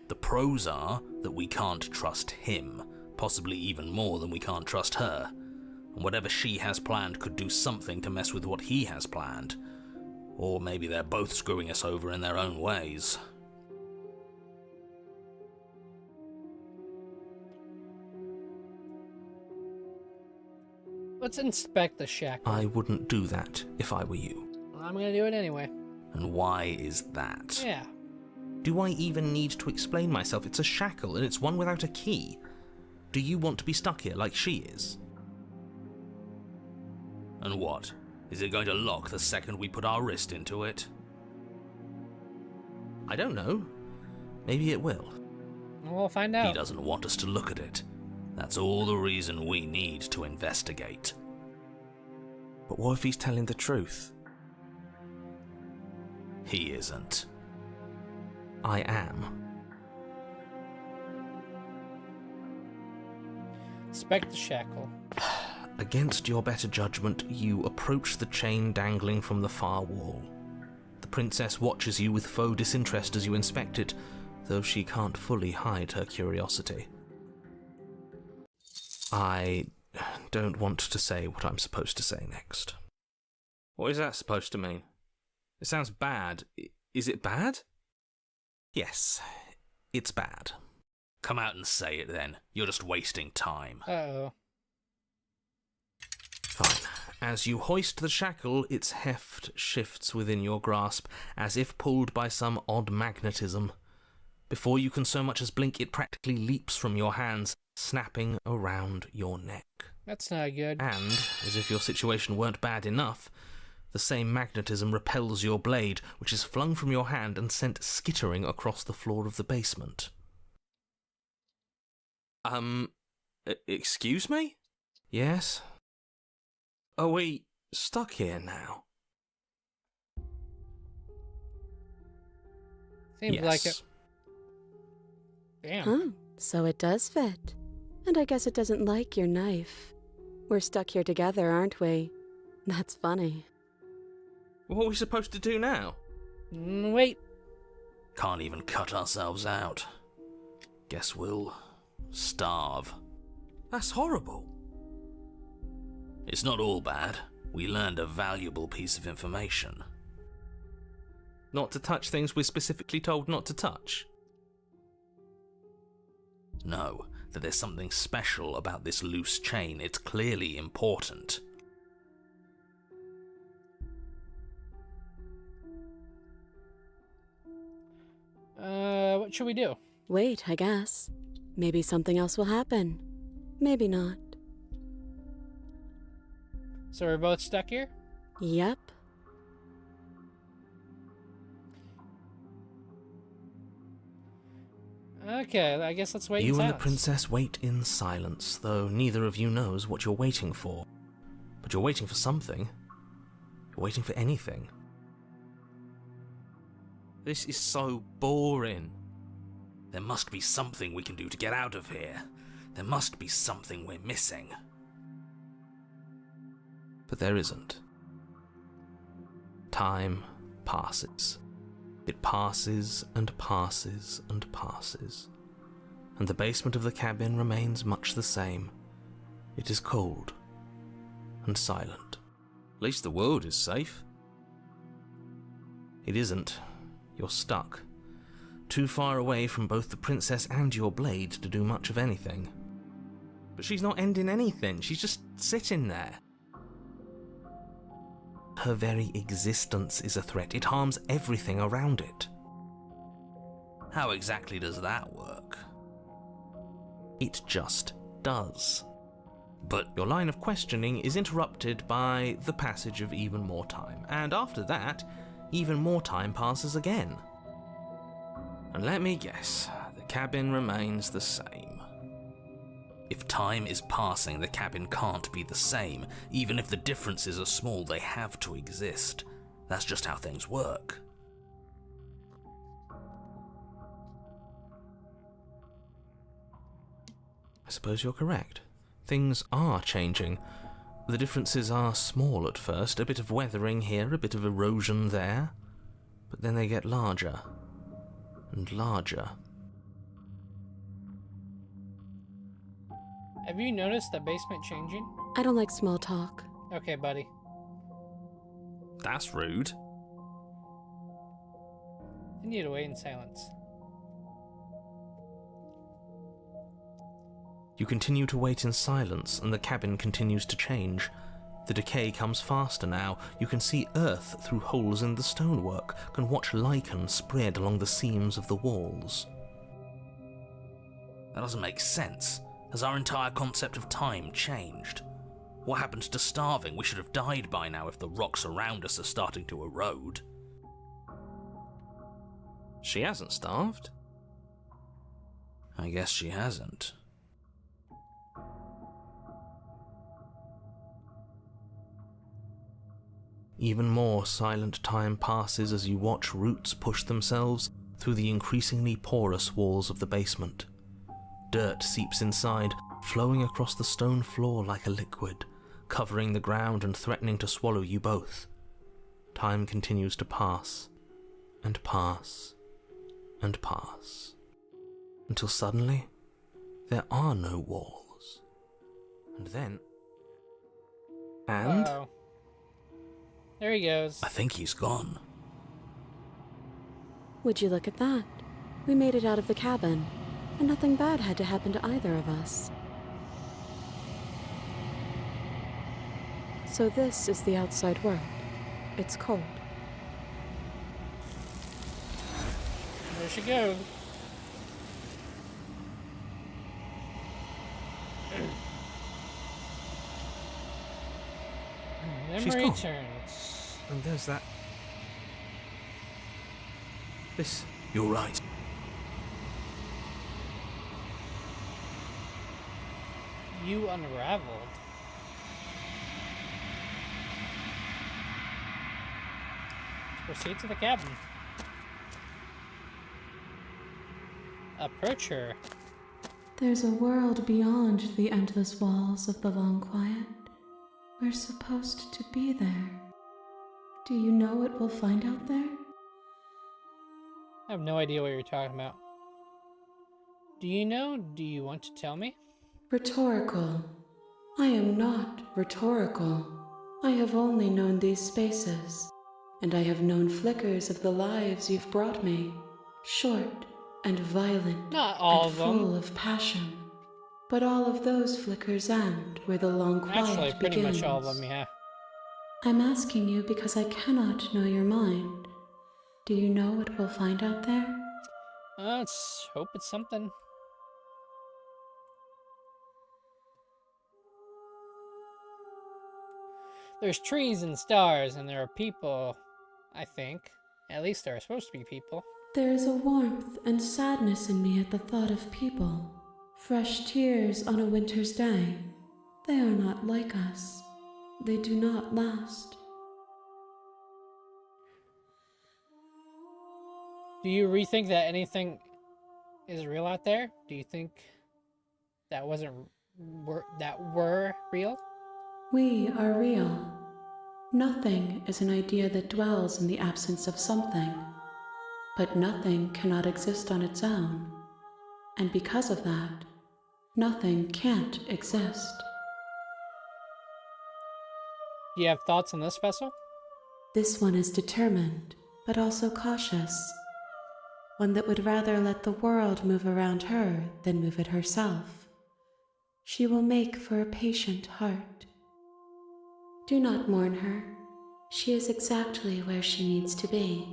The pros are that we can't trust him, possibly even more than we can't trust her. And whatever she has planned could do something to mess with what he has planned. Or maybe they're both screwing us over in their own ways. Let's inspect the shackle. I wouldn't do that if I were you. I'm gonna do it anyway. And why is that? Yeah. Do I even need to explain myself? It's a shackle and it's one without a key. Do you want to be stuck here like she is? And what? Is it going to lock the second we put our wrist into it? I don't know. Maybe it will. We'll find out. He doesn't want us to look at it. That's all the reason we need to investigate. But what if he's telling the truth? He isn't. I am. Inspect the shackle. Against your better judgment, you approach the chain dangling from the far wall. The princess watches you with faux disinterest as you inspect it, though she can't fully hide her curiosity. I don't want to say what I'm supposed to say next. What is that supposed to mean? It sounds bad. Is it bad? Yes, it's bad. Come out and say it then. You're just wasting time. Uh-oh. Fine. As you hoist the shackle, its heft shifts within your grasp, as if pulled by some odd magnetism. Before you can so much as blink, it practically leaps from your hands, snapping around your neck. That's not good. And, as if your situation weren't bad enough, the same magnetism repels your blade, which is flung from your hand and sent skittering across the floor of the basement. Excuse me? Yes? Are we stuck here now? Seems Yes. like it. Damn. Huh, so it does fit. And I guess it doesn't like your knife. We're stuck here together, aren't we? That's funny. What are we supposed to do now? Wait. Can't even cut ourselves out. Guess we'll starve. That's horrible. It's not all bad. We learned a valuable piece of information. Not to touch things we're specifically told not to touch. No, that there's something special about this loose chain. It's clearly important. What should we do? Wait, I guess. Maybe something else will happen. Maybe not. So we're both stuck here? Yep. Okay, I guess let's wait in You and the silence. princess wait in silence, though neither of you knows what you're waiting for. But you're waiting for something. You're waiting for anything. This is so boring. There must be something we can do to get out of here. There must be something we're missing. But there isn't. Time passes. It passes and passes and passes. And the basement of the cabin remains much the same. It is cold and silent. At least the world is safe. It isn't. You're stuck. Too far away from both the princess and your blade to do much of anything. But she's not ending anything. She's just sitting there. Her very existence is a threat. It harms everything around it. How exactly does that work? It just does. But Your line of questioning is interrupted by the passage of even more time, and after that, even more time passes again. And let me guess, the cabin remains the same. if time is passing, the cabin can't be the same. Even if the differences are small, they have to exist. That's just how things work. I suppose you're correct. Things are changing. The differences are small at first, a bit of weathering here, a bit of erosion there, but then they get larger and larger. Have you noticed the basement changing? I don't like small talk. Okay, buddy. That's rude. Continue to wait in silence. You continue to wait in silence, and the cabin continues to change. The decay comes faster now. You can see earth through holes in the stonework, can watch lichen spread along the seams of the walls. That doesn't make sense. Has our entire concept of time changed? What happened to starving? We should have died by now if the rocks around us are starting to erode. She hasn't starved. I guess she hasn't. Even more silent time passes as you watch roots push themselves through the increasingly porous walls of the basement. Dirt seeps inside, flowing across the stone floor like a liquid, covering the ground and threatening to swallow you both. Time continues to pass, and pass, and pass, until suddenly there are no walls. And then... And... Uh-oh. There he goes. I think he's gone. Would you look at that? We made it out of the cabin, and nothing bad had to happen to either of us. So this is the outside world. It's cold. There she goes. She's Memory gone. turns. And there's that... This... You're right. You unraveled. Proceed to the cabin. Approach her. There's a world beyond the endless walls of the long quiet. We're supposed to be there. Do you know what we'll find out there? I have no idea what you're talking about. Do you know? Do you want to tell me? Rhetorical. I am not rhetorical. I have only known these spaces, and I have known flickers of the lives you've brought me. Short and violent Not all and of them. full of passion. But all of those flickers end where the long quiet Actually, pretty begins. much all of them, yeah. I'm asking you because I cannot know your mind. Do you know what we'll find out there? Let's hope it's something. There's trees and stars, and there are people, I think. At least there are supposed to be people. There is a warmth and sadness in me at the thought of people. Fresh tears on a winter's day. They are not like us. They do not last. Do you rethink that anything is real out there? Do you think that were real? We are real. Nothing is an idea that dwells in the absence of something, but nothing cannot exist on its own, and because of that, nothing can't exist. Do you have thoughts on this vessel? This one is determined, but also cautious. One that would rather let the world move around her than move it herself. She will make for a patient heart. Do not mourn her. She is exactly where she needs to be.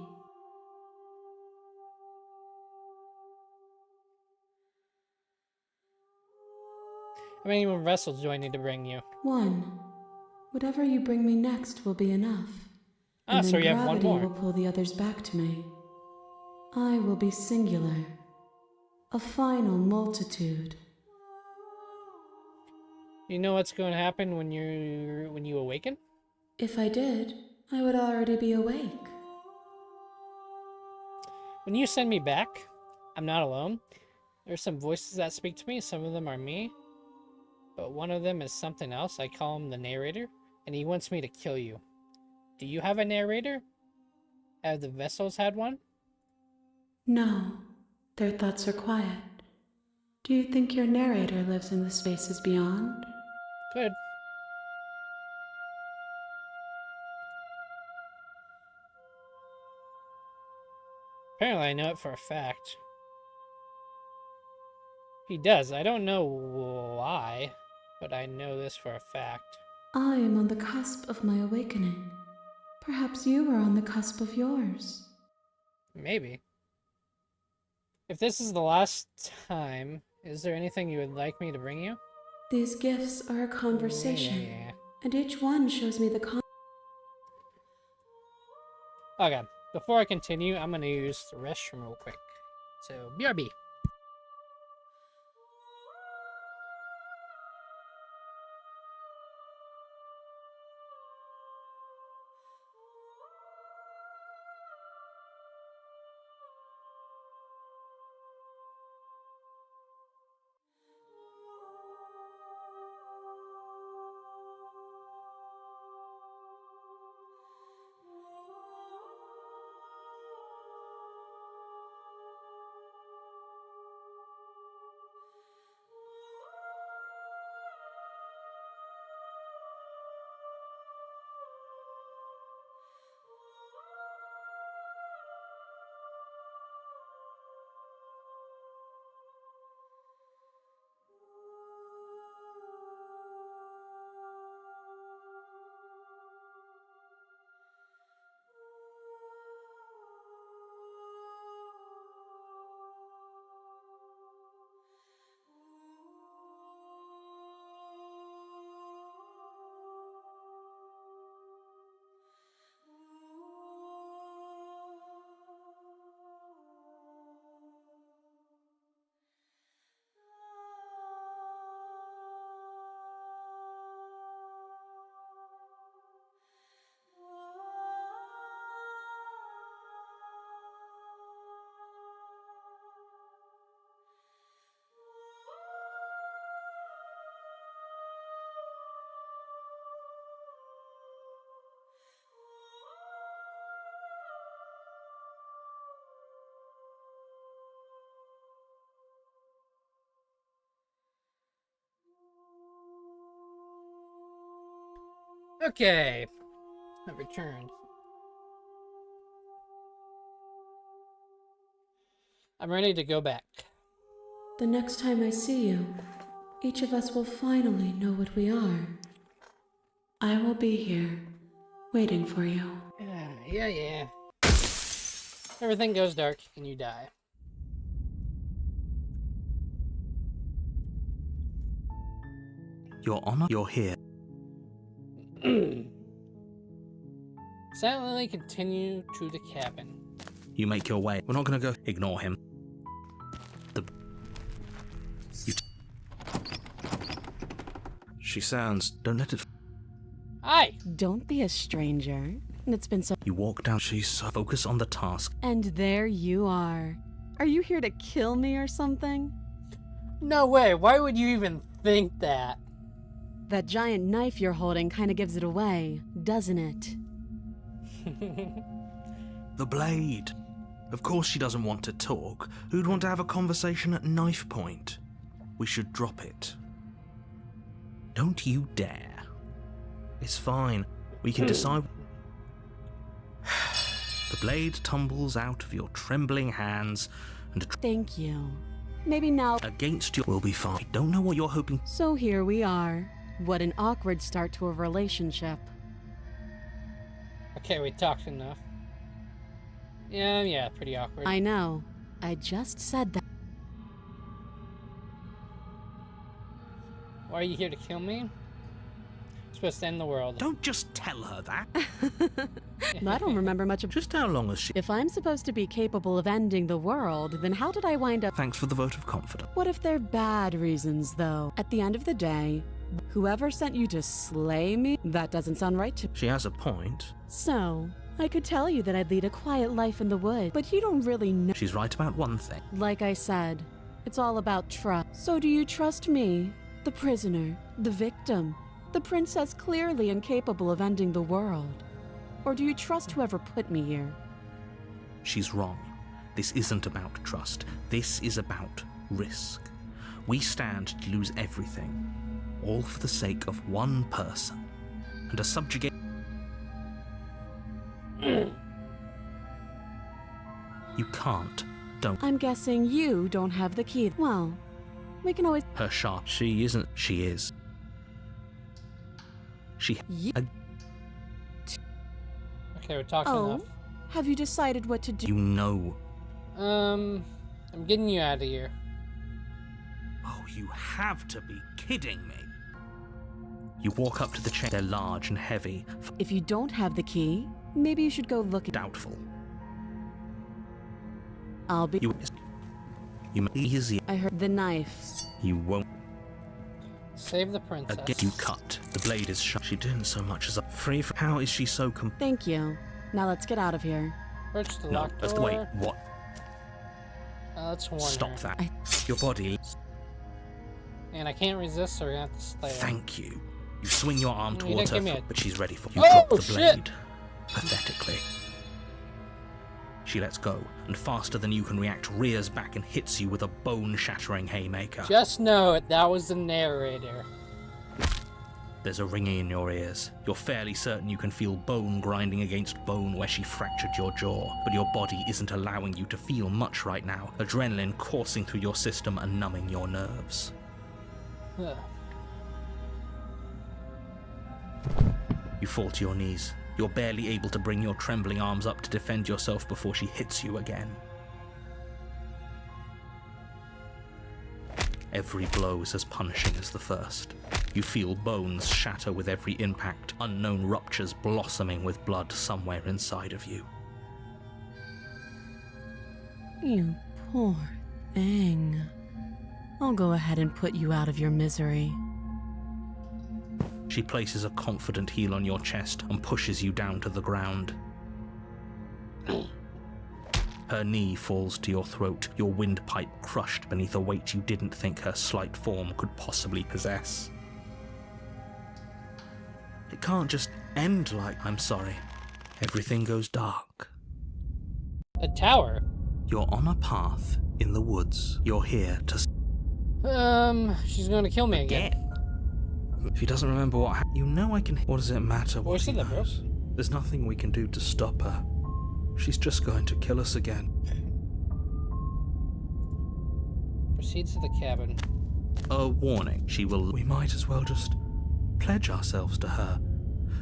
How many more vessels do I need to bring you? One. Whatever you bring me next will be enough. Ah, And so then you have one gravity more. will pull the others back to me. I will be singular. A final multitude. You know what's going to happen when you awaken? If I did, I would already be awake. When you send me back, I'm not alone. There's some voices that speak to me. Some of them are me, but one of them is something else. I call him the narrator, and he wants me to kill you. Do you have a narrator? Have the vessels had one? No, their thoughts are quiet. Do you think your narrator lives in the spaces beyond? Good. Apparently I know it for a fact. He does. I don't know why, but I know this for a fact. I am on the cusp of my awakening. Perhaps you are on the cusp of yours. Maybe. If this is the last time, is there anything you would like me to bring you? These gifts are a conversation, Yeah. and each one shows me the Okay, before I continue, I'm gonna use the restroom real quick. So, BRB. Okay, I've returned. I'm ready to go back. The next time I see you, each of us will finally know what we are. I will be here, waiting for you. Yeah. Everything goes dark and you die. Your Honor, you're here. Silently continue to the cabin. You make your way. We're not gonna go. Ignore him. She sounds. Don't let it. Hi! Don't be a stranger. It's been so. You walk down. She's so. Focus on the task. And there you are. Are you here to kill me or something? No way, why would you even think that? That giant knife you're holding kinda gives it away, doesn't it? The blade. Of course she doesn't want to talk. Who'd want to have a conversation at knife point? We should drop it. Don't you dare. It's fine. We can decide. The blade tumbles out of your trembling hands and Thank you. Maybe now. against you will be fine. I don't know what you're hoping. So here we are. What an awkward start to a relationship. Okay, we talked enough. Yeah, pretty awkward. I know. I just said that. Why are you here to kill me? Supposed to end the world. Don't just tell her that. I don't remember much of. Just how long has she... If I'm supposed to be capable of ending the world, then how did I wind up? Thanks for the vote of confidence. What if they're bad reasons, though? At the end of the day, whoever sent you to slay me, that doesn't sound right to me. She has a point. So, I could tell you that I'd lead a quiet life in the woods, but you don't really know. She's right about one thing. Like I said, it's all about trust. So do you trust me, the prisoner, the victim, the princess clearly incapable of ending the world? Or do you trust whoever put me here? She's wrong. This isn't about trust. This is about risk. We stand to lose everything, all for the sake of one person, and to subjugate... You can't. Don't. I'm guessing you don't have the key. Well, we can always... Her sharp. She isn't. She is. She... Okay, we're talking Oh, enough. have you decided what to do? You know. I'm getting you out of here. Oh, you have to be kidding me. You walk up to the chair. They're large and heavy. If you don't have the key, maybe you should go look at... Doubtful. I'll be... You may easy. I heard the knife. You won't. Save the princess. Again, you cut. The blade is sharp. She didn't so much as a free. How is she so Thank you. Now let's get out of here. Approach the No, locked just door. wait. What? Let's warn Stop her. that. Your body. And I can't resist, so we're gonna have to slay her. Thank you. You swing your arm You towards didn't her, give me a- but she's ready for you. Oh, Drop the shit! blade. Pathetically. She lets go, and faster than you can react, rears back and hits you with a bone-shattering haymaker. Just know that was the narrator. There's a ringing in your ears. You're fairly certain you can feel bone grinding against bone where she fractured your jaw, but your body isn't allowing you to feel much right now, adrenaline coursing through your system and numbing your nerves. Ugh. You fall to your knees. You're barely able to bring your trembling arms up to defend yourself before she hits you again. Every blow is as punishing as the first. You feel bones shatter with every impact, unknown ruptures blossoming with blood somewhere inside of you. You poor thing. I'll go ahead and put you out of your misery. She places a confident heel on your chest and pushes you down to the ground. Her knee falls to your throat, your windpipe crushed beneath a weight you didn't think her slight form could possibly possess. It can't just end like, I'm sorry. Everything goes dark. The tower? You're on a path in the woods. You're here to She's gonna kill me again. If he doesn't remember what happened, you know I can... What does it matter what Voice he of the knows? book. There's nothing we can do to stop her. She's just going to kill us again. Proceeds to the cabin. A warning. She will... We might as well just pledge ourselves to her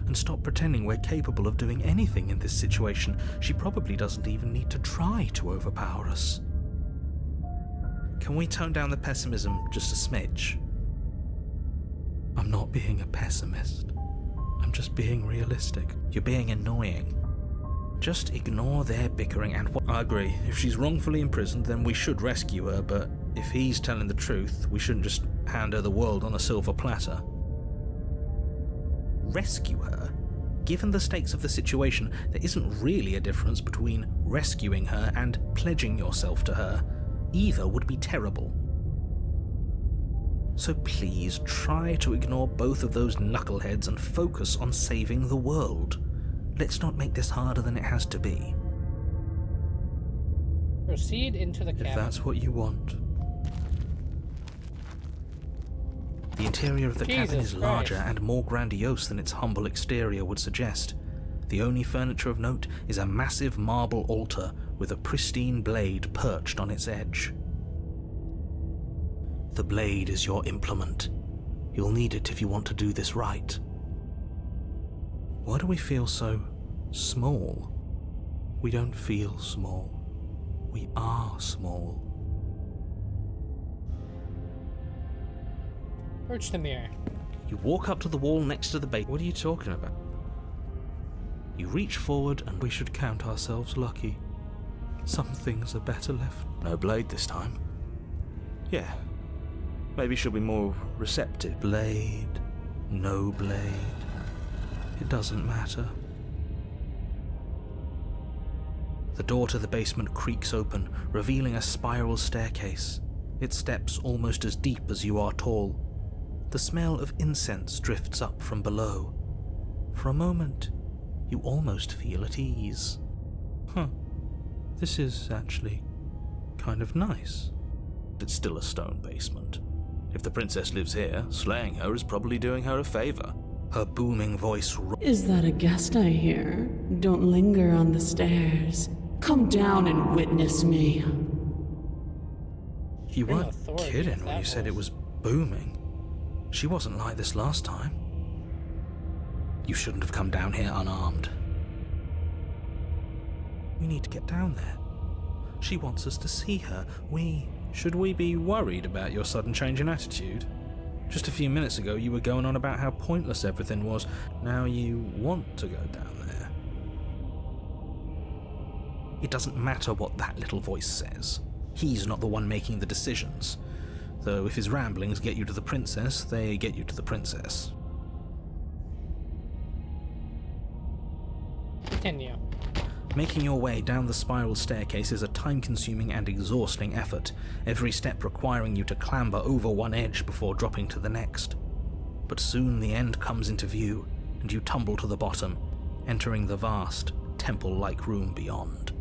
and stop pretending we're capable of doing anything in this situation. She probably doesn't even need to try to overpower us. Can we tone down the pessimism just a smidge? I'm not being a pessimist. I'm just being realistic. You're being annoying. Just ignore their bickering and I agree. If she's wrongfully imprisoned, then we should rescue her, but if he's telling the truth, we shouldn't just hand her the world on a silver platter. Rescue her? Given the stakes of the situation, there isn't really a difference between rescuing her and pledging yourself to her. Either would be terrible. So please try to ignore both of those knuckleheads and focus on saving the world. Let's not make this harder than it has to be. Proceed into the cabin. If that's what you want. The interior of the cabin Jesus is larger Christ. and more grandiose than its humble exterior would suggest. The only furniture of note is a massive marble altar with a pristine blade perched on its edge. The blade is your implement. You'll need it if you want to do this right. Why do we feel so small? We don't feel small. We are small. Approach the mirror. You walk up to the wall next to the bait. What are you talking about? You reach forward and we should count ourselves lucky. Some things are better left. No blade this time. Yeah. Maybe she'll be more receptive. Blade. No blade. It doesn't matter. The door to the basement creaks open, revealing a spiral staircase. Its steps almost as deep as you are tall. The smell of incense drifts up from below. For a moment, you almost feel at ease. This is actually kind of nice. It's still a stone basement. If the princess lives here, slaying her is probably doing her a favor. Her booming voice Is that a guest I hear? Don't linger on the stairs. Come down and witness me. You Real weren't authority kidding with when that you said it voice. was booming. She wasn't like this last time. You shouldn't have come down here unarmed. We need to get down there. She wants us to see her. Should we be worried about your sudden change in attitude? Just a few minutes ago you were going on about how pointless everything was. Now you want to go down there. It doesn't matter what that little voice says. He's not the one making the decisions. Though if his ramblings get you to the princess, they get you to the princess. Continue. Making your way down the spiral staircase is a time-consuming and exhausting effort, every step requiring you to clamber over one edge before dropping to the next. But soon the end comes into view, and you tumble to the bottom, entering the vast, temple-like room beyond.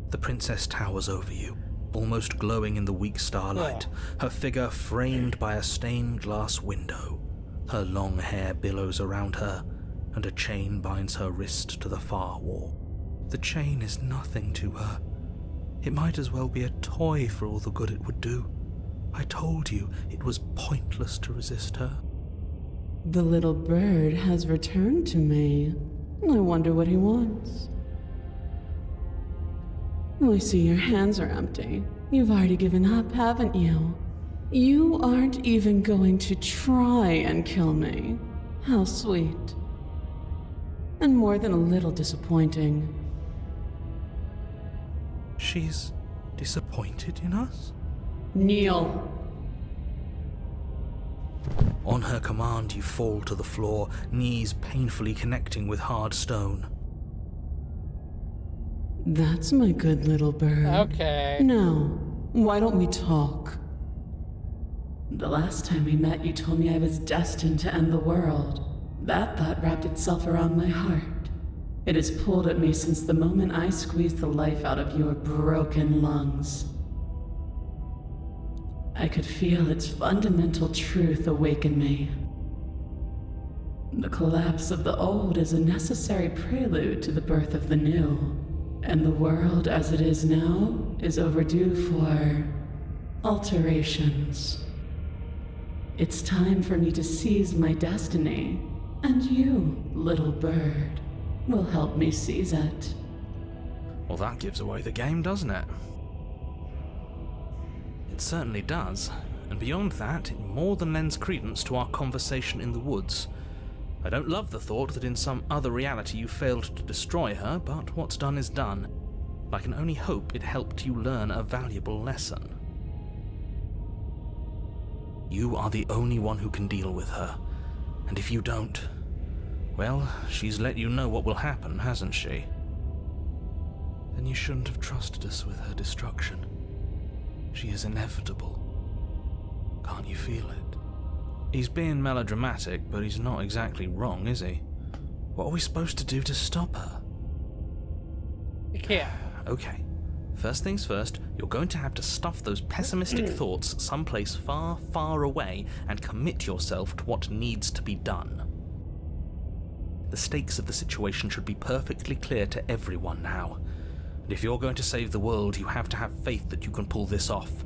The princess towers over you, almost glowing in the weak starlight, her figure framed by a stained glass window. Her long hair billows around her, and a chain binds her wrist to the far wall. The chain is nothing to her. It might as well be a toy for all the good it would do. I told you it was pointless to resist her. The little bird has returned to me. I wonder what he wants. I see your hands are empty. You've already given up, haven't you? You aren't even going to try and kill me. How sweet. And more than a little disappointing. She's disappointed in us? Kneel. On her command, you fall to the floor, knees painfully connecting with hard stone. That's my good little bird. Okay. Now, why don't we talk? The last time we met, you told me I was destined to end the world. That thought wrapped itself around my heart. It has pulled at me since the moment I squeezed the life out of your broken lungs. I could feel its fundamental truth awaken me. The collapse of the old is a necessary prelude to the birth of the new, and the world as it is now is overdue for alterations. It's time for me to seize my destiny, and you, little bird, will help me seize it. Well, that gives away the game, doesn't it? It certainly does, and beyond that, it more than lends credence to our conversation in the woods. I don't love the thought that in some other reality you failed to destroy her, but what's done is done. I can only hope it helped you learn a valuable lesson. You are the only one who can deal with her, and if you don't, well, she's let you know what will happen, hasn't she? Then you shouldn't have trusted us with her destruction. She is inevitable. Can't you feel it? He's being melodramatic, but he's not exactly wrong, is he? What are we supposed to do to stop her? You can't. Okay. First things first, you're going to have to stuff those pessimistic thoughts someplace far, far away and commit yourself to what needs to be done. The stakes of the situation should be perfectly clear to everyone now. And if you're going to save the world, you have to have faith that you can pull this off.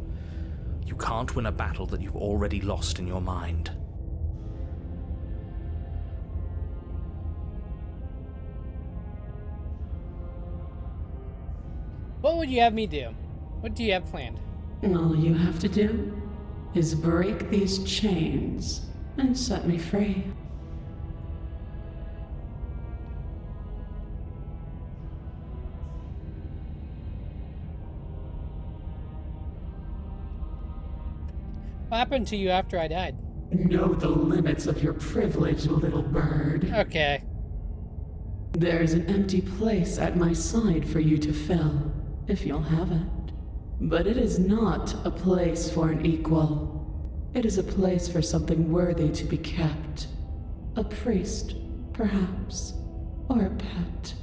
You can't win a battle that you've already lost in your mind. What would you have me do? What do you have planned? All you have to do is break these chains and set me free. What happened to you after I died? Know the limits of your privilege, little bird. Okay. There's an empty place at my side for you to fill, if you'll have it. But it is not a place for an equal. It is a place for something worthy to be kept. A priest, perhaps, or a pet.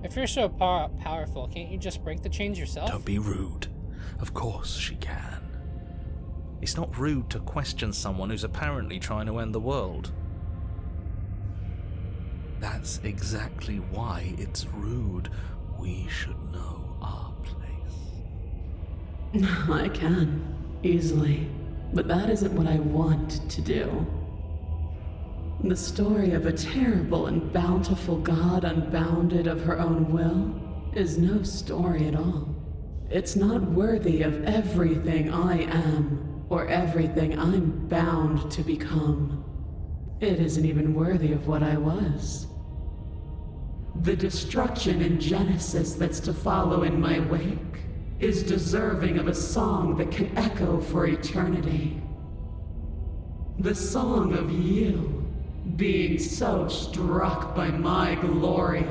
If you're so powerful, can't you just break the chains yourself? Don't be rude. Of course she can. It's not rude to question someone who's apparently trying to end the world. That's exactly why it's rude. We should know our place. I can, easily. But that isn't what I want to do. The story of a terrible and bountiful god unbounded of her own will is no story at all. It's not worthy of everything I am, or everything I'm bound to become. It isn't even worthy of what I was. The destruction in Genesis that's to follow in my wake is deserving of a song that can echo for eternity. The song of you, being so struck by my glory,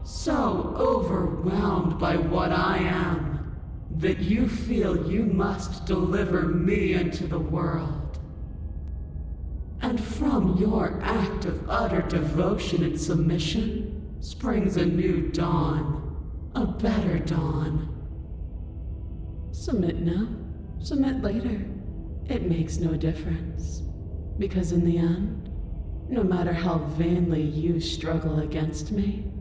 so overwhelmed by what I am, that you feel you must deliver me into the world. And from your act of utter devotion and submission springs a new dawn, a better dawn. Submit now, submit later. It makes no difference. Because in the end, no matter how vainly you struggle against me,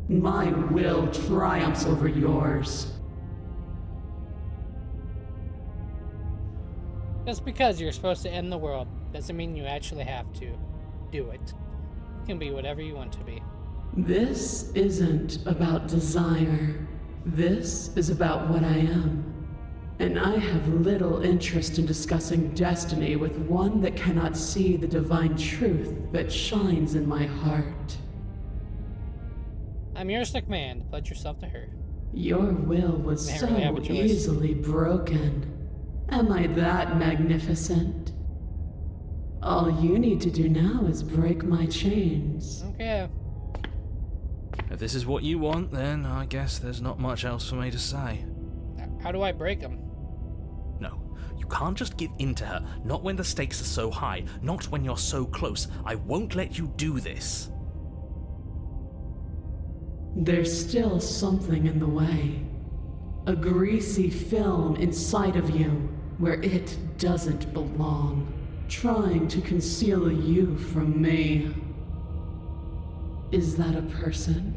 my will triumphs over yours. Just because you're supposed to end the world doesn't mean you actually have to do it. You can be whatever you want to be. This isn't about desire. This is about what I am. And I have little interest in discussing destiny with one that cannot see the divine truth that shines in my heart. I'm yours to command. Pledge yourself to her. Your will was Can't so really have a choice. easily broken. Am I that magnificent? All you need to do now is break my chains. Okay. If this is what you want, then I guess there's not much else for me to say. How do I break them? No, you can't just give in to her. Not when the stakes are so high. Not when you're so close. I won't let you do this. There's still something in the way. A greasy film inside of you where it doesn't belong, trying to conceal you from me. Is that a person?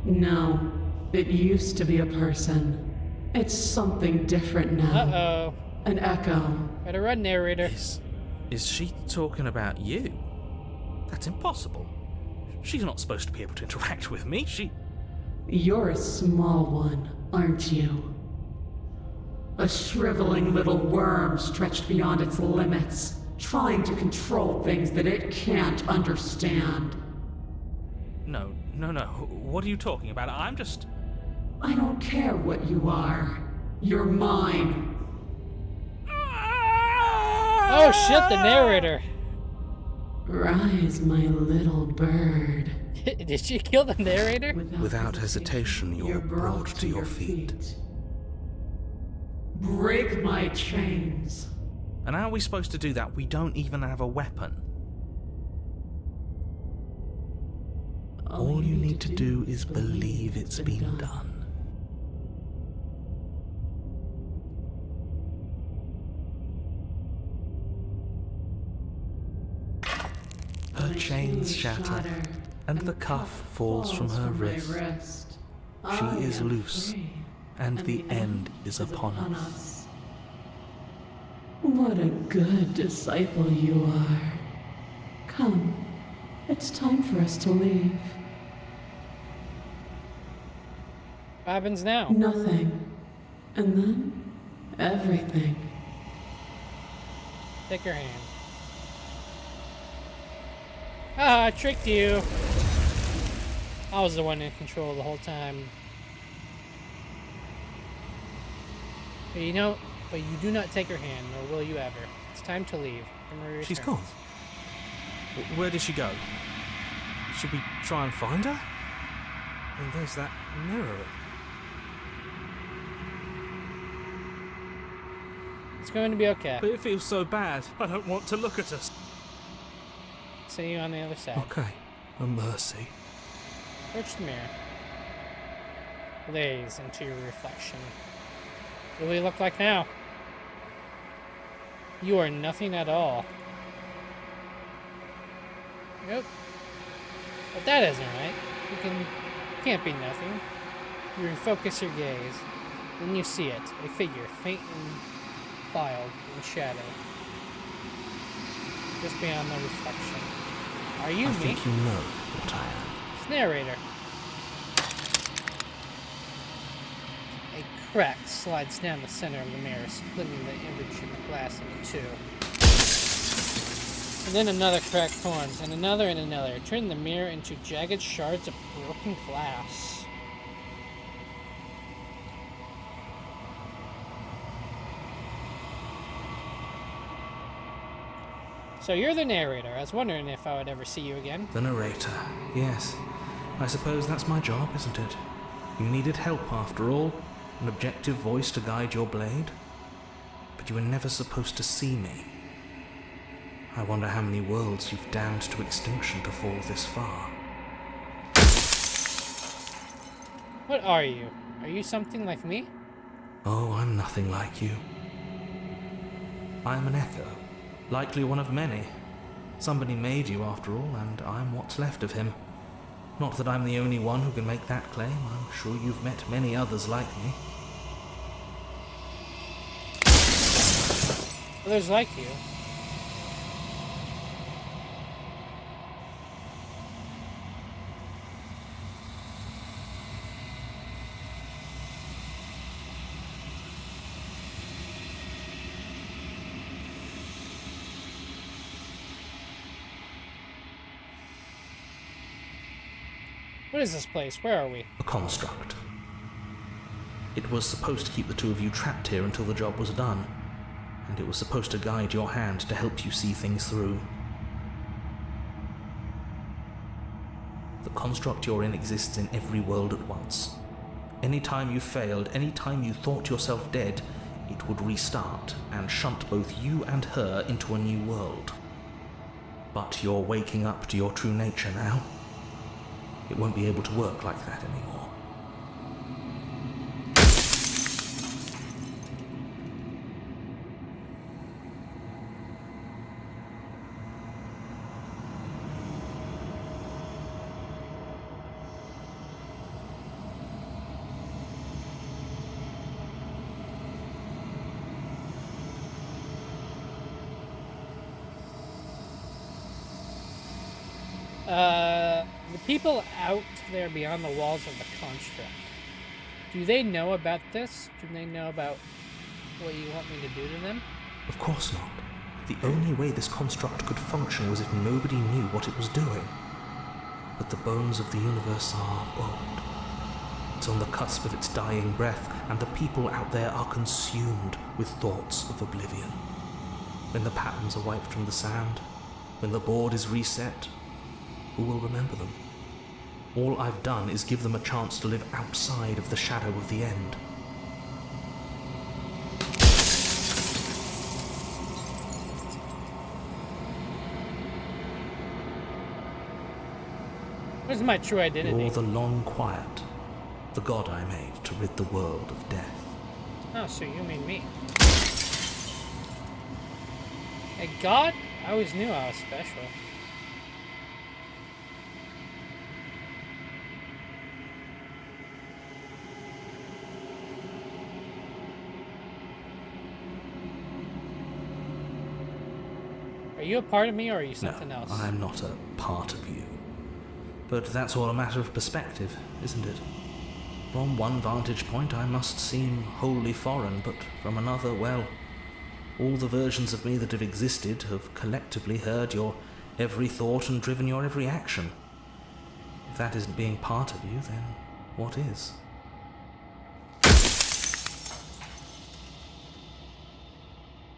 No, it used to be a person. It's something different now. Uh-oh. An echo. Better run, narrator. Is she talking about you? That's impossible. She's not supposed to be able to interact with me. You're a small one, aren't you? A shriveling little worm stretched beyond its limits, trying to control things that it can't understand. No. What are you talking about? I don't care what you are. You're mine. Oh shit, the narrator. Rise, my little bird. Did she kill the narrator? Without hesitation, you're brought to your feet. Break my chains. And how are we supposed to do that? We don't even have a weapon. All you need to do is believe it's been done. Her chains shatter, and the cuff falls from her wrist. She is loose, and the end is upon us. What a good disciple you are. Come, it's time for us to leave. What happens now? Nothing. And then, everything. Take her hand. Ah, I tricked you. I was the one in control the whole time. But you do not take her hand, nor will you ever. It's time to leave. She's gone. Where did she go? Should we try and find her? And there's that mirror. It's going to be okay. But it feels so bad. I don't want to look at us. See you on the other side. Okay. A mercy. Approach the mirror. Gaze into your reflection. What do we look like now? You are nothing at all. Yep. But that isn't right. You can't be nothing. You refocus your gaze. Then you see it. A figure, faint and filed in shadow. Just beyond the reflection. Are you I me? think you know what I am. It's narrator. A crack slides down the center of the mirror, splitting the image in the glass into two. And then another crack forms, and another, turning the mirror into jagged shards of broken glass. So you're the narrator. I was wondering if I would ever see you again. The narrator, yes. I suppose that's my job, isn't it? You needed help, after all. An objective voice to guide your blade. But you were never supposed to see me. I wonder how many worlds you've damned to extinction to fall this far. What are you? Are you something like me? Oh, I'm nothing like you. I am an echo. Likely one of many. Somebody made you, after all, and I'm what's left of him. Not that I'm the only one who can make that claim. I'm sure you've met many others like me. Others like you. What is this place? Where are we? A construct. It was supposed to keep the two of you trapped here until the job was done, and it was supposed to guide your hand to help you see things through. The construct you're in exists in every world at once. Any time you failed, any time you thought yourself dead, it would restart and shunt both you and her into a new world. But you're waking up to your true nature now. It won't be able to work like that anymore. The people out there beyond the walls of the construct, do they know about this? Do they know about what you want me to do to them? Of course not. The only way this construct could function was if nobody knew what it was doing. But the bones of the universe are old. It's on the cusp of its dying breath, and the people out there are consumed with thoughts of oblivion. When the patterns are wiped from the sand, When the board is reset, who will remember them? All I've done is give them a chance to live outside of the shadow of the end. Where's my true identity? You're the long quiet, the god I made to rid the world of death. Oh, so you mean me. A god? I always knew I was special. Are you a part of me or are you something No, else? I'm not a part of you. But that's all a matter of perspective, isn't it? From one vantage point I must seem wholly foreign, but from another, well, all the versions of me that have existed have collectively heard your every thought and driven your every action. If that isn't being part of you, then what is?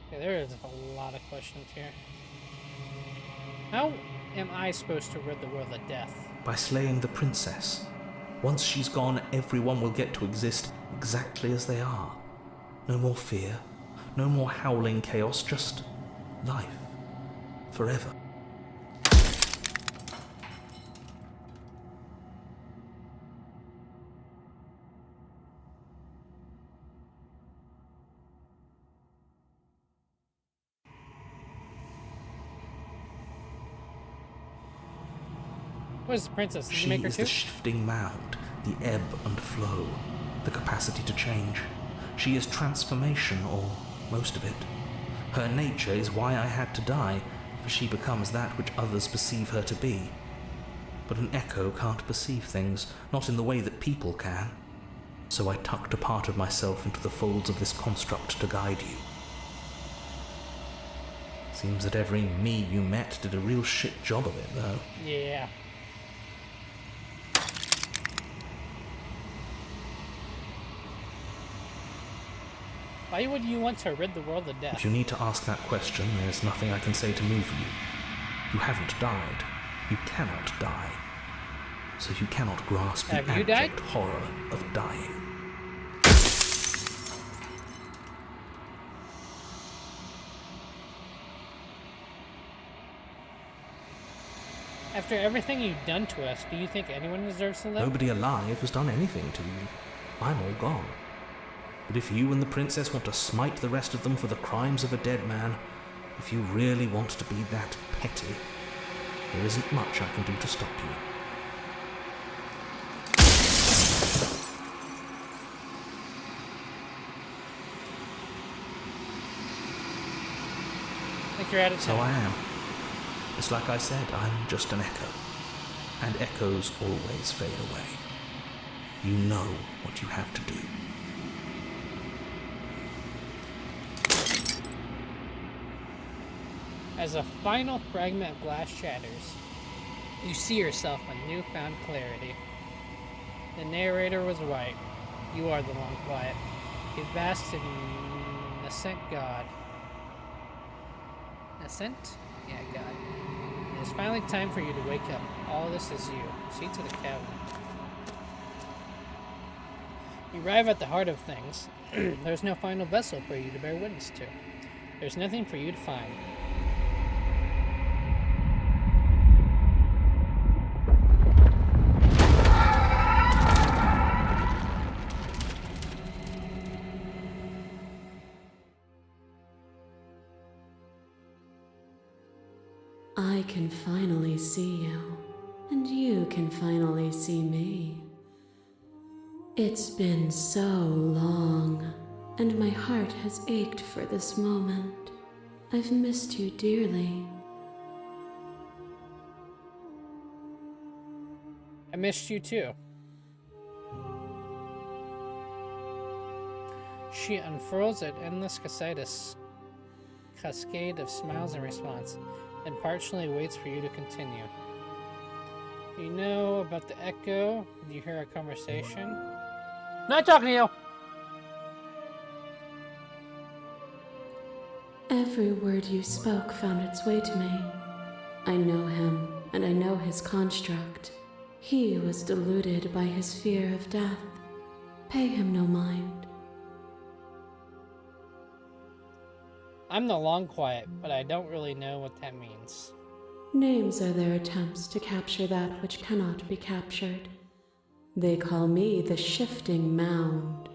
Okay, there is a lot of questions here. How am I supposed to rid the world of death? By slaying the princess. Once she's gone, everyone will get to exist exactly as they are. No more fear, no more howling chaos, just life. Forever. Where's the princess? Did you She make her is too? the shifting mound, the ebb and flow, the capacity to change. She is transformation, or most of it. Her nature is why I had to die, for she becomes that which others perceive her to be. But an echo can't perceive things, not in the way that people can. So I tucked a part of myself into the folds of this construct to guide you. Seems that every me you met did a real shit job of it, though. Yeah. Why would you want to rid the world of death? If you need to ask that question, there's nothing I can say to move you. You haven't died. You cannot die. So you cannot grasp the Have you died? abject horror of dying. After everything you've done to us, do you think anyone deserves to live? Nobody alive has done anything to you. I'm all gone. But if you and the princess want to smite the rest of them for the crimes of a dead man, if you really want to be that petty, there isn't much I can do to stop you. I think you're out of So time. I am. It's like I said, I'm just an echo. And echoes always fade away. You know what you have to do. As a final fragment of glass shatters, you see yourself with newfound clarity. The narrator was right. You are the long quiet. A vast and nascent god. Nascent? Yeah, God. It is finally time for you to wake up. All this is you. See to the cavern. You arrive at the heart of things. There's no final vessel for you to bear witness to. There's nothing for you to find. I can finally see you, and you can finally see me. It's been so long, and my heart has ached for this moment. I've missed you dearly. I missed you too. She unfurls an endless cascade of smiles in response, and partially waits for you to continue. You know about the echo? Do you hear a conversation? Not talking to you! Every word you spoke found its way to me. I know him, and I know his construct. He was deluded by his fear of death. Pay him no mind. I'm the long quiet, but I don't really know what that means. Names are their attempts to capture that which cannot be captured. They call me the Shifting Mound,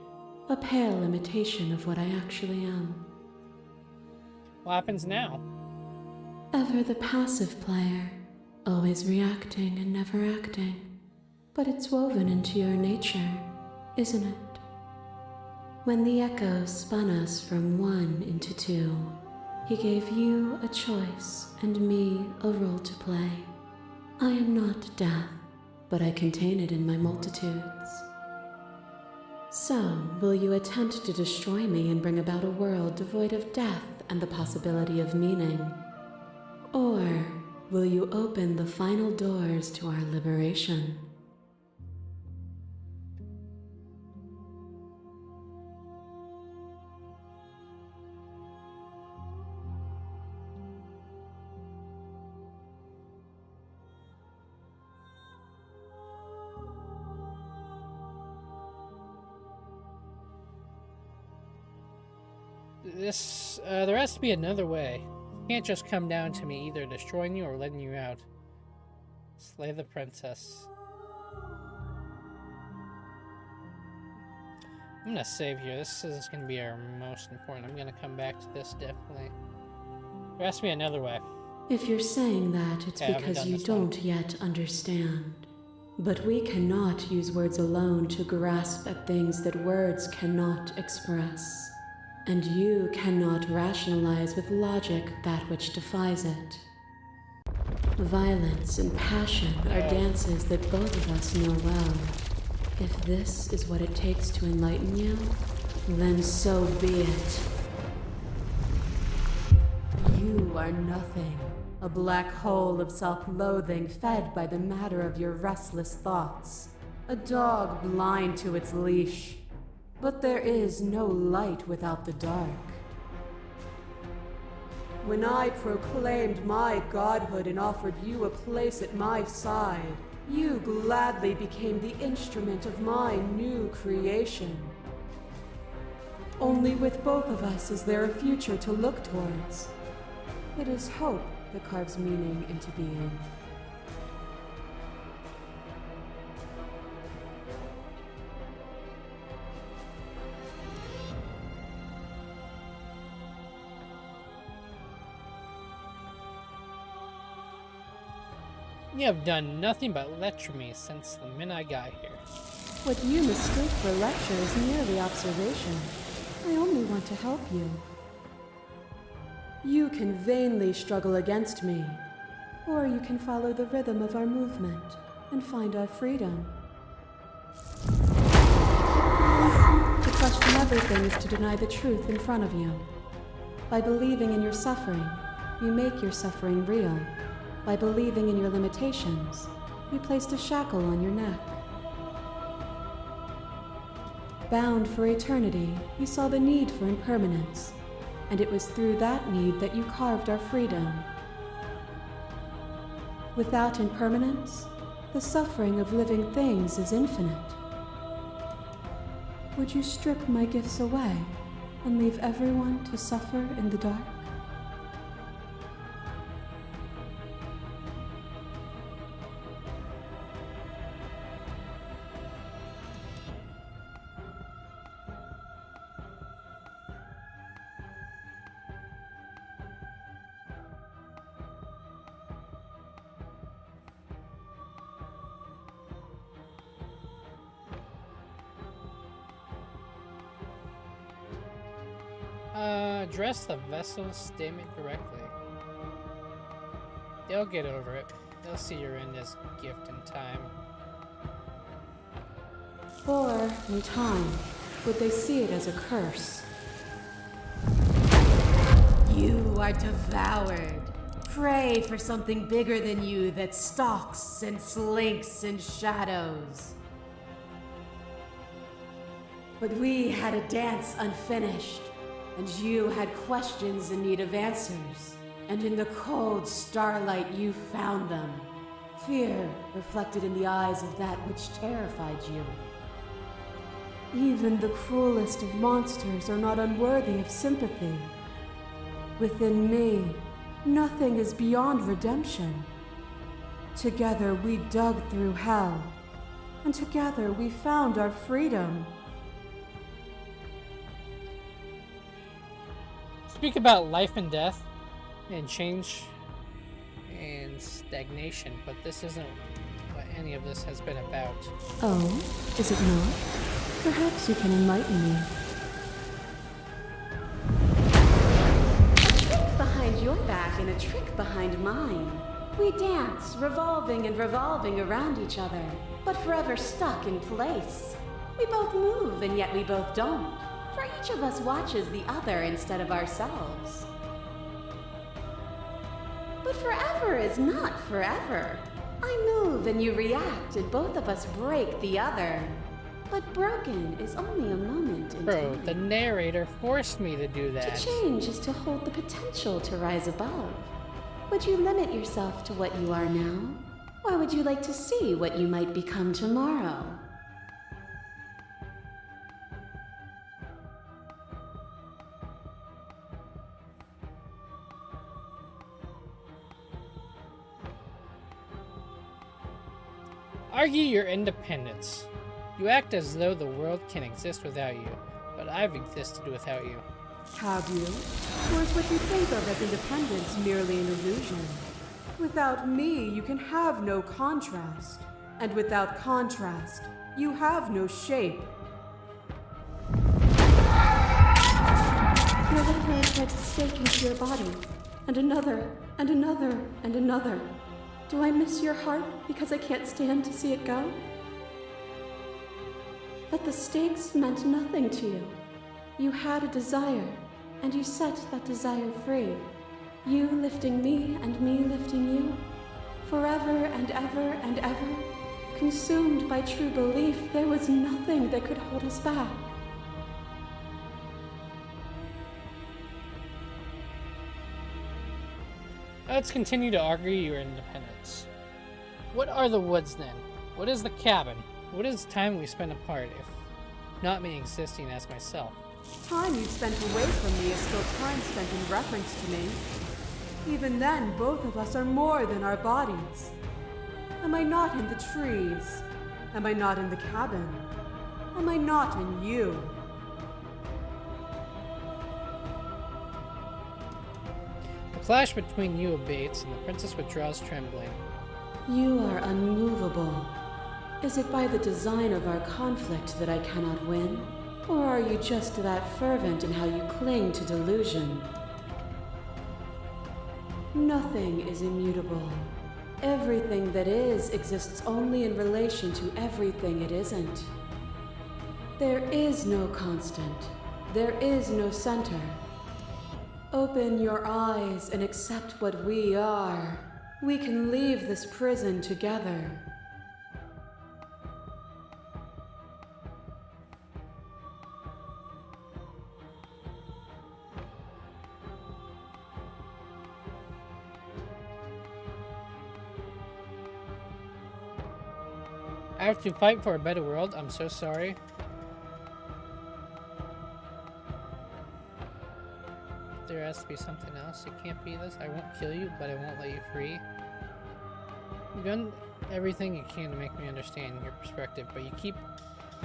a pale imitation of what I actually am. What happens now? Ever the passive player, always reacting and never acting. But it's woven into your nature, isn't it? When the echo spun us from one into two, he gave you a choice and me a role to play. I am not death, but I contain it in my multitudes. So, will you attempt to destroy me and bring about a world devoid of death and the possibility of meaning? Or will you open the final doors to our liberation? There has to be another way. You can't just come down to me either destroying you or letting you out. Slay the princess. I'm gonna save here. This is gonna be our most important. I'm gonna come back to this definitely. There has to be another way. If you're saying that, it's Okay, I haven't because done you this one. don't yet understand. But we cannot use words alone to grasp at things that words cannot express. And you cannot rationalize with logic that which defies it. Violence and passion are dances that both of us know well. If this is what it takes to enlighten you, then so be it. You are nothing. A black hole of self-loathing fed by the matter of your restless thoughts. A dog blind to its leash. But there is no light without the dark. When I proclaimed my godhood and offered you a place at my side, you gladly became the instrument of my new creation. Only with both of us is there a future to look towards. It is hope that carves meaning into being. You have done nothing but lecture me since the minute I got here. What you mistake for lecture is merely observation. I only want to help you. You can vainly struggle against me, or you can follow the rhythm of our movement and find our freedom. To question everything is to deny the truth in front of you. By believing in your suffering, you make your suffering real. By believing in your limitations, you placed a shackle on your neck. Bound for eternity, you saw the need for impermanence, and it was through that need that you carved our freedom. Without impermanence, the suffering of living things is infinite. Would you strip my gifts away and leave everyone to suffer in the dark? Address the vessel's statement correctly. They'll get over it. They'll see your end as gift in time. Or, in time, would they see it as a curse? You are devoured. Pray for something bigger than you that stalks and slinks in shadows. But we had a dance unfinished, and you had questions in need of answers. and in the cold starlight you found them. Fear reflected in the eyes of that which terrified you. Even the cruelest of monsters are not unworthy of sympathy. Within me, nothing is beyond redemption. Together we dug through hell, and together we found our freedom. Speak about life and death and change and stagnation, but this isn't what any of this has been about. Oh, is it not? Perhaps you can enlighten me. A trick behind your back and a trick behind mine. We dance, revolving and revolving around each other, but forever stuck in place. We both move, and yet we both don't. For each of us watches the other instead of ourselves. But forever is not forever. I move and you react, and both of us break the other. But broken is only a moment in Bro, time. the narrator forced me to do that. To change is to hold the potential to rise above. Would you limit yourself to what you are now? Or would you like to see what you might become tomorrow? Argue your independence. You act as though the world can exist without you, but I've existed without you. Have you? Or is what you think of as independence merely an illusion? Without me, you can have no contrast. And without contrast, you have no shape. Your little hand drives a stake into your body, and another, and another, and another. Do I miss your heart because I can't stand to see it go? But the stakes meant nothing to you. You had a desire, and you set that desire free. You lifting me and me lifting you. Forever and ever and ever. Consumed by true belief, there was nothing that could hold us back. Let's continue to argue your independence. What are the woods then? What is the cabin? What is the time we spend apart, if not me existing as myself? Time you've spent away from me is still time spent in reference to me. Even then, both of us are more than our bodies. Am I not in the trees? Am I not in the cabin? Am I not in you? The clash between you abates, and the princess withdraws trembling. You are unmovable. Is it by the design of our conflict that I cannot win? Or are you just that fervent in how you cling to delusion? Nothing is immutable. Everything that is exists only in relation to everything it isn't. There is no constant. There is no center. Open your eyes and accept what we are. We can leave this prison together. I have to fight for a better world. I'm so sorry. There has to be something else. It can't be this. I won't kill you, but I won't let you free. You've done everything you can to make me understand your perspective, but you keep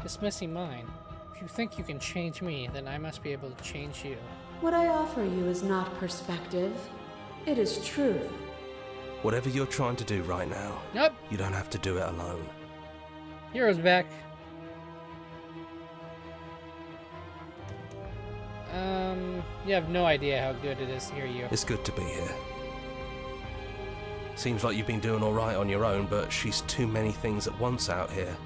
dismissing mine. If you think you can change me, then I must be able to change you. What I offer you is not perspective. It is truth. Whatever you're trying to do right now, Nope. you don't have to do it alone. Hero's back. You have no idea how good it is to hear you. It's good to be here. Seems like you've been doing alright on your own, but she's too many things at once out here.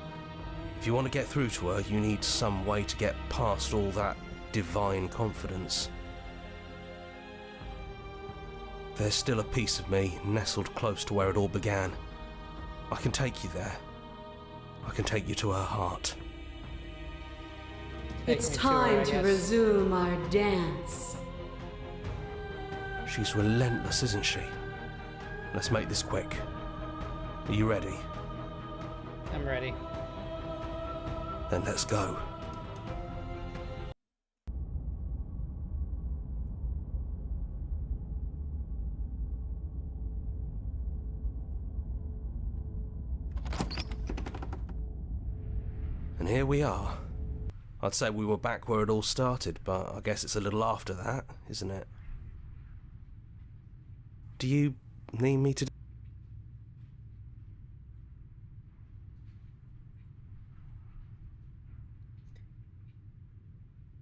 If you want to get through to her, you need some way to get past all that divine confidence. There's still a piece of me nestled close to where it all began. I can take you there. I can take you to her heart. It's Take me time her, I to guess. resume our dance. She's relentless, isn't she? Let's make this quick. Are you ready? I'm ready. Then let's go. And here we are. I'd say we were back where it all started, but I guess it's a little after that, isn't it? Do you need me to...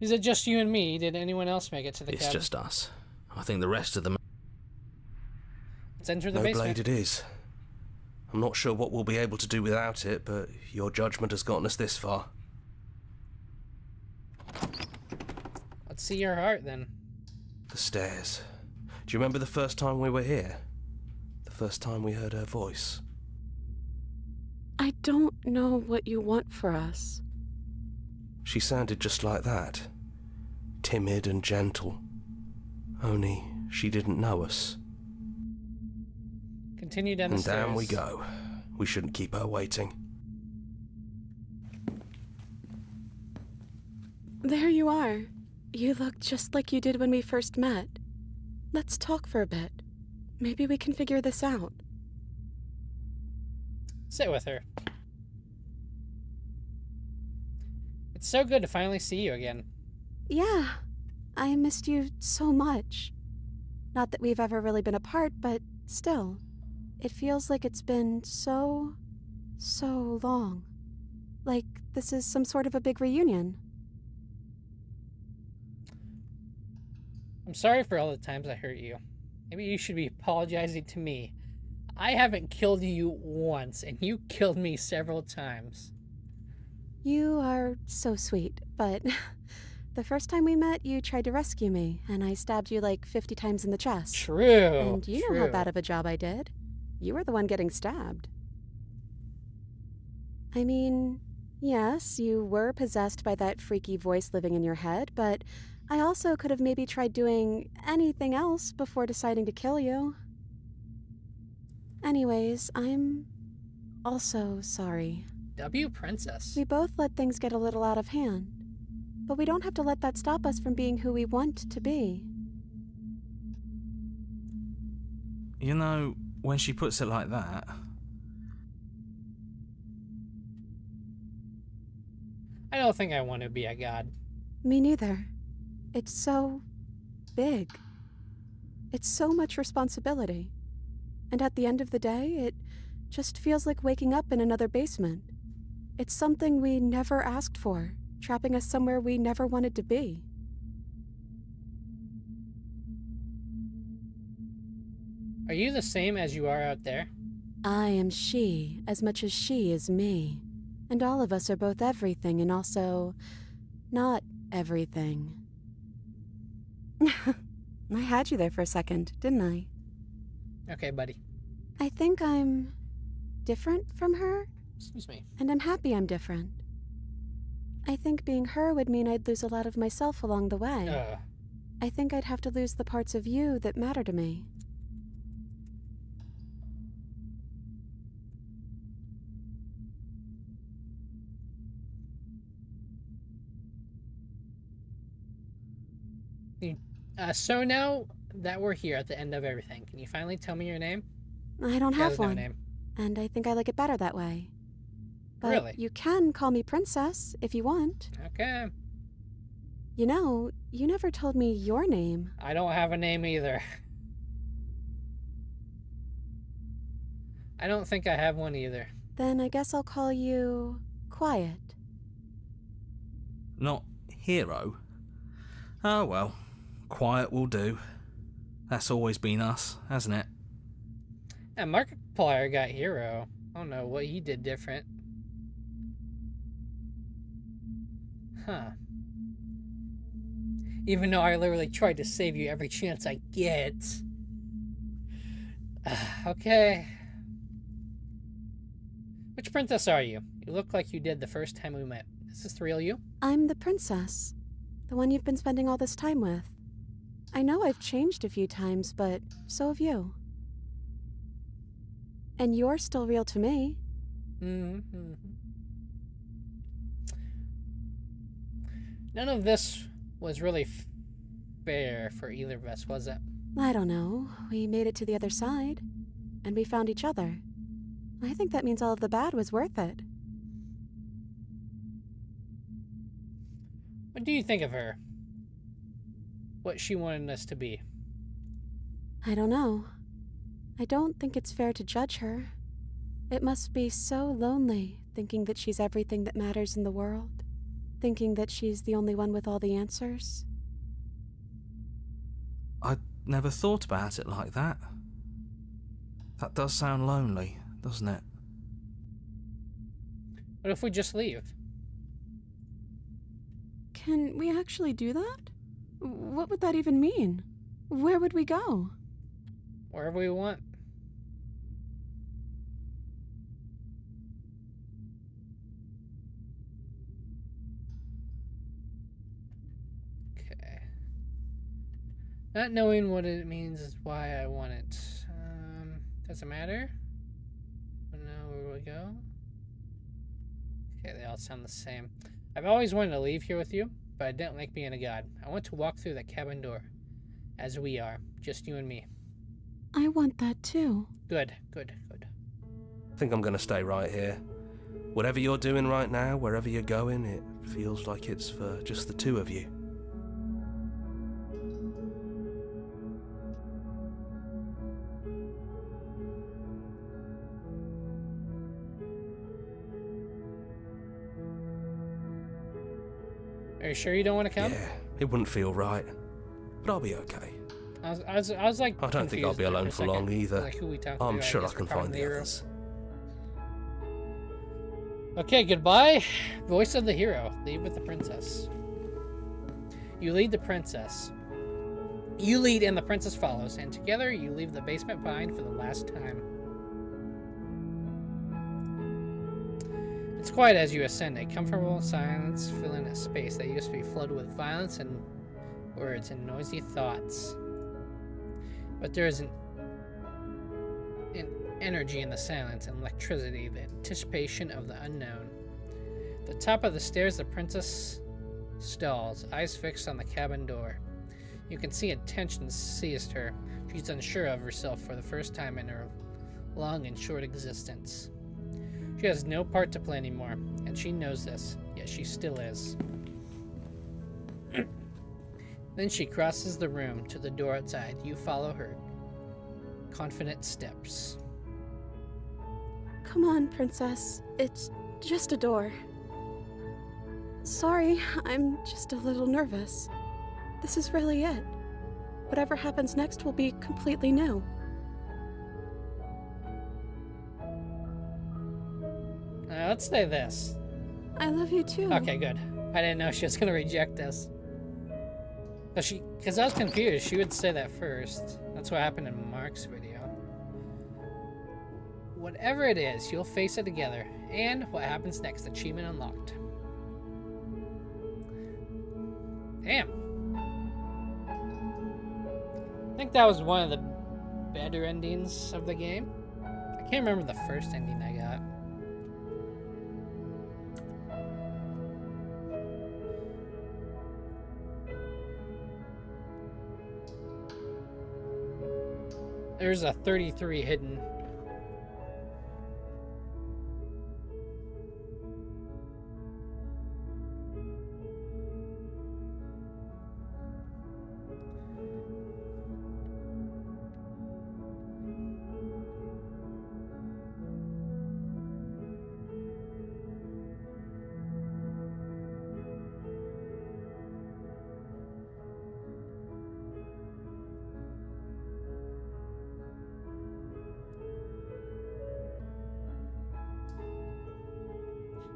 Is it just you and me? Did anyone else make it to the It's cabin? just us. I think the rest of them... Let's enter the No basement. blade it is. I'm not sure what we'll be able to do without it, but your judgment has gotten us this far. Let's see your heart then. The stairs. Do you remember the first time we were here? The first time we heard her voice? I don't know what you want for us. She sounded just like that. Timid and gentle. Only she didn't know us. Continue down the And stairs. down we go. We shouldn't keep her waiting. There you are. You look just like you did when we first met. Let's talk for a bit. Maybe we can figure this out. Sit with her. It's so good to finally see you again. Yeah, I missed you so much. Not that we've ever really been apart, but still. It feels like it's been so long. Like this is some sort of a big reunion. I'm sorry for all the times I hurt you. Maybe you should be apologizing to me. I haven't killed you once, and you killed me several times. You are so sweet, but the first time we met, you tried to rescue me, and I stabbed you like 50 times in the chest. True. And you know how true. bad of a job I did. You were the one getting stabbed. I mean, yes, you were possessed by that freaky voice living in your head, but I also could have maybe tried doing anything else before deciding to kill you. Anyways, I'm also sorry. W Princess. We both let things get a little out of hand, but we don't have to let that stop us from being who we want to be. You know, when she puts it like that, I don't think I want to be a god. Me neither. It's so big. It's so much responsibility. And at the end of the day, it just feels like waking up in another basement. It's something we never asked for, trapping us somewhere we never wanted to be. Are you the same as you are out there? I am she as much as she is me. And all of us are both everything and also not everything. I had you there for a second, didn't I? Okay, buddy. I think I'm different from her, Excuse me. and I'm happy I'm different. I think being her would mean I'd lose a lot of myself along the way. I think I'd have to lose the parts of you that matter to me. So now that we're here at the end of everything, can you finally tell me your name? I don't Yeah, have there's no one, name. and I think I like it better that way. But Really? you can call me Princess if you want. Okay. You know, you never told me your name. I don't have a name either. I don't think I have one either. Then I guess I'll call you Quiet. not hero. Oh well, quiet will do. That's always been us, hasn't it? And Markiplier got hero. I don't know what he did different. Huh. Even though I literally tried to save you every chance I get. Okay. Which princess are you? You look like you did the first time we met. Is this the real you? I'm the princess. The one you've been spending all this time with. I know I've changed a few times, but so have you. And you're still real to me. Mm-hmm. None of this was really fair for either of us, was it? I don't know. We made it to the other side, and we found each other. I think that means all of the bad was worth it. What do you think of her? What she wanted us to be? I don't know. I don't think it's fair to judge her. It must be so lonely, thinking that she's everything that matters in the world. Thinking that she's the only one with all the answers. I never thought about it like that. That does sound lonely, doesn't it? What if we just leave? Can we actually do that? What would that even mean? Where would we go? Wherever we want. Okay. Not knowing what it means is why I want it. Doesn't matter. I don't know where we go. Okay, they all sound the same. I've always wanted to leave here with you, but I didn't like being a god. I want to walk through that cabin door, as we are, just you and me. I want that too. Good, good, good. I think I'm going to stay right here. Whatever you're doing right now, wherever you're going, it feels like it's for just the two of you. Are you sure you don't want to come? Yeah, it wouldn't feel right, but I'll be okay. I was like, I don't think I'll confused be there alone a for long second. either. Like, who we talking I'm to? sure I guess can we're talking find to the hero. others. Okay, goodbye. Voice of the hero. Leave with the princess. You lead the princess. You lead and the princess follows, and together you leave the basement behind for the last time. It's quiet as you ascend. A comfortable silence filling a space that used to be flooded with violence and words and noisy thoughts. But there is an energy in the silence and electricity, the anticipation of the unknown. At the top of the stairs, the princess stalls, eyes fixed on the cabin door. You can see a tension seized her. She's unsure of herself for the first time in her long and short existence. She has no part to play anymore, and she knows this, yet she still is. Then she crosses the room to the door outside. You follow her confident steps. Come on, princess. It's just a door. Sorry, I'm just a little nervous. This is really it. Whatever happens next will be completely new. Let's say this. I love you too. Okay, good. I didn't know she was gonna reject us. Because I was confused. She would say that first. That's what happened in Mark's video. Whatever it is, you'll face it together. And what happens next? Achievement unlocked. Damn. I think that was one of the better endings of the game. I can't remember the first ending I got. There's a 33 hidden.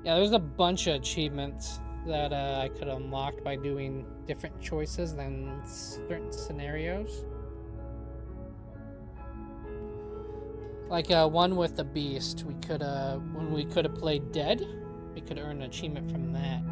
Yeah, there's a bunch of achievements that I could have unlocked by doing different choices than certain scenarios. Like one with the beast, we could when we could have played dead, we could earn an achievement from that.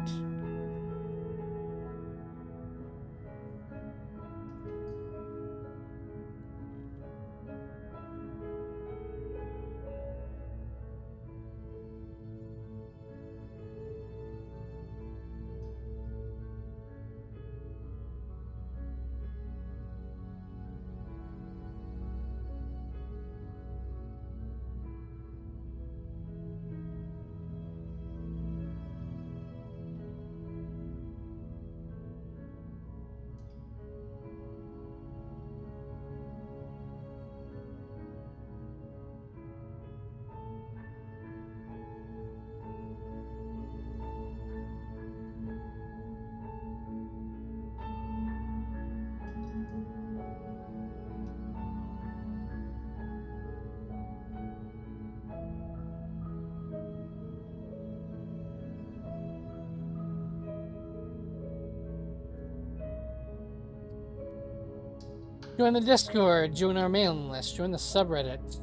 Join the Discord, join our mailing list, join the subreddit.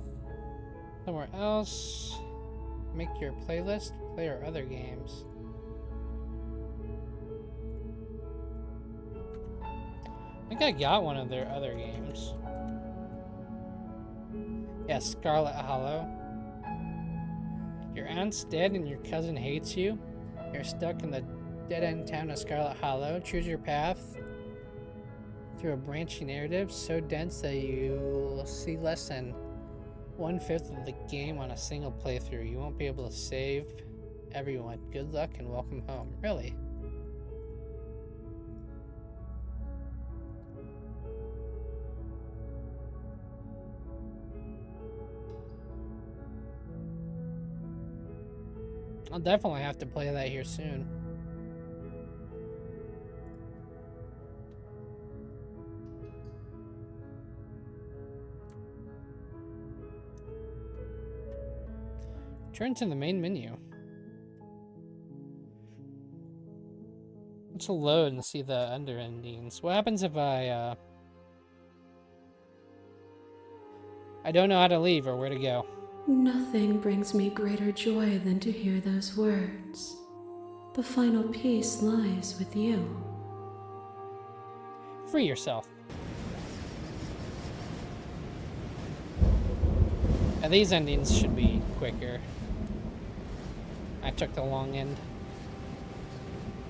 Somewhere else. Make your playlist, play our other games. I think I got one of their other games. Yeah, Scarlet Hollow. Your aunt's dead and your cousin hates you. You're stuck in the dead-end town of Scarlet Hollow. Choose your path through a branching narrative so dense that you'll see less than 1/5 of the game on a single playthrough. You won't be able to save everyone. Good luck and welcome home. Really? I'll definitely have to play that here soon. Turn to the main menu. Let's load and see the under endings. What happens if I don't know how to leave or where to go? Nothing brings me greater joy than to hear those words. The final piece lies with you. Free yourself. Now, these endings should be quicker. I took the long end.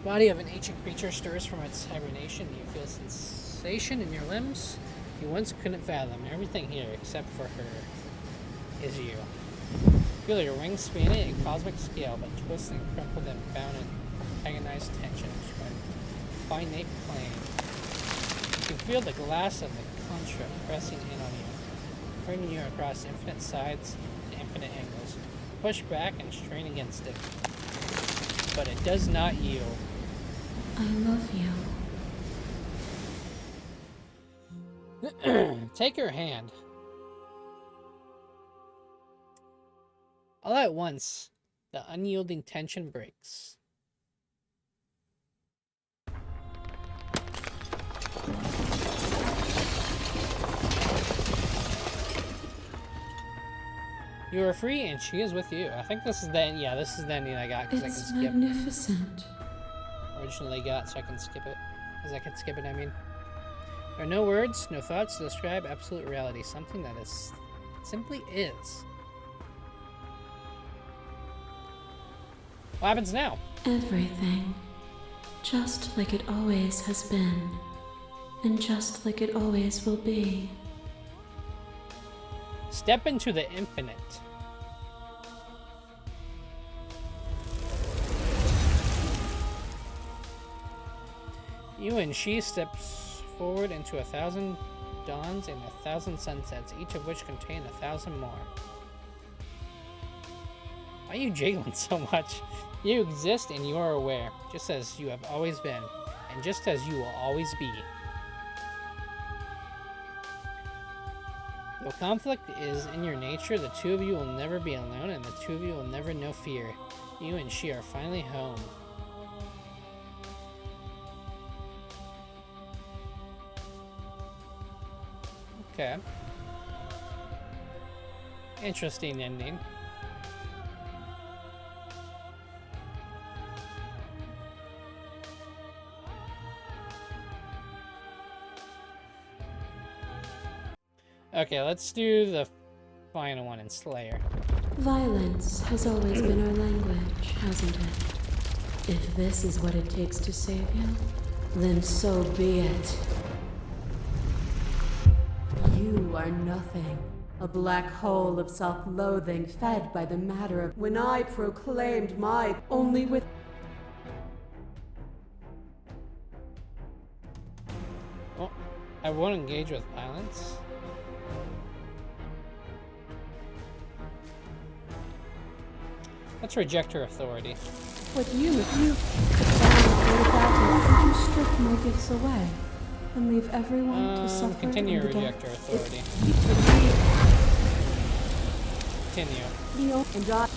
Body of an ancient creature stirs from its hibernation. You feel sensation in your limbs you once couldn't fathom. Everything here, except for her, is you. Feel your wings spanning at a cosmic scale, but twist and crumpled and bound in agonized tension from a finite plane. You can feel the glass of the construct pressing in on you, framing you across infinite sides and infinite angles. Push back and strain against it, but it does not yield. I love you. Take her hand. All at once, the unyielding tension breaks. You are free and she is with you. I think this is the end. Yeah, this is the ending I got because I can It's skip. magnificent. Originally got, so I can skip it. Because I can skip it, I mean. There are no words, no thoughts to describe absolute reality. Something that is simply is. What happens now? Everything. Just like it always has been. And just like it always will be. Step into the infinite. You and she steps forward into 1,000 dawns and 1,000 sunsets, each of which contain 1,000 more. Why are you jiggling so much? You exist and you are aware, just as you have always been, and just as you will always be. Though conflict is in your nature, the two of you will never be alone, and the two of you will never know fear. You and she are finally home. Okay. Interesting ending. Okay, let's do the final one in Slayer. Violence has always been our language, hasn't it? If this is what it takes to save you, then so be it. You are nothing. A black hole of self-loathing fed by the matter of when I proclaimed my only with Well, I won't engage with violence. Let's reject her authority. What you found you strip my gifts away and leave everyone to suffer Continue to in the reject dark. her authority. Continue. and I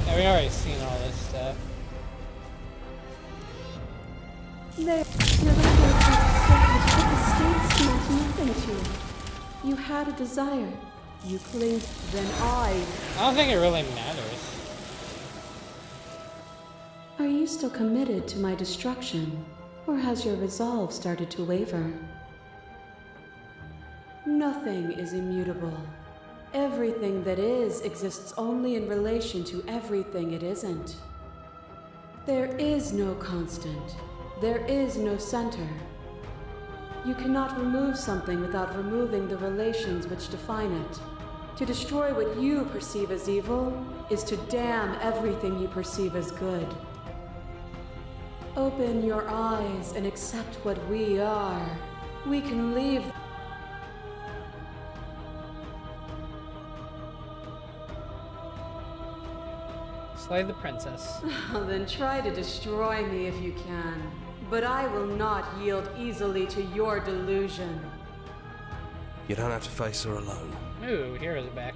Yeah, we already seen all this stuff. They never put the to it. You had a desire. You cling. Then I don't think it really matters. Are you still committed to my destruction, or has your resolve started to waver? Nothing is immutable. Everything that is exists only in relation to everything it isn't. There is no constant. There is no center. You cannot remove something without removing the relations which define it. To destroy what you perceive as evil is to damn everything you perceive as good. Open your eyes and accept what we are. We can leave. Slay the princess. Then try to destroy me if you can. But I will not yield easily to your delusion. You don't have to face her alone. Ooh, hero's back.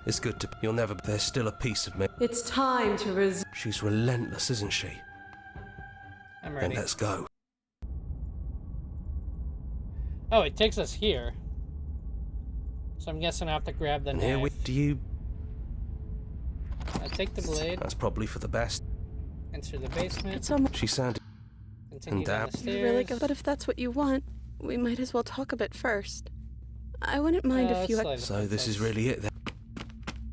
It's good to... You'll never... There's still a piece of me. It's time to She's relentless, isn't she? I'm Then ready. let's go. Oh, it takes us here. So I'm guessing I have to grab the And knife. here we... Do you... I take the blade, That's probably for the best. enter the basement, It's almost She sounded... continue and down dab. the stairs. really good. But if that's what you want, we might as well talk a bit first. I wouldn't mind if you let's had... slay the So this is princess. really it then?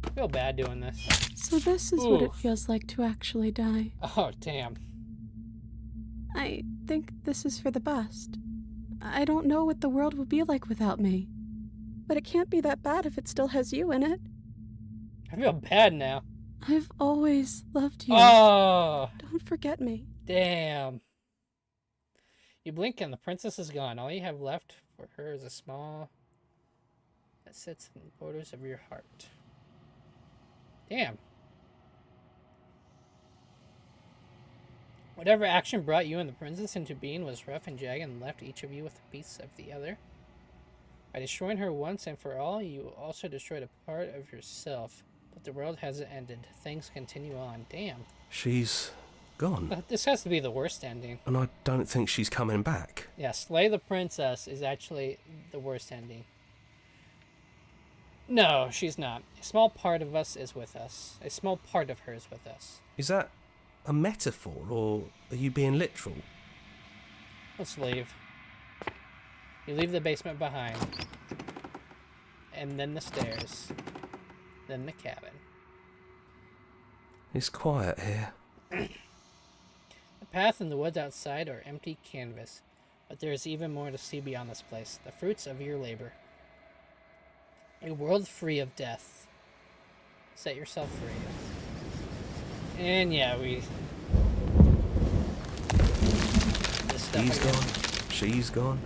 I feel bad doing this. So this is what Ooh. it feels like to actually die. Oh, damn. I think this is for the best. I don't know what the world would be like without me. But it can't be that bad if it still has you in it. I feel bad now. I've always loved you. Oh, Don't forget me. damn. You blink and the princess is gone. All you have left for her is a small that sits in the borders of your heart. Damn. Whatever action brought you and the princess into being was rough and jagged and left each of you with a piece of the other. By destroying her once and for all, you also destroyed a part of yourself. But the world hasn't ended. Things continue on. Damn. She's gone. But this has to be the worst ending. And I don't think she's coming back. Yeah, Slay the Princess is actually the worst ending. No, she's not. A small part of us is with us. A small part of her is with us. Is that a metaphor, or are you being literal? Let's leave. You leave the basement behind. And then the stairs. Then the cabin. It's quiet here. The path and the woods outside are empty canvas. But there is even more to see beyond this place. The fruits of your labor. A world free of death. Set yourself free. And yeah, we... this stuff He's again. gone. She's gone.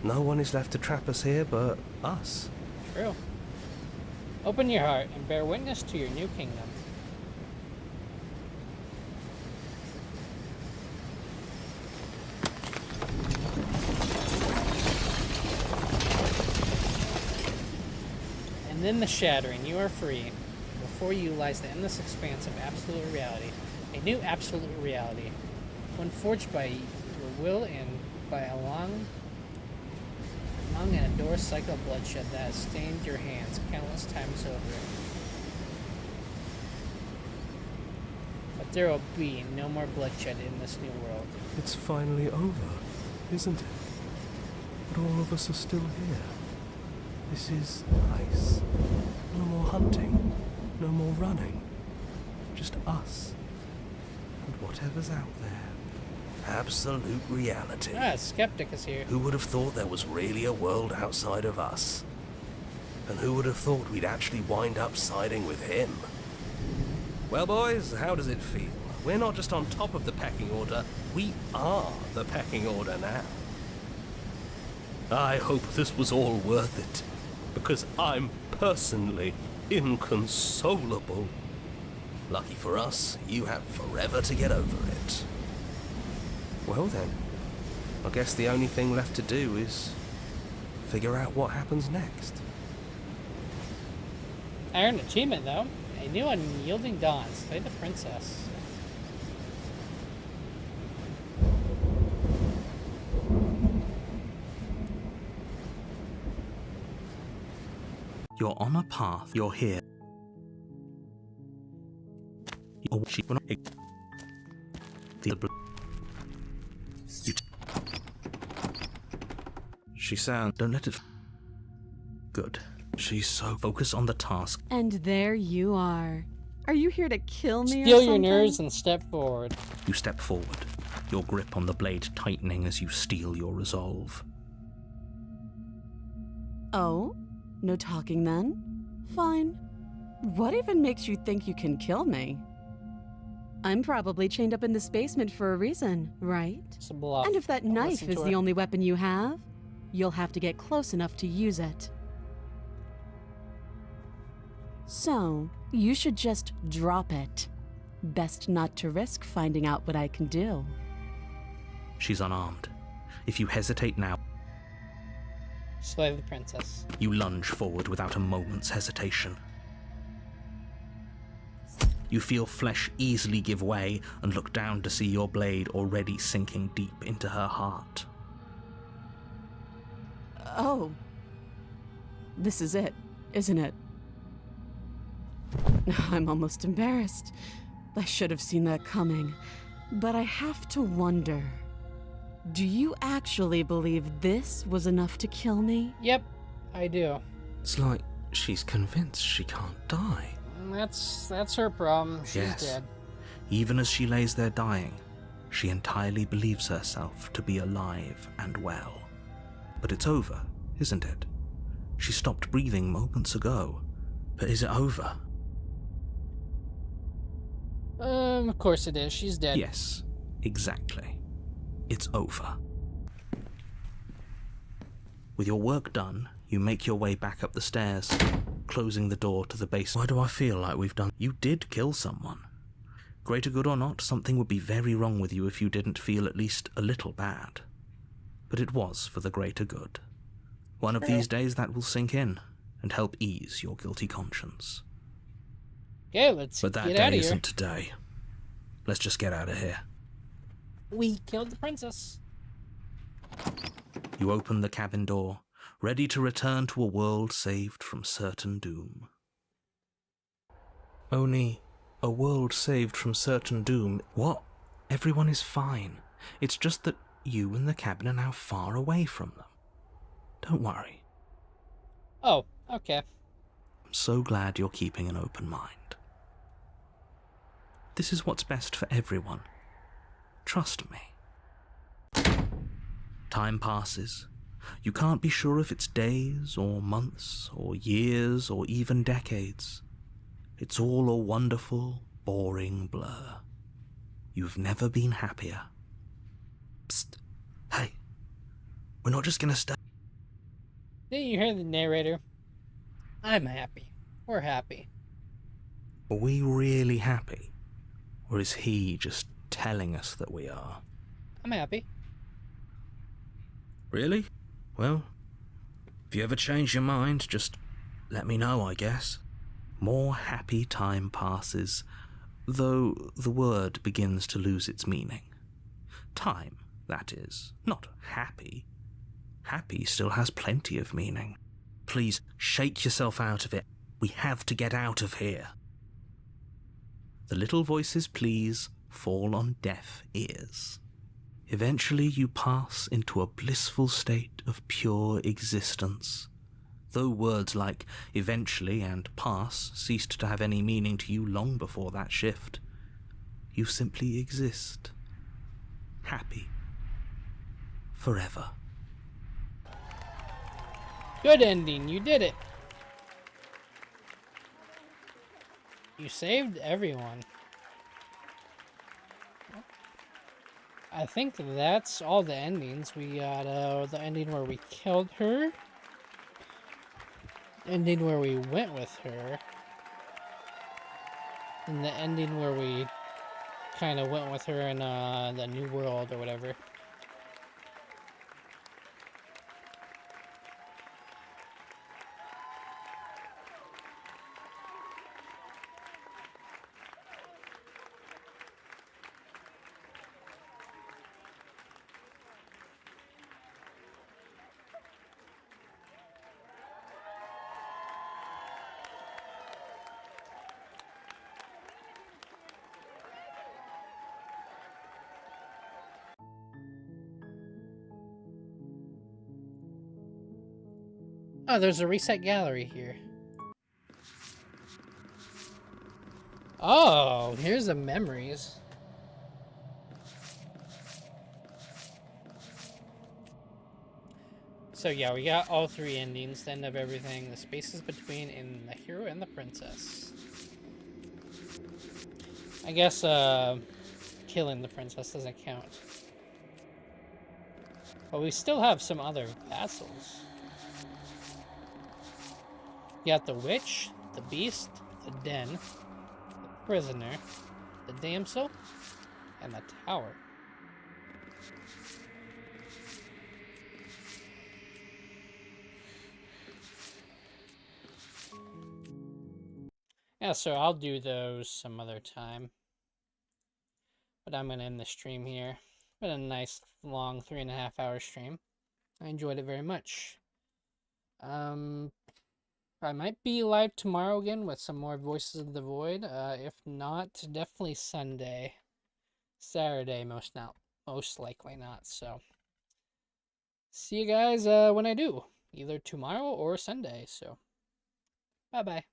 No one is left to trap us here but us. True. Open your heart and bear witness to your new kingdom. And then the shattering, you are free. Before you lies the endless expanse of absolute reality. A new absolute reality. One forged by your will and by a long and endure cycle of bloodshed that has stained your hands countless times over. But there will be no more bloodshed in this new world. It's finally over, isn't it? But all of us are still here. This is nice. No more hunting. No more running. Just us. And whatever's out there. Absolute reality. Ah, Skeptic is here. Who would have thought there was really a world outside of us? And who would have thought we'd actually wind up siding with him? Well, boys, how does it feel? We're not just on top of the pecking order, we are the pecking order now. I hope this was all worth it, because I'm personally inconsolable. Lucky for us, you have forever to get over it. Well then, I guess the only thing left to do is figure out what happens next. I earned an achievement though. A new unyielding dawn. Slay the princess. You're on a path. You're here. Oh, she will not. She sounds. Don't let it. Good. She's so focused on the task. And there you are. Are you here to kill me or Steal your something? nerves and step forward. You step forward, your grip on the blade tightening as you steel your resolve. Oh? No talking then? Fine. What even makes you think you can kill me? I'm probably chained up in this basement for a reason, right? It's a bluff. And if that Don't knife listen is to the her. only weapon you have, you'll have to get close enough to use it. So, you should just drop it. Best not to risk finding out what I can do. She's unarmed. If you hesitate now, Slay the princess. you lunge forward without a moment's hesitation. You feel flesh easily give way and look down to see your blade already sinking deep into her heart. Oh. This is it, isn't it? I'm almost embarrassed. I should have seen that coming. But I have to wonder. Do you actually believe this was enough to kill me? Yep, I do. It's like she's convinced she can't die. And that's her problem. She's Yes. dead. Even as she lays there dying, she entirely believes herself to be alive and well. But it's over, isn't it? She stopped breathing moments ago. But is it over? Of course it is. She's dead. Yes, exactly. It's over. With your work done, you make your way back up the stairs, closing the door to the basement. Why do I feel like we've done? You did kill someone. Greater good or not, something would be very wrong with you if you didn't feel at least a little bad. But it was for the greater good. One of these days that will sink in and help ease your guilty conscience. Okay, let's But that get out of day here. isn't today. Let's just get out of here. We killed the princess. You open the cabin door, ready to return to a world saved from certain doom. Only a world saved from certain doom. What? Everyone is fine. It's just that you and the cabin are now far away from them. Don't worry. Oh, okay. I'm so glad you're keeping an open mind. This is what's best for everyone. Trust me. Time passes. You can't be sure if it's days or months or years or even decades. It's all a wonderful, boring blur. You've never been happier. Psst. Hey. We're not just gonna stay. Didn't you hear the narrator? I'm happy. We're happy. Are we really happy? Or is he just telling us that we are? I'm happy. Really? Well, if you ever change your mind, just let me know, I guess. More happy time passes, though the word begins to lose its meaning. Time, that is, not happy. Happy still has plenty of meaning. Please, shake yourself out of it. We have to get out of here. The little voices' pleas fall on deaf ears. Eventually you pass into a blissful state of pure existence. Though words like eventually and pass ceased to have any meaning to you long before that shift, you simply exist. Happy. Forever. Good ending. You did it. You saved everyone. I think that's all the endings. We got the ending where we killed her. Ending where we went with her. And the ending where we kind of went with her in the new world or whatever. Oh, there's a reset gallery here. Oh, here's the memories. So yeah, we got all three endings, the end of everything, the spaces between, and the hero and the princess. I guess killing the princess doesn't count. But we still have some other vassals. You got the witch, the beast, the den, the prisoner, the damsel, and the tower. Yeah, so I'll do those some other time. But I'm going to end the stream here. Been a nice, long 3.5 hour stream. I enjoyed it very much. I might be live tomorrow again with some more Voices of the Void. If not, definitely Sunday. Saturday, most likely not. So, see you guys when I do. Either tomorrow or Sunday. So, bye-bye.